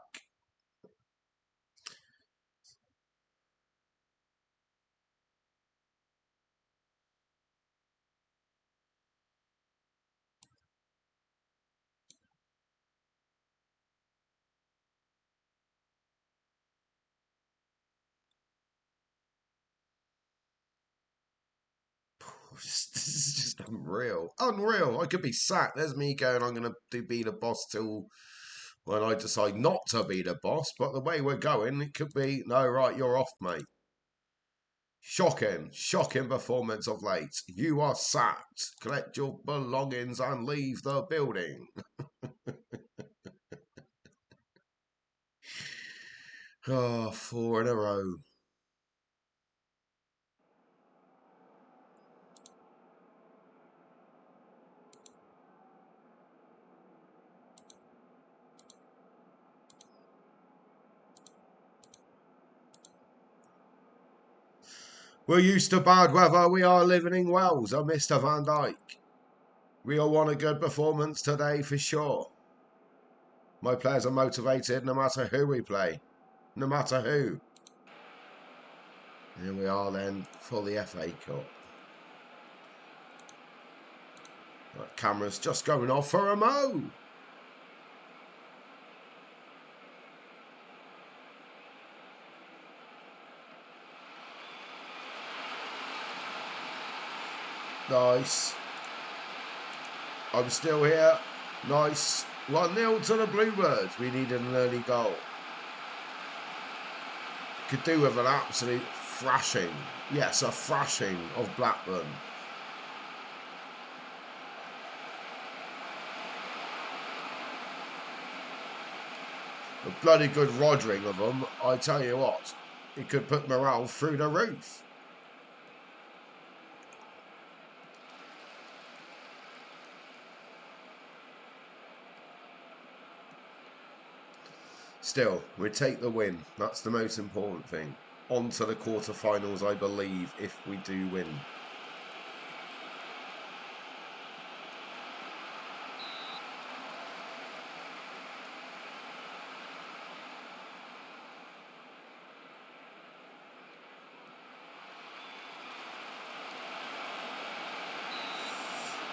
This is just unreal. Unreal. I could be sacked. There's me going, I'm going to be the boss till when I decide not to be the boss. But the way we're going, it could be, no, right, you're off, mate. Shocking performance of late. You are sacked. Collect your belongings and leave the building. Oh, 4 in a row. We're used to bad weather. We are living in Wales, Mr. Van Dijk. We all want a good performance today for sure. My players are motivated no matter who we play. No matter who. Here we are then for the FA Cup. That camera's just going off for a mo. Nice. I'm still here. Nice. 1-0 to the BlueBirds. We needed an early goal. Could do with an absolute thrashing. Yes, a thrashing of Blackburn. A bloody good roddering of them. I tell you what, it could put morale through the roof. Still, we take the win. That's the most important thing. On to the quarterfinals, I believe, if we do win.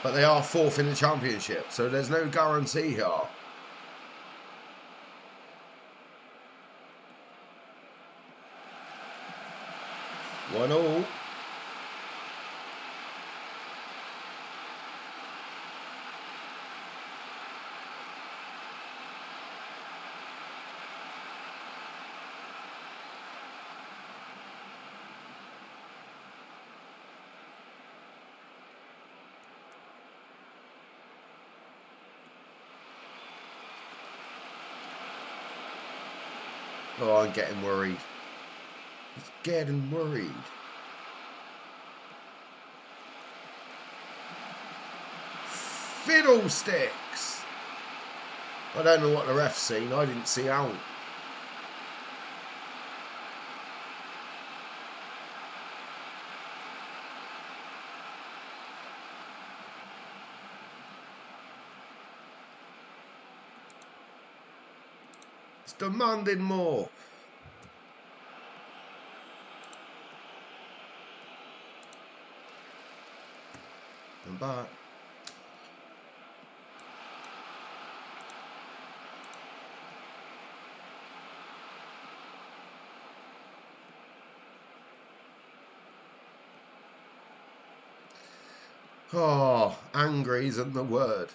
But they are 4th in the championship, so there's no guarantee here. 1-1. Oh, I'm getting worried. He's getting worried. Fiddlesticks! I don't know what the ref's seen. I didn't see out. It's demanding more. I'm back. Oh, angry isn't the word.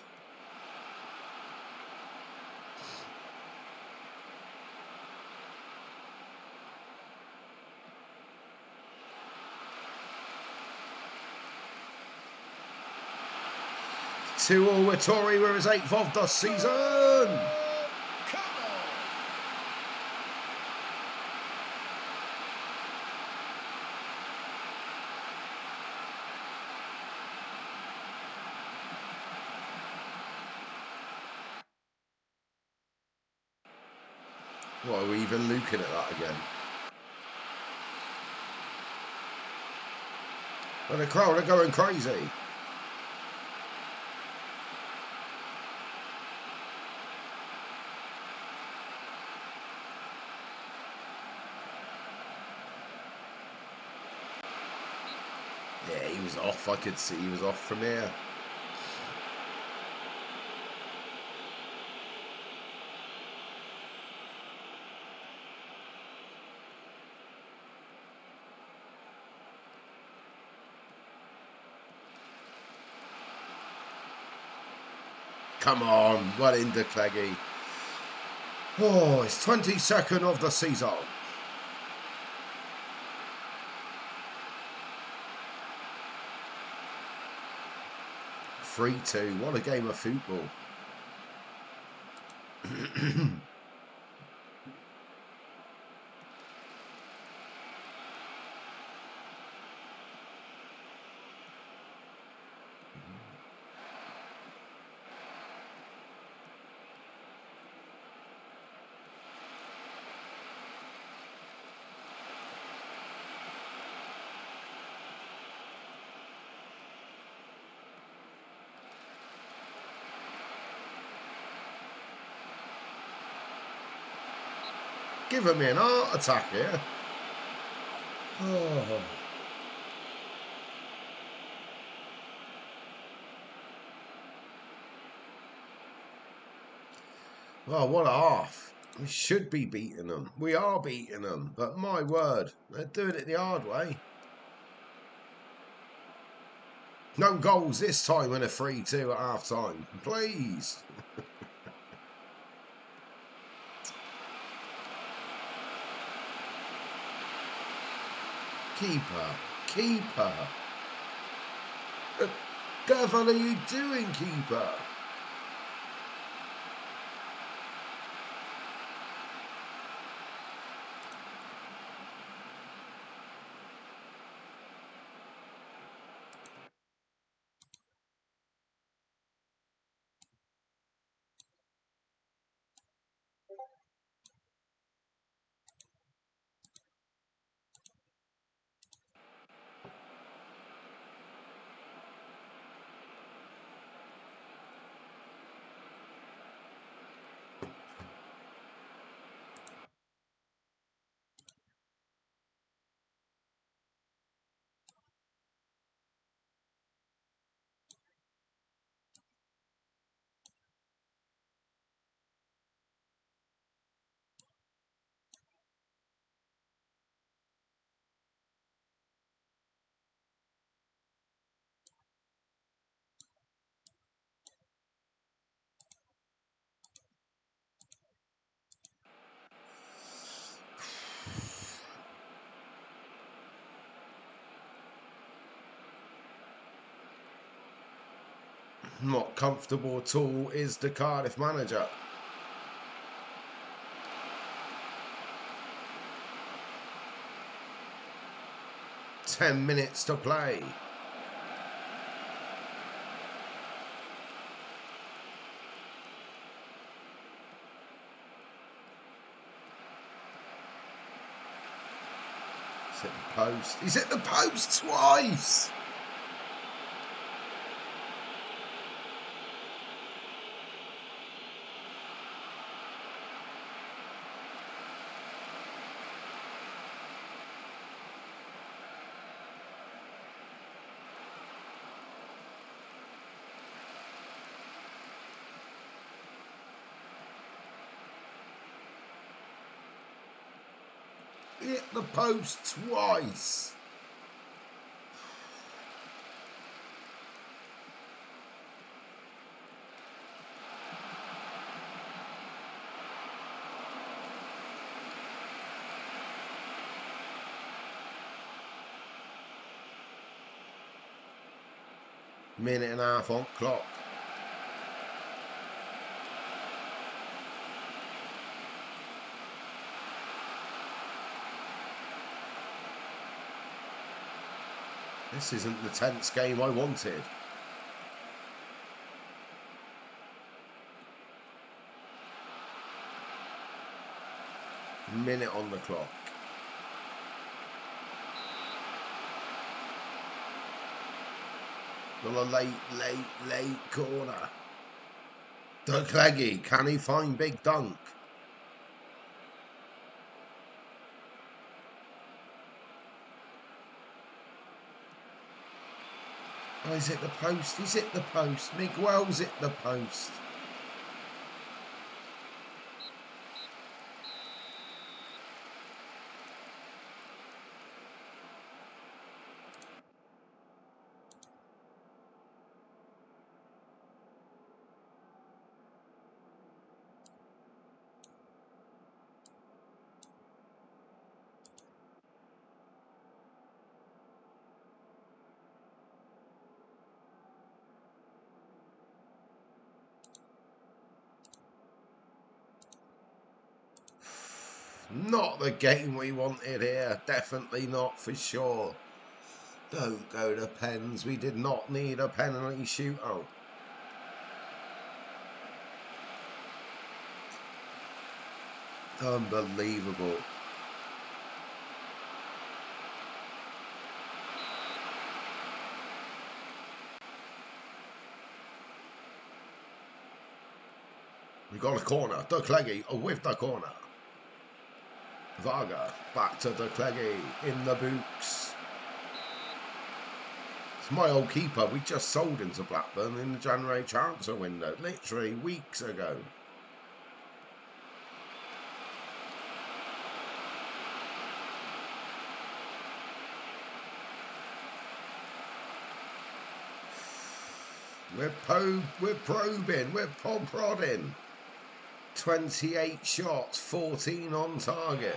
Two all with Tory with his 8th of the season. What, are we even looking at that again? And the crowd are going crazy. Yeah, he was off. I could see he was off from here. Come on, well into Cleggy. Oh, it's 22nd of the season. 3-2. What a game of football. Giving me an heart attack here. Oh. Well, what a half. We should be beating them. We are beating them. But my word, they're doing it the hard way. No goals this time in a 3-2 at half time. Please. Keeper. Keeper. The devil are you doing, keeper? Not comfortable at all is the Cardiff manager. Ten minutes to play. He's hit the post. He's hit the post twice. Hit the post twice. Minute and a half on clock. This isn't the tense game I wanted. Minute on the clock. Well, a late corner. Cleggy, can he find Big Dunk? Oh, he's hit the post. He's hit the post. Miguel's hit the post. Not the game we wanted here. Definitely not, for sure. Don't go to pens. We did not need a penalty shootout. Unbelievable. We got a corner. Cleggy with the corner. Varga back to Cleggy in the boots. It's my old keeper. We just sold him to Blackburn in the January transfer window, literally weeks ago. We're probing, we're prodding. 28 shots, 14 on target.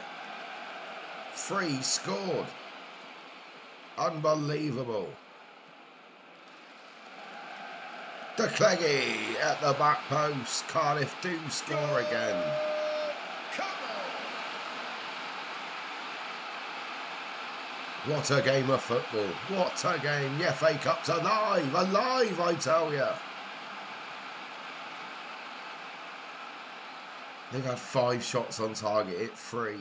3 scored. Unbelievable. Cleggy at the back post. Cardiff do score again. What a game of football. What a game. The FA Cup's alive. Alive, I tell you. They've had 5 shots on target. Hit 3.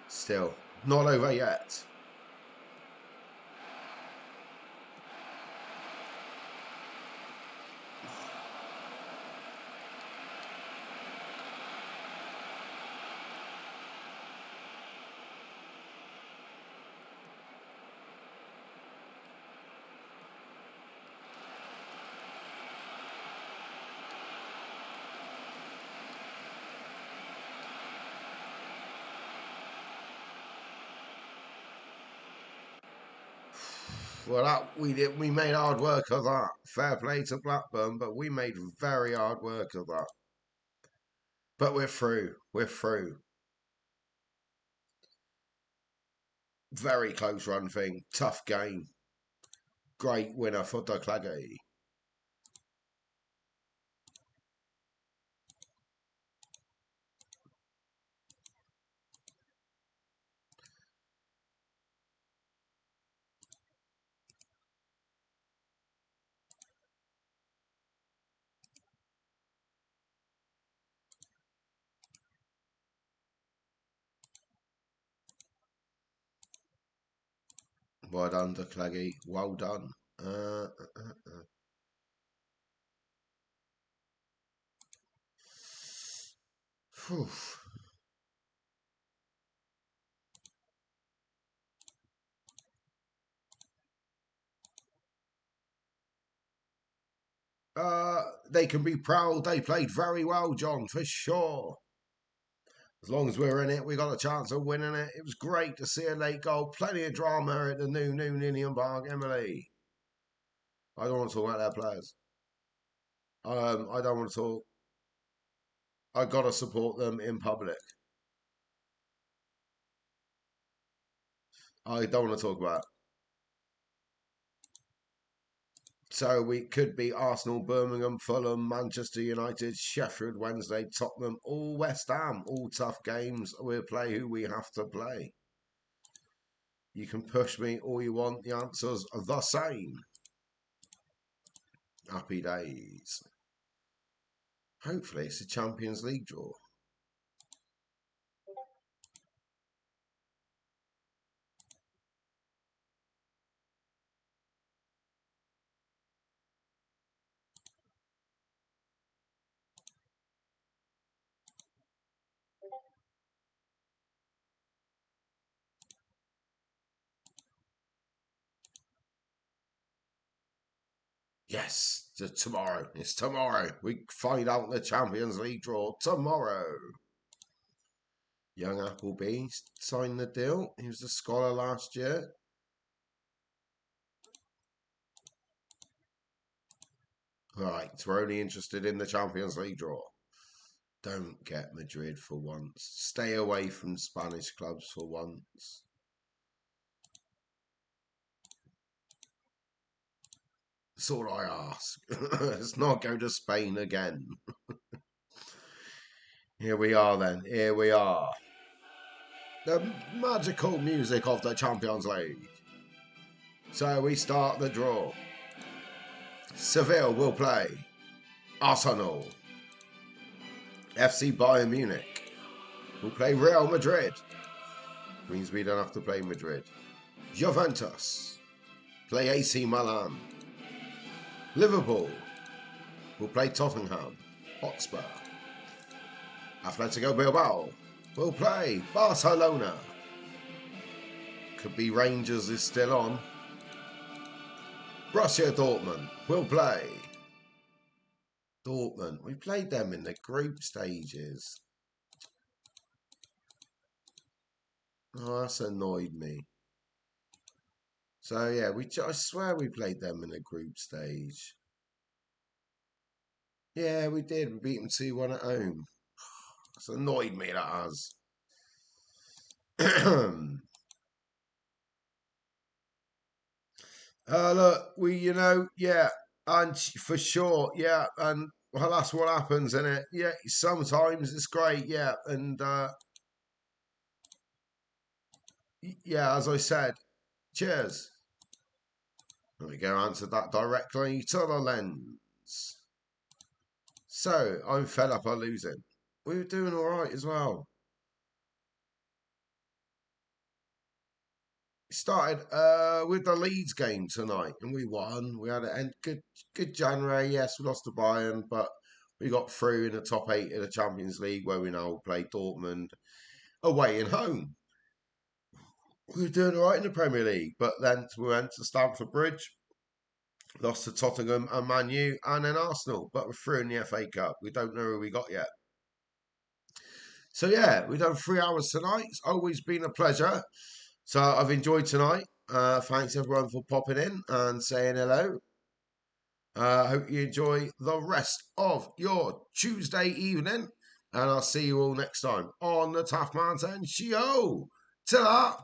Still, not over yet. Well, that we did. We made hard work of that. Fair play to Blackburn, but we made very hard work of that. But we're through. We're through. Very close run thing. Tough game. Great winner for the Claggy. Well done, the Claggy. Well done. Uh, uh, uh. They can be proud. They played very well, John, for sure. As long as we're in it, we got a chance of winning it. It was great to see a late goal. Plenty of drama at the new Ninian Park, Emily. I don't want to talk about their players. I don't want to talk. I got to support them in public. I don't want to talk about it. So we could be Arsenal, Birmingham, Fulham, Manchester United, Sheffield Wednesday, Tottenham, all West Ham, all tough games. We'll play who we have to play. You can push me all you want. The answers are the same. Happy days. Hopefully it's a Champions League draw. Yes, tomorrow. It's tomorrow. We find out the Champions League draw tomorrow. Young Appleby signed the deal. He was a scholar last year. Right, we're only interested in the Champions League draw. Don't get Madrid for once. Stay away from Spanish clubs for once. That's all I ask. Let's not go to Spain again. Here we are then. Here we are. The magical music of the Champions League. So we start the draw. Seville will play Arsenal. FC Bayern Munich will play Real Madrid. Means we don't have to play Madrid. Juventus play AC Milan. Liverpool will play Tottenham Hotspur. Atletico Bilbao will play Barcelona. Could be Rangers is still on. Borussia Dortmund will play Dortmund. We played them in the group stages. Oh, that's annoyed me. So yeah, I swear we played them in the group stage. Yeah, we did. We beat them 2-1 at home. It's annoyed me, that has. Look, yeah, and for sure, yeah, and well, that's what happens, isn't it? Yeah, sometimes it's great, yeah, and yeah, as I said, cheers. Let me go answer that directly to the lens. So, I'm fed up on losing. We were doing all right as well. Started with the Leeds game tonight, and we won. We had a good January. Yes, we lost to Bayern, but we got through in the top 8 of the Champions League, where we now play Dortmund away and home. We were doing all right in the Premier League, but then we went to Stamford Bridge, lost to Tottenham and Man U, and then Arsenal. But we're through in the FA Cup. We don't know who we got yet. So yeah, we've done 3 hours tonight. It's always been a pleasure. So I've enjoyed tonight. Thanks everyone for popping in and saying hello. Hope you enjoy the rest of your Tuesday evening, and I'll see you all next time on the TaffMan10 Show. Ta-da!